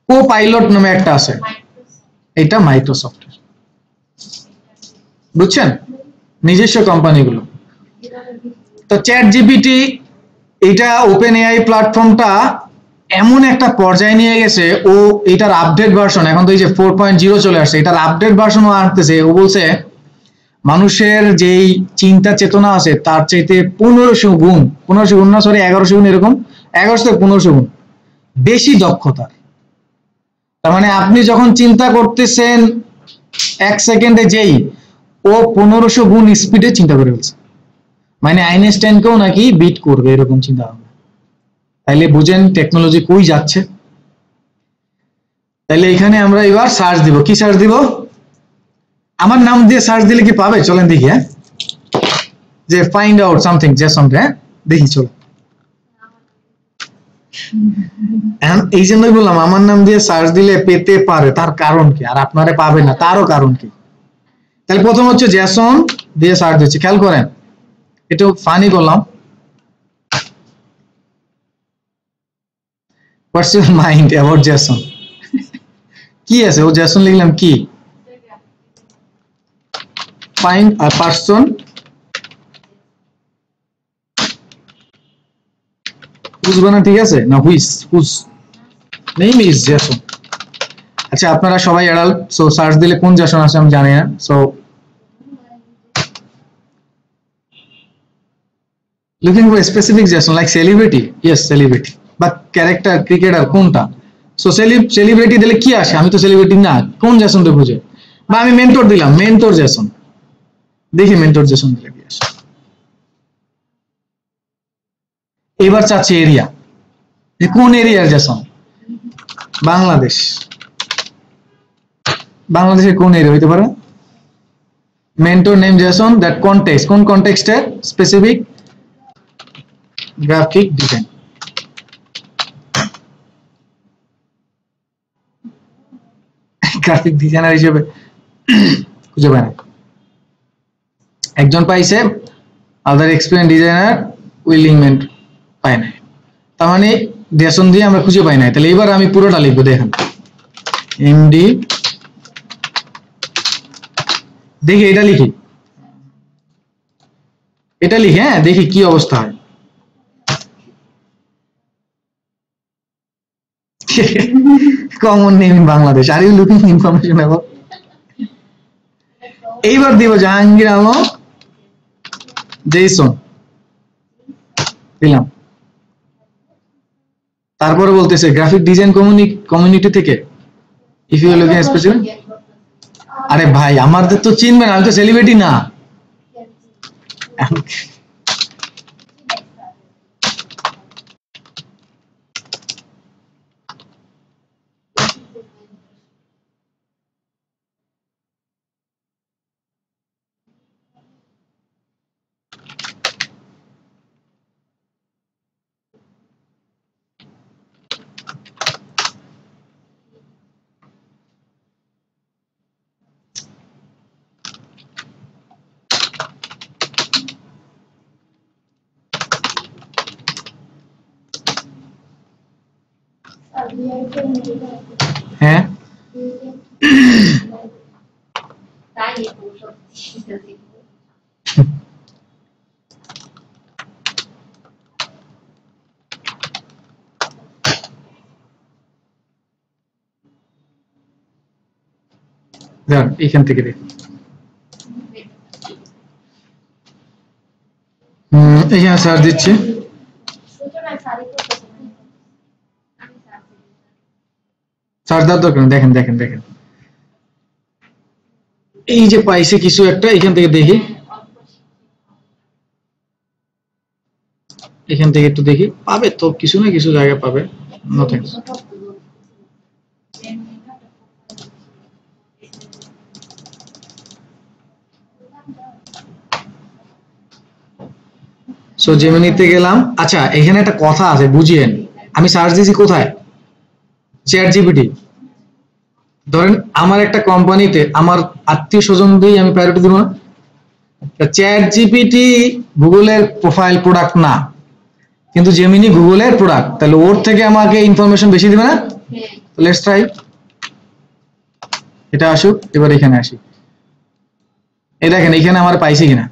A: কোপাইলট নামে একটা আছে, এটা মাইক্রোসফট, বুঝছেন? নিজস্ব কোম্পানিগুলো। তো চ্যাট জিপিটি, এটা ওপেন এআই প্ল্যাটফর্মটা এমন একটা পর্যায়ে নিয়ে গেছে, ও এটার আপডেট ভার্সন, এখন তো এই যে 4.0 চলে আসছে, এটার আপডেট ভার্সনও আনতেছে। ও বলছে মানুষের যেই চিন্তা চেতনা আছে তার চাইতে 1500 গুণ, 1500 গুণ না, সরি 1100 গুণ, এরকম 1100 থেকে 1500 গুণ বেশি দক্ষতার। তার মানে আপনি যখন চিন্তা করতেছেন 1 সেকেন্ডে, যেই ও 1500 গুণ স্পিডে চিন্তা করে ফেলছে, মানে আইনস্টাইনকেও নাকি বিট করবে, এরকম চিন্তা ভাবনা। তাইলে বুঝেন টেকনোলজি কই যাচ্ছে। তাইলে এখানে আমরা এবার সার্চ দিব, কি সার্চ দিব? আমার নাম দিয়ে সার্চ দিলে কি পাবে? চলেন দেখি। হ্যাঁ, যে ফাইন্ড আউট সামথিং জেসন, হ্যাঁ দেখি, চলো। এই জন্যই বললাম আমার নাম দিয়ে সার্চ দিলে পেতে পারে, তার কারণ কি, আর আপনারা পাবে না তারও কারণ কি। তাহলে প্রথম হচ্ছে জেসন দিয়ে সার্চ দিচ্ছি, খেয়াল করেন, একটু ফানি করলাম। What's your mind about Jason? কি আছে, ও জেসন লিখলাম, কি ফাইন্ড আ পারসন হুজ বানা, ঠিক আছে না, হুজ নেম ইজ জেসন। আচ্ছা, আপনারা সবাই অ্যাডাল্ট, সো সার্চ দিলে কোন জেসন আছে আমি জানি না। So looking for a specific Jason like celebrity, yes celebrity, but character, cricketer কোনটা? সো সেলিব্রিটি দিলে কি আসে? আমি তো সেলিব্রিটি না, কোন জেসনটা খুঁজে? বা আমি মেন্টর দিলাম, মেন্টর জেসন, দেখি মেন্টর জেসন দিলে কি আসে। এবার চাচ্ছি এরিয়া, যে কোন এরিয়ার জেসন? বাংলাদেশ। বাংলাদেশের কোন এরিয়া হইতে পারে? Mentor name Jason, that context, কোন কনটেক্সটে? Specific graphic design. Graphic designer হিসেবে খুঁজে পায় না। একজন পাইছে, আদার এক্সপিরিয়েন্স ডিজাইনার উইলিংমেন্ট পায় না। তার মানে জেসন দিয়ে আমরা খুঁজে পাই না। তাহলে এবার আমি পুরোটা লিখবো, দেখেন এমডি, দেখি এটা লিখি, এটা লিখে হ্যাঁ, দেখি কি অবস্থা হয়। Common name in Bangladesh, are you looking information about. এইবার দিব জাহাঙ্গীর আলম জেসন, দিলাম। তারপরে বলতেছে গ্রাফিক ডিজাইন কমিউনিটি থেকে, ইফ ইউ লুকিং স্পেসিফিক। আরে ভাই আমাদের তো চিনবে না, আমি তো সেলিব্রিটি না। হ্যাঁ এখান থেকে দেখ, এখানে সার্চ দিচ্ছি, সার্চ দেওয়ার দরকার নেই। দেখেন দেখেন দেখেন, এই যে পাইছে কিছু একটা, এখান থেকে দেখি, এখান থেকে একটু দেখি, পাবে তো কিছু না কিছু জায়গা পাবে। নাথিং। সো জেমিনিতে গেলাম। আচ্ছা এখানে একটা কথা আছে, বুঝিয়েন। আমি সার্চ দিয়েছি কোথায়? Chat GPT. ধরেন আমার একটা কোম্পানিতে আমার আত্মীয় স্বজন দিয়ে আমি প্রায়োরিটি দিব না? চ্যাট জিপিটি গুগলের প্রোফাইল প্রোডাক্ট না, কিন্তু জেমিনি গুগলের প্রোডাক্ট, তাহলে ওর থেকে আমাকে ইনফরমেশন বেশি দিবে না? লেটস ট্রাই, এটা আসুক। এবার এখানে আসি, এই দেখেন এখানে আমার পাইছি কিনা।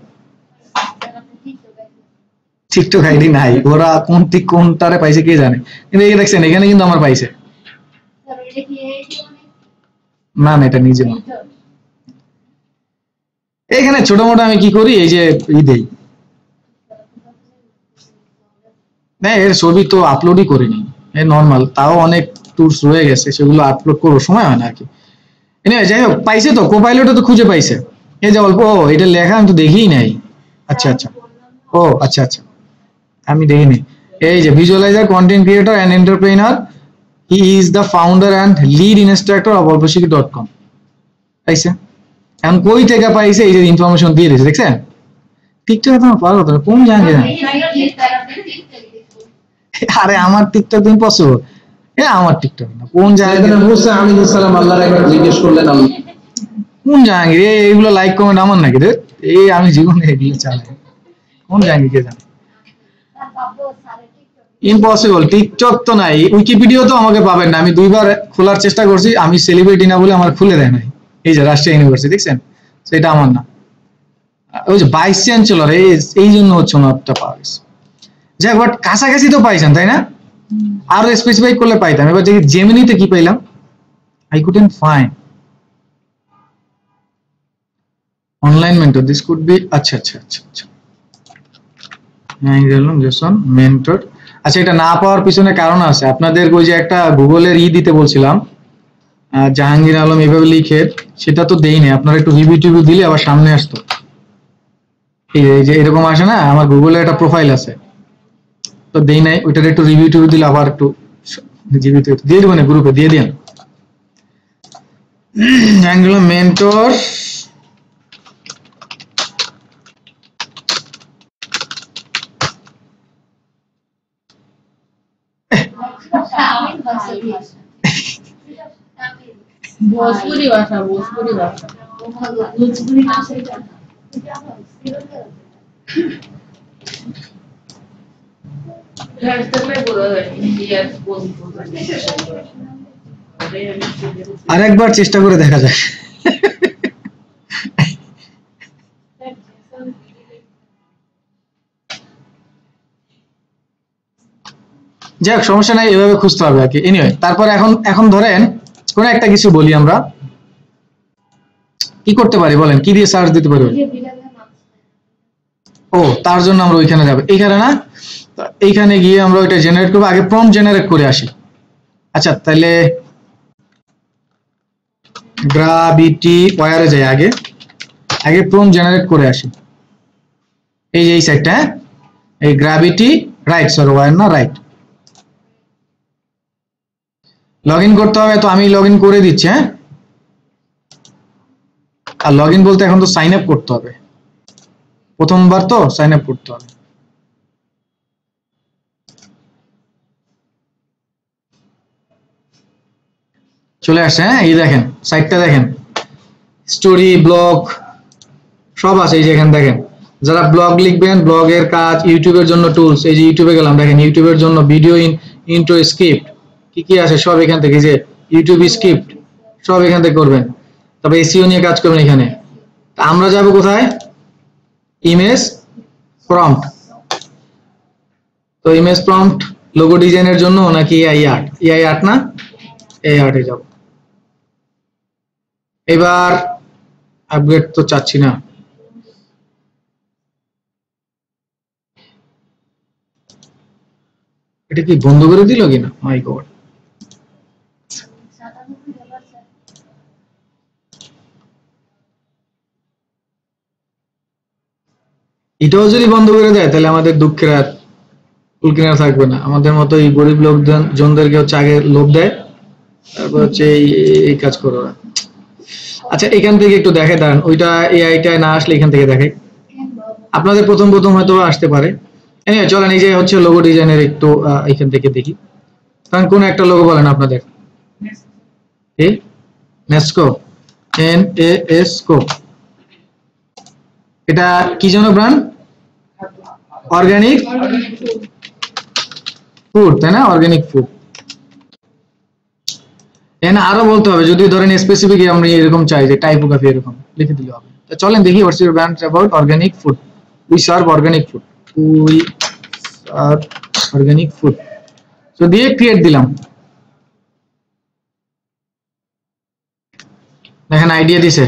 A: টিকটক আইডি নাই, ওরা কোনটারে পাইছে কে জানে, কিন্তু এই দেখছেন এখানে কিন্তু আমার পাইছে। না না, এটা নিজে না। এখানে ছোট মোটো আমি কি করি, এই যে দেই না, এর ছবি তো আপলোডই করিনি, এই নর্মাল, তাও অনেক টুলস রয়ে গেছে, সেগুলো আপলোড করবো, সময় হয় না আর কি। যাই হোক, পাইছে তো, কোপাইলটও তো খুঁজে পাইছে। এই যে অল্প, এটা লেখা আমি তো দেখিই নাই। আচ্ছা আচ্ছা, ও আচ্ছা আচ্ছা, আমি দেখিনি। এই যে visualiser, content creator and entrepreneur, he is the founder and lead instructor of অল্পশিখি.com। পাইছে। এখন কই থেকে পাইছে, এই যে ইনফরমেশন দিয়ে দিয়েছে, দেখছেন? টিকটকে তোমার পাওয়ার কথা, কোন জায়গায়? আরে আমার টিকটক তুমি পছন্দ, আমার টিকটক না, কোন জায়গায়?
B: আমি সালাম আল্লাহর একবার জিজ্ঞেস করলেন, আমি
A: কোন জাহাঙ্গীর? এইগুলো লাইক কমেন্ট আমার নাকি রে? এই আমি জীবনে এগুলো চালাই, কোন জাহাঙ্গীর কে জানে? ইম্পসিবল, টিকটক তো নাই, উইকিপিডিয়া তো আমাকে পাবেন না। আমি দুইবার খোলার চেষ্টা করছি, আমি সেলিব্রিটি না বলে আমার খুলে দেয় নাই। এই যে রাজশাহী ইউনিভার্সিটি, দেখছেন? সেটা আমার না, ওই যে ভাইস চ্যান্সেলর, এই জন্য হচ্ছে ওনারটা পাওয়া গেছে। যাই হোক, কাছাকাছি তো পাইছেন তাই না? আরো স্পেসিফাই করলে পাইতাম। এবার দেখি জেমিনিতে কি পাইলাম, I couldn't find online mentor, this could be. আচ্ছা আচ্ছা আচ্ছা আচ্ছা, জেসন মেন্টর। আচ্ছা, এটা না পাওয়ার পিছনে কারণ আছে। আপনাদের ওই যে একটা গুগলের দিতে বলছিলাম, জাহাঙ্গীর আলম এভাবে লিখে, সেটা তো দেই নাই। আপনারা একটু রিভিউ টিভিউ দিলে আবার সামনে আসতো। এই যে এরকম আসে না, আমার গুগলে একটা প্রোফাইল আছে, তো দেই নাই, ওইটার একটু রিভিউ টিভিউ দিলে আবার একটু জীবিত দিয়ে দেবেন, গ্রুপে দিয়ে দিন। অ্যাঙ্গুলার মেন্টর
C: भोजपुरी भाषा भोजपुरी भाषा भोजपुरी भाषा में बोला यस
A: আরেকবার চেষ্টা করে দেখা যায়। যাই হোক, সমস্যা নাই, এভাবে খুঁজতে হবে আর কি। এনিওয়ে, তারপর এখন ধরেন কোন একটা কিছু বলি আমরা, কি করতে পারি বলেন, কি দিয়ে সার্চ দিতে পারি? ও, তার জন্য আমরা ওইখানে যাবো, এইখানে না, এইখানে গিয়ে আমরা ওইটা জেনারেট করবো। আগে প্রম্পট জেনারেট করে আসি। আচ্ছা, তাহলে গ্রাভিটি ওয়্যারে যাই, আগে প্রম্পট জেনারেট করে আসি। এই যে এই সাইটটা, এই গ্রাভিটি রাইট, সরি ওয়্যার না, রাইট। লগ ইন করতে হবে, তো আমি লগ ইন করে দিচ্ছি। হ্যাঁ, আর লগ ইন বলতে এখন তো সাইন আপ করতে হবে, প্রথমবার তো সাইন আপ করতে হবে। চলে আসছে। হ্যাঁ, এই দেখেন সাইটটা, দেখেন স্টোরি, ব্লগ সব আছে। এই যে এখানে দেখেন, যারা ব্লগ লিখবেন, ব্লগের কাজ, ইউটিউবের জন্য টুলস, এই যে ইউটিউবে গেলাম, দেখেন ইউটিউবের জন্য ভিডিও ইন্ট্রো স্ক্রিপ্ট কি কি আছে সব এখান থেকে, যে ইউটিউব স্ক্রিপ্ট সব এখান থেকে করবেন। তবে এসইও নিয়ে কাজ করবেন এখানে। তা আমরা যাব কোথায়? Image prompt. তো ইমেজ প্রম্পট লোগো ডিজাইনের জন্য নাকি এআই আর্ট? এআই আর্ট না, এআই আর্টে যাব। এবার আপগ্রেড তো চাচ্ছি না, এটা কি বন্ধ করে দিল কিনা? মাই গড, এটাও যদি বন্ধ করে দেয় তাহলে আমাদের দুঃখের আর কুল কিনারা থাকবে না। আমাদের মতো এই গরিব লোকজনদেরকে হচ্ছে আগে লোভ দেয়, তারপর হচ্ছে এই কাজ করো ওরা। আচ্ছা, এখান থেকে একটু দেখে দাঁড়ান, ওইটা এআইটা না আসলে এখান থেকে দেখাই। আপনাদের প্রথম হয়তো আসতে পারে। চলেন, এই যে হচ্ছে লোগো ডিজাইনের একটু এখান থেকে দেখি। কারণ কোন একটা লোগো বলেন আপনাদের? NESCO, NASCO। এটা কি যেন ব্র্যান্ড? অর্গানিক ফুড, তাই না? Organic food. এখানে আরো বলতে হবে, যদি ধরেন স্পেসিফিক আমরা এরকম চাই যে টাইপোগ্রাফি এরকম লিখে দিলে হবে। তো চলেন দেখি, what's your brand about organic food. We serve organic food, we serve organic food. তো দিয়ে ক্রিয়েট দিলাম। দেখেন আইডিয়া দিছে,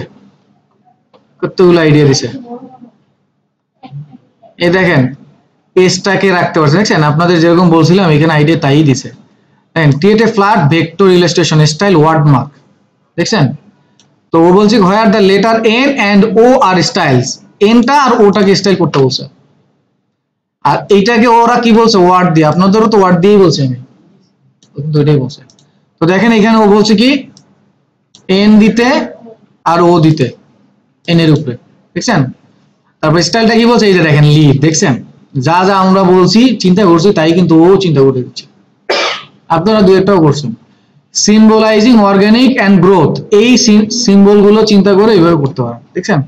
A: কতগুলো আইডিয়া দিছে। এই দেখেন পেজটাকে রাখতে পারছেন, দেখছেন? আপনাদের যেরকম বলছিলাম এখানে আইডিয়া তাই দিছে। দেখেন, create a flat vector illustration style word mark, দেখছেন? তো ও বলছে where the letter N and O are styles, এনটা আর ওটাকে স্টাইল করতে বলছে। আর এইটাকে ওরা কি বলছে? ওয়ার্ড দিয়ে। আপনাদেরও তো ওয়ার্ড দিয়েই বলছে, আমি তো এটাই বলছে। তো দেখেন এখানে ও বলছে কি এন দিতে আর ও দিতে, এন এর উপরে, দেখছেন? তারপর স্টাইলটা কি বলছে? এই যে দেখেন লিভ, দেখছেন? যা যা আমরা বলছি, চিন্তা করছি, তাই কিন্তু ও চিন্তা করে দিচ্ছে। আপনারা দু একটাও করছেন। সিম্বলাইজিং অর্গানিক এন্ড গ্রোথ, এই সিম্বল গুলো চিন্তা করে এইভাবে করতে পারেন, দেখছেন?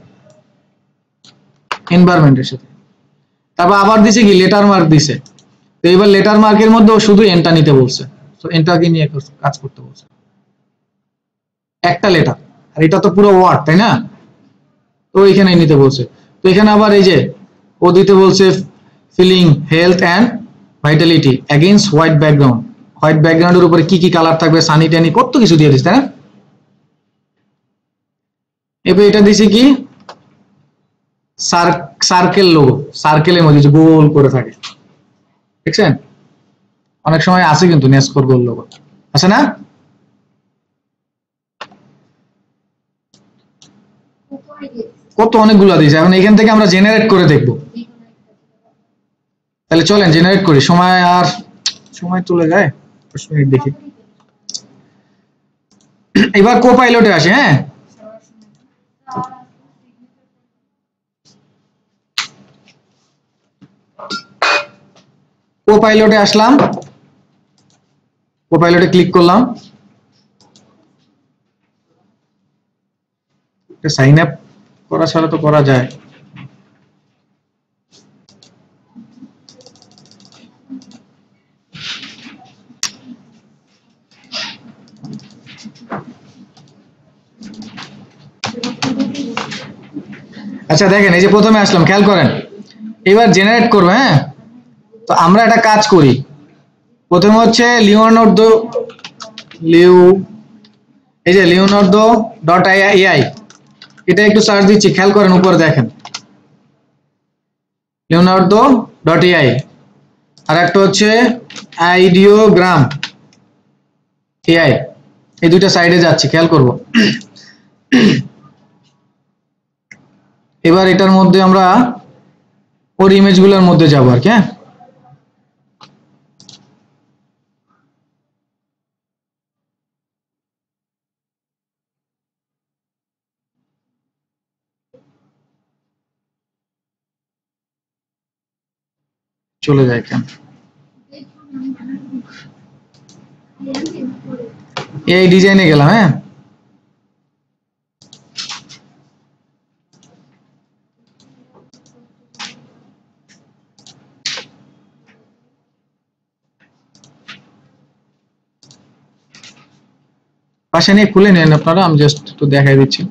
A: এনভায়রনমেন্টের সাথে। তারপর আবার দিছে কি লেটার মার্ক দিছে। তো এবার লেটার মার্কের মধ্যে ও শুধু এনটা নিতে বলছে, তো এনটাকে নিয়ে কাজ করতে বলছে, একটা লেটার। আর এটা তো পুরো ওয়ার্ড, তাই না? তো এখানে নিতে বলছে। তো এখানে আবার এই যে ও দিতে বলছে feeling health and vitality against white background. White ব্যাকগ্রাউন্ডের উপরে কি কি কালার থাকবে, সানি টানি কত কিছু দিয়ে দিচ্ছে, তাই না? এবার এটা দিছে কি সার্কেল লোগো, সার্কেলের মধ্যে যে গোল করে থাকে, দেখছেন? অনেক সময় আছে কিন্তু নেস্কোর গোল লোগো আছে না? কত অনেকগুলো দিয়েছে। এখন এখান থেকে আমরা জেনারেট করে দেখব। তাহলে চলেন জেনারেট করি, সময় চলে যায়। 10 মিনিট দেখি। এবার কোপাইলটে আসে। হ্যাঁ, কোপাইলটে আসলাম, কোপাইলটে ক্লিক করলাম, সাইন আপ করা ছাড়া তো করা যায়। আচ্ছা দেখেন, এই যে প্রথমে আসলাম, খেয়াল করেন, এবার জেনারেট করবো। হ্যাঁ, তো আমরা একটা কাজ করি, প্রথমে হচ্ছে লিওনার্দো ডট এআই, এটা একটু সার্চ দিচ্ছি, খেয়াল করেন উপরে দেখেন লিওনার্দো ডট এআই, আর একটা হচ্ছে আইডিওগ্রাম এআই, এই দুইটা সাইডে যাচ্ছে, খেয়াল করব। এবার এটার মধ্যে আমরা ওর ইমেজগুলোর মধ্যে যাবো আর কি। হ্যাঁ, চলে যায় কেন, এই ডিজাইনে গেলাম। হ্যাঁ, পাশে নিয়ে খুলে নেন আপনারা, আমি জাস্ট একটু দেখাই দিচ্ছি।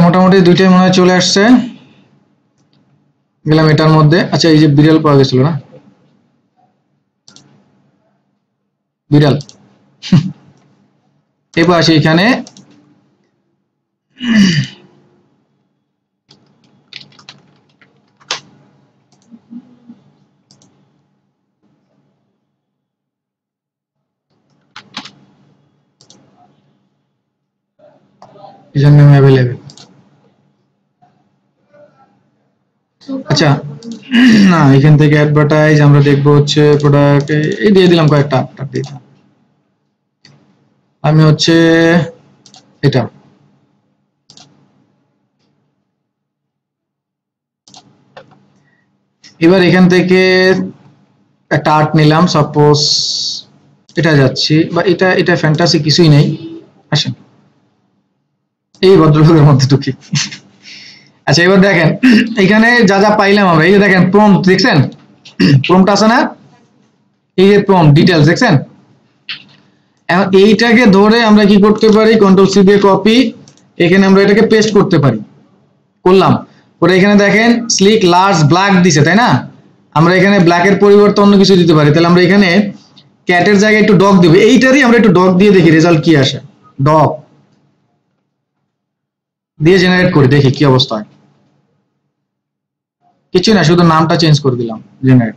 A: মোটামুটি দুইটাই মনে হয় চলে আসছে। গেলাম এটার মধ্যে। আচ্ছা, এই যে বিড়াল পাওয়া গেছিল না, বিড়াল। এবার আসি এখানে, ইউজারনেম অ্যাভেলেবেল। আচ্ছা, না এখান থেকে অ্যাডভার্টাইজ আমরা দেখবো হচ্ছে প্রোডাক্ট, এই দিয়ে দিলাম কয়েকটা, দিয়ে দিলাম। আমি হচ্ছে এটা, এবার এখান থেকে একটা আর্ট নিলাম, সাপোজ এটা যাচ্ছি, বা এটা ফ্যান্টাসি কিছুই নেই। আসেন এই ভদ্রলোকের মধ্যে ঢুকি। আচ্ছা, এবার দেখেন এখানে যা যা পাইলাম আমরা, এই যে দেখেন প্রম্পট দেখছেন, প্রম্পট আছে না, এই যে প্রম্পট ডিটেলস দেখছেন। এখন এইটাকে ধরে আমরা কি করতে পারি, কন্ট্রোল সি দিয়ে কপি, এখানে আমরা এটাকে পেস্ট করতে পারি। করলাম পরে এখানে দেখেন স্লিক লার্জ ব্ল্যাক দিছে, তাই না? আমরা এখানে ব্ল্যাকের পরিবর্তে অন্য কিছু দিতে পারি। তাহলে আমরা এখানে ক্যাটের জায়গায় একটু ডগ দিব, এইটারই আমরা একটু ডগ দিয়ে দেখি রেজাল্ট কি আসে। ডগ দিয়ে জেনারেট করি, দেখি কি অবস্থা হয়। কিছু না, শুধু নামটা চেঞ্জ করে দিলাম, জেনারেট।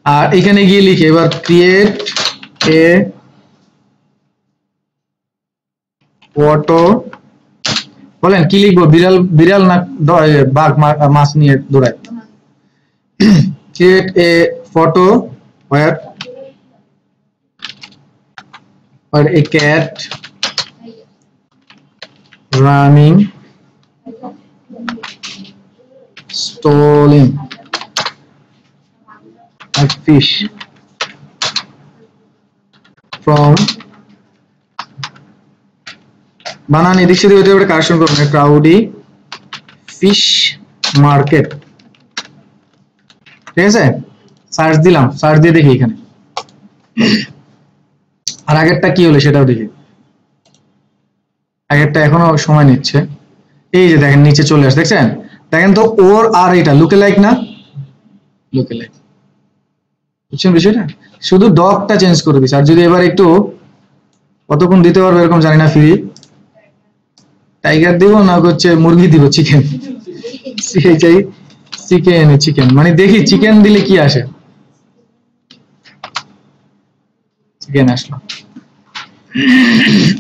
A: আর এখানে গিয়ে লিখে এবার ক্রিয়েট এ ফটো, বলেন কি লিখবো, বিড়াল বিড়াল না বাঘ মাছ নিয়ে দৌড়ায়। Create a photo where a cat running stealing a fish from বানান এদিক সেদিক হতে পারে, কারেকশন করবেন। ক্রাউডি ফিশ মার্কেট, ঠিক আছে? সার্চ দিলাম, সার্চ দিয়ে দেখি এখানে। আর আগেরটা কি হলো সেটাও দেখি, আগেরটা এখনো সময় নিচ্ছে। এই যে দেখেন নিচে চলে আসে, দেখছেন? দেখেন তো ওর আর এটা লুকে লাইক না, লুকে লাইক, বুঝছেন বিষয়টা? শুধু ডগটা চেঞ্জ করে দিচ্ছে। আর যদি এবার একটু কতক্ষণ দিতে পারবো এরকম জানি না, ফ্রি টাইগার দিব না হচ্ছে মুরগি দিব, চিকেন, চাই চিকেন, চিকেন মানে দেখি চিকেন দিলে কি আসে। চিকেন আসলো।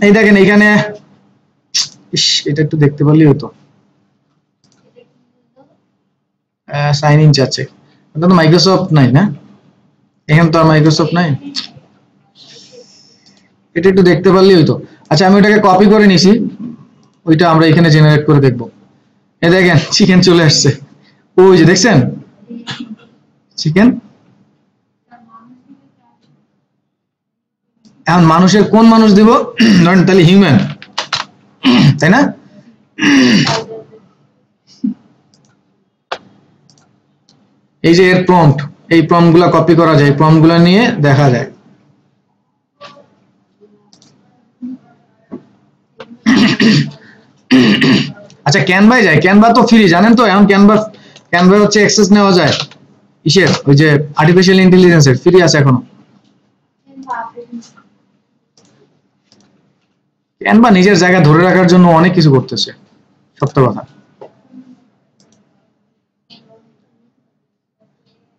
A: এই দেখেন এখানে, ইস, এটা একটু দেখতে পারলেই হতো। সাইন ইন চাচ্ছে, এটা তো মাইক্রোসফট নাই না, এখানে তো আর মাইক্রোসফট নাই। এটা একটু দেখতে পারলেই হতো। আচ্ছা আমি ওটাকে কপি করে নিছি, ওইটা আমরা এখানে জেনারেট করে দেখবো। এই দেখেন চিকেন চলে আসছে, ওই যে দেখছেন চিকেন। এখন মানুষের কোন মানুষ দিব, ধরেন তাহলে হিউম্যান, তাই না? এই যে এর প্রম্পট, এই প্রম্পট গুলা কপি করা যায়, প্রম্পট গুলা নিয়ে দেখা যায়। আচ্ছা ক্যানভায় যায়, ক্যানভা তো ফ্রি জানেন তো, এখন ক্যানভা, ক্যানভা হচ্ছে অ্যাক্সেস নেওয়া যায় ইসের, ওই যে আর্টিফিশিয়াল ইন্টেলিজেন্সের, ফ্রি আছে এখনো। ক্যানভা নিজের জায়গা ধরে রাখার জন্য অনেক কিছু করতেছে, সত্য কথা।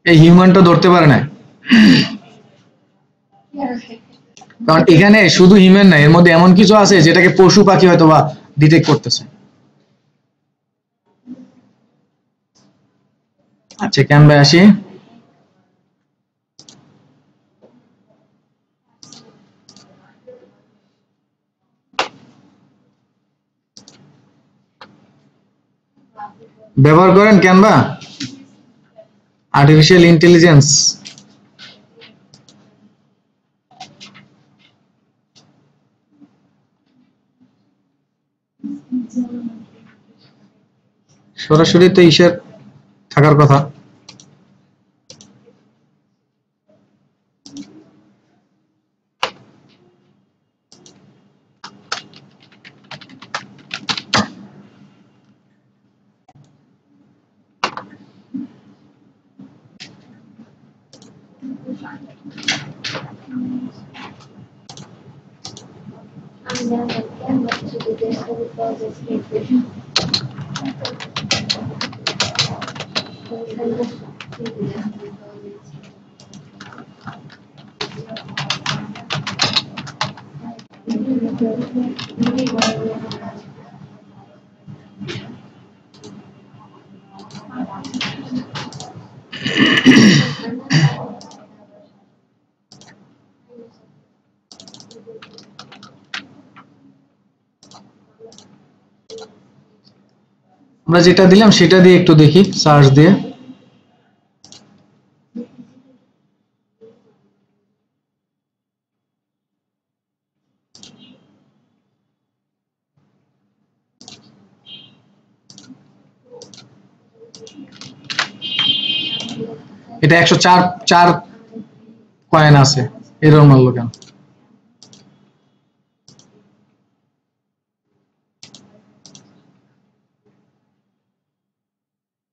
A: এই হিউম্যানটা ধরতে পারে না, কারণ এখানে শুধু হিউম্যান না, এর মধ্যে এমন কিছু আছে যেটাকে পশু পাখি হয়তো বা ডিটেক্ট করতেছে। আচ্ছা ক্যানভায় আসি। ব্যবহার করেন ক্যানভা, আর্টিফিশিয়াল ইন্টেলিজেন্স। সরাসরি তো ইসের থাকার কথা। আমরা যেটা দিলাম সেটা দিয়ে একটু দেখি, সার্চ দিয়ে। এটা 104 কয়েন আছে, এরর মারলো কেন?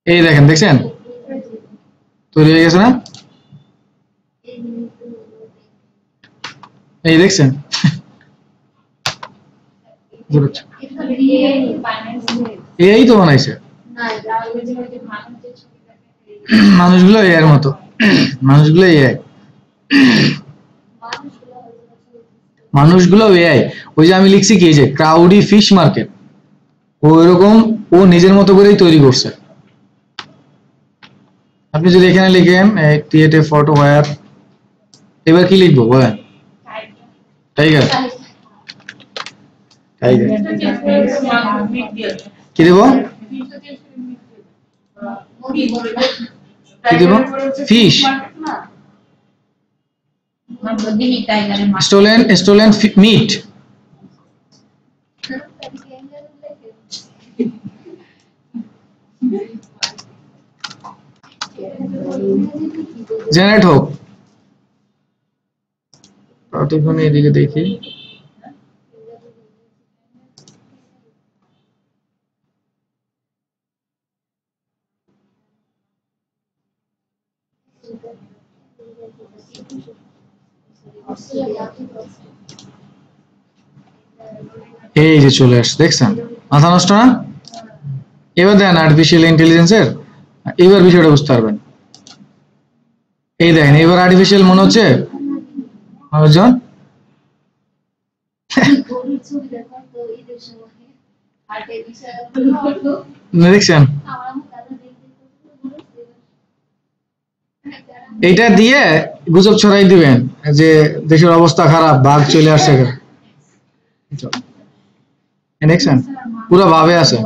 A: এই দেখেন, দেখছেন তৈরি হয়ে গেছে না? এই দেখছেন, এই তো বানাইছে। মানুষগুলো এর মতো, মানুষগুলো এআই, মানুষগুলো এআই। ওই যে আমি লিখছি কি, যে ক্রাউডি ফিশ মার্কেট, ও এরকম, ও নিজের মতো করেই তৈরি করছে। আপনি যদি এখানে লিখেন ক্রিয়েট এ ফটো ওয়্যার, এবার কি লিখবো বলেন? টাইগার, টাইগার কি দেবো, কি দেবো? Fish, stolen meet. জেনারেট হোক, ততক্ষণ এদিকে দেখি। এই যে চলে আসছে, দেখছেন? মাথা নষ্ট না? এবার দেখেন আর্টিফিশিয়াল ইন্টেলিজেন্সের এবার বিষয়টা বুঝতে পারবেন। এই দেখেন এবার আর্টিফিশিয়াল মনে হচ্ছে মানুষজন। দেখছেন এইটা দিয়ে গুজব ছড়াই দিবেন যে দেশের অবস্থা খারাপ, বাঘ চলে আসছে, দেখছেন পুরো ভাবে আছে।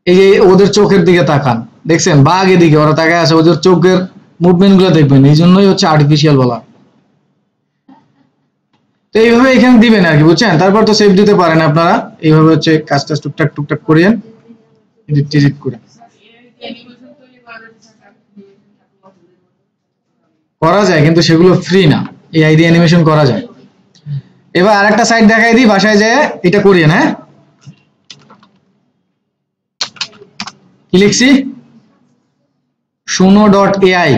A: এই যে ওদের চোখের দিকে তাকান, দেখছেন বাঘ এদিকে, ওরা তাকায় আছে, ওদের চোখের মুভমেন্ট গুলো দেখবেন। এই জন্যই হচ্ছে আর্টিফিশিয়াল বলা। তো এইভাবে এখানে দিবেন আর কি, বুঝছেন? তারপর তো সেভ দিতে পারেন আপনারা, এইভাবে হচ্ছে কাজটা টুকটাক টুকটাক করিয়েন, এডিট টেডিট করে করা যায়, কিন্তু সেগুলো ফ্রি না। এই আইডি অ্যানিমেশন করা যায়। এবার আরেকটা সাইট দেখাই দিই, বাসায় যেয়ে এটা করিয়েন। হ্যাঁ, কি লিখছি? suno.ai,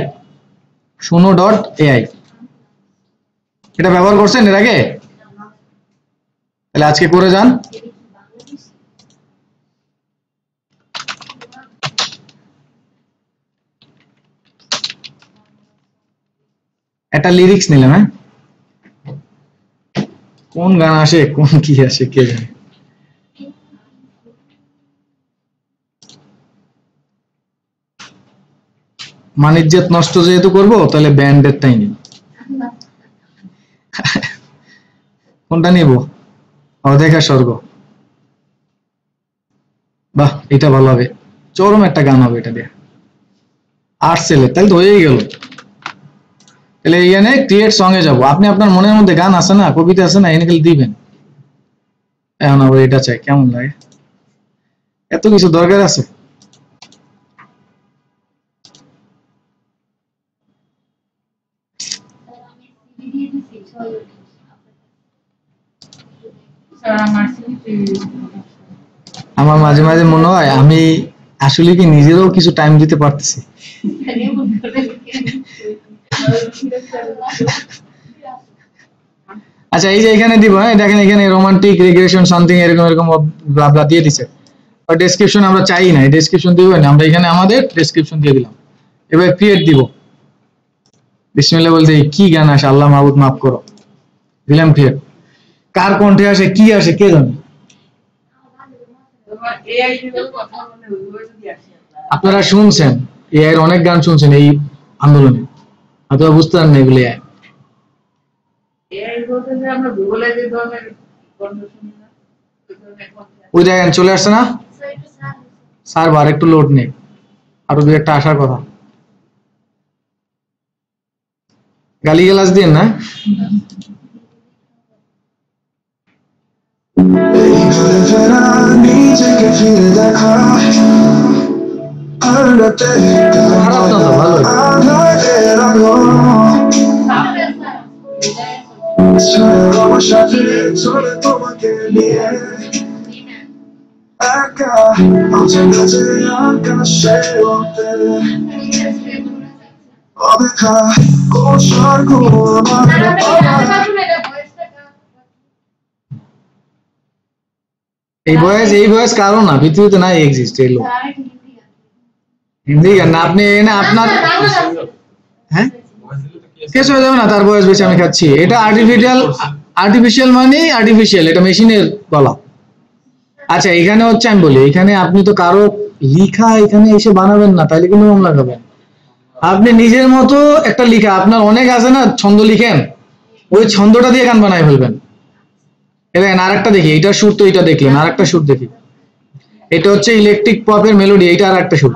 A: suno.ai। এটা ব্যবহার করছেন এর আগে? তাহলে আজকে করে যান। একটা লিরিক্স নিলাম। হ্যাঁ, কোন গান আসে কোন কি আসে কে জানে। মানিজ্জাত নষ্ট যেহেতু করবো, তাহলে ব্যান্ডের টাই নিব। কোনটা নিব? অদেখা স্বর্গ। বাহ, এটা ভালো হবে, চরম একটা গান হবে এটা দিয়ে। আর্টসেলের, তাহলে তো হয়েই গেল। তাহলে এখানে ক্রিয়েট সং এ যাবো। আপনি আপনার মনের মধ্যে গান আছে না, কবিতা আছে না, এখানে খালি দিবেন। এখন আবার এটা চাই, কেমন লাগে? এত কিছু দরকার আছে? আমার মাঝে মাঝে মনে হয় আমি আসলে কি নিজেরও কিছু টাইম দিতে পারতেছি। আচ্ছা, এই যে এখানে দিব, হ্যাঁ দেখেন এখানে রোমান্টিক রিগ্রেশন সামথিং এরকম এরকম ব্লা ব্লা দিয়ে দিছে। আর ডেসক্রিপশন আমরা চাই না, এই ডেসক্রিপশন দিব না, আমরা এখানে আমাদের ডেসক্রিপশন দিয়ে দিলাম। এবার ক্রিয়েট দিব, বিসমিল্লাহ বলতে কি গান আসে, আল্লাহ মাহবুব মাফ করো, দিলাম ক্রিয়েট। কার কণ্ঠে আসে কি আসে কে জানে। আপনারা শুনছেন এআই এর অনেক গান শুনছেন এই আন্দোলনে, হয়তো বুঝতে পারেন না এগুলো এআই। ওই দেখেন চলে আসছে না সার্ভার, একটু লোড নেই, আরো দু একটা আসার কথা। গালিগালাজ দিন না। খারাপ না তো, ভালো। এই বয়স কারো না, পৃথিবীতে নাই এক্সিস্ট এই লোক। হিন্দি গান না, আপনি না আপনার হ্যাঁ কেস হয়ে যাবে না, তার বয়স বেশি আমি খাচ্ছি। এটা আর্টিফিশিয়াল মানে আর্টিফিশিয়াল, এটা মেশিনের গলা। আচ্ছা এখানে হচ্ছে আমি বলি, এখানে আপনি তো কারো লিখা এখানে এসে বানাবেন না, তাইলে কিন্তু মন লাগাবেন। আপনি নিজের মতো একটা লিখা, আপনার অনেক আছে না ছন্দ লিখেন, ওই ছন্দটা দিয়ে গান বানায় ফেলবেন। এবার আরেকটা দেখি, এটা সুর তো এটা দেখলেন, আরেকটা সুর দেখি। এটা হচ্ছে ইলেকট্রিক পপের মেলোডি, এটা আর একটা সুর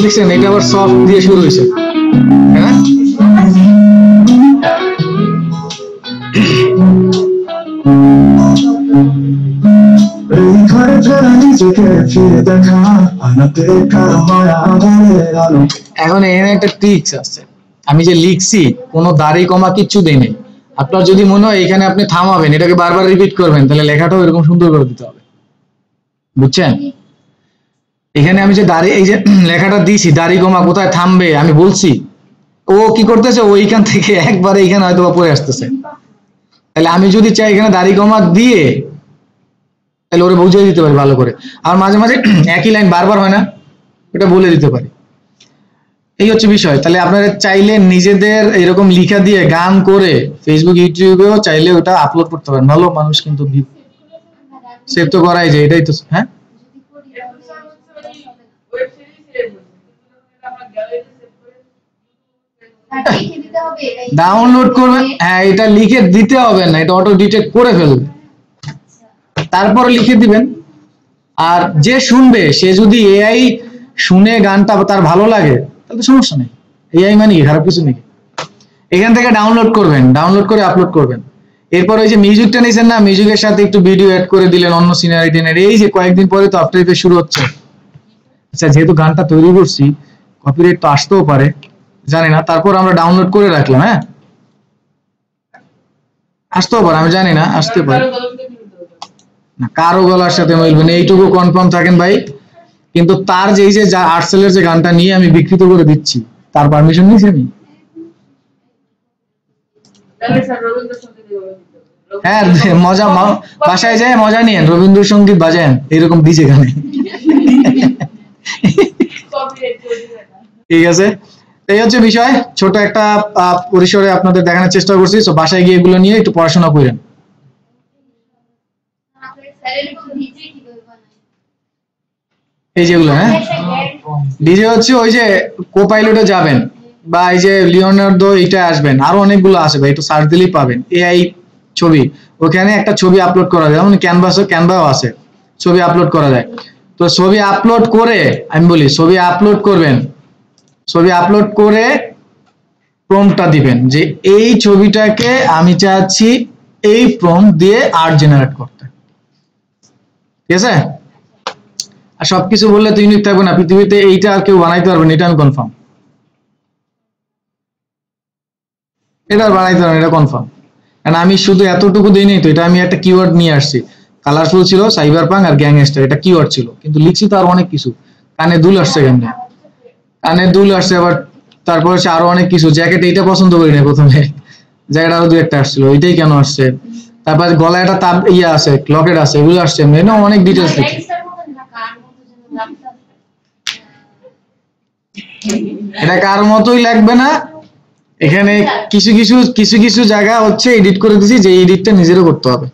A: দেখছেন, এটা আবার সফট দিয়ে শুরু হয়েছে। হ্যাঁ এখন এখানে একটা ট্রিক্স আছে, আমি যে লিখছি কোনো দাড়ি কমা কিচ্ছু দেই নাই। আপনার যদি মনে হয় এখানে আপনি থামাবেন, এটাকে বারবার রিপিট করবেন, তাহলে লেখাটাও এরকম সুন্দর করে দিতে হবে, বুঝছেন? এখানে আমি যে দাড়ি এই যে লেখাটা দিয়েছি দাড়ি কমা কোথায় থামবে আমি বলছি, ও কি করতেছে ওইখান থেকে একবারে এখানে হয়তো বা পড়ে আসতেছে। তাহলে আমি যদি চাই এখানে দাড়ি কমা দিয়ে তাহলে ওরা বুঝিয়ে দিতে পারি ভালো করে। আর মাঝে মাঝে একই লাইন বারবার হয় না, ওটা বলে দিতে পারি। এই হচ্ছে বিষয়। তাহলে আপনারা চাইলে নিজেদের এরকম লিখা দিয়ে গান করে ফেসবুক ইউটিউবেও চাইলে ওটা আপলোড করতে পারেন, ভালো মানুষ কিন্তু সেভ তো করাই যায়, এটাই তো। হ্যাঁ ডাউনলোড করবেন, হ্যাঁ এটা লিখে দিতে হবে না, এটা অটো ডিটেক্ট করে ফেলবে, তারপর লিখে দিবেন। আর যে শুনবে সে যদি এআই শুনে গানটা তার ভালো লাগে তাহলে সমস্যা নেই, এআই মানে কি খারাপ কিছু নেই। এখান থেকে ডাউনলোড করবেন, ডাউনলোড করে আপলোড করবেন। এরপর ওই যে মিউজিকটা নিয়েছেন না, মিউজিকের সাথে একটু ভিডিও অ্যাড করে দিলেন অন্য সিনারি টিনারি। এই যে কয়েকদিন পরে তো আফটার ইফেক্ট শুরু হচ্ছে। আচ্ছা যেহেতু গানটা তৈরি করছি কপিরাইট তো আসতেও পারে, জানি না, তারপর আমরা ডাউনলোড করে রাখলাম। হ্যাঁ আসতেও পারে, আমি জানি না, আসতে পারে না, কারো গলার সাথে মিলবে না এইটুকু কনফার্ম থাকেন ভাই। কিন্তু তার যে এই যে আর্টসেলের যে গানটা নিয়ে আমি বিকৃত করে দিচ্ছি তার পারমিশন নিয়েছি আমি। হ্যাঁ মজা বাসায় যায় মজা নিয়েন, রবীন্দ্রসঙ্গীত বাজান এরকম দিছে গানে। ঠিক আছে, এই হচ্ছে বিষয়। ছোট একটা পরিসরে আপনাদের দেখানোর চেষ্টা করছি। তো বাসায় গিয়ে এগুলো নিয়ে একটু পড়াশোনা করেন। এই যেগুলো হ্যাঁ ডিজে হচ্ছে ওই যে কোপাইলটে যাবেন বা এই যে লিওনার্দো এটা আসবেন, আরো অনেকগুলো আছে ভাই, একটু সার্চ দিলেই পাবেন। এআই ছবি, ওখানে একটা ছবি আপলোড করা যায়, যেমন ক্যানভাও আছে, ছবি আপলোড করা যায়। তো ছবি আপলোড করে আমি বলি ছবি আপলোড করবেন, ছবি আপলোড করে প্রম্পটটা দিবেন যে এই ছবিটাকে আমি চাচ্ছি এই প্রম্পট দিয়ে আর্ট জেনারেট করতে। ঠিক আছে, আর সবকিছু বললে তো ইউনিক থাকবে না, পৃথিবীতে এইটা আর কেউ বানাইতে পারবে না, এটা আমি কনফার্ম। এটা আর বানাইতে পারবে না, এটা কনফার্ম। কারণ আমি শুধু এতটুকু দিইনি তো, এটা আমি একটা কিওয়ার্ড নিয়ে আসছি। কালারফুল ছিল, সাইবার পাঙ্ক আর গ্যাংস্টার, এটা কিওয়ার্ড ছিল, কিন্তু লিখছি তো আর অনেক কিছু। কানে দুল আসছে, কেমনে কানে দুল আসছে, আবার তারপর হচ্ছে আরো অনেক কিছু। জ্যাকেট এইটা পছন্দ করি না প্রথমে, জ্যাকেট আরো দু একটা আসছিল, ওইটাই কেন আসছে। তারপর গলায় একটা তাপ ইয়ে আছে, লকেট আছে, এগুলো আসছে, এমনি অনেক ডিটেলস লিখছি। এটা কার মতোই লাগবে না, এখানে কিছু কিছু কিছু কিছু জায়গা হচ্ছে এডিট করে দিছি, যে এডিটটা নিজেরও করতে হবে।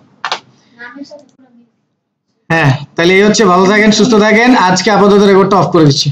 A: হ্যাঁ তাহলে এই হচ্ছে, ভালো থাকেন সুস্থ থাকেন। আজকে আপাতত রেকর্ডটা অফ করে দিচ্ছি।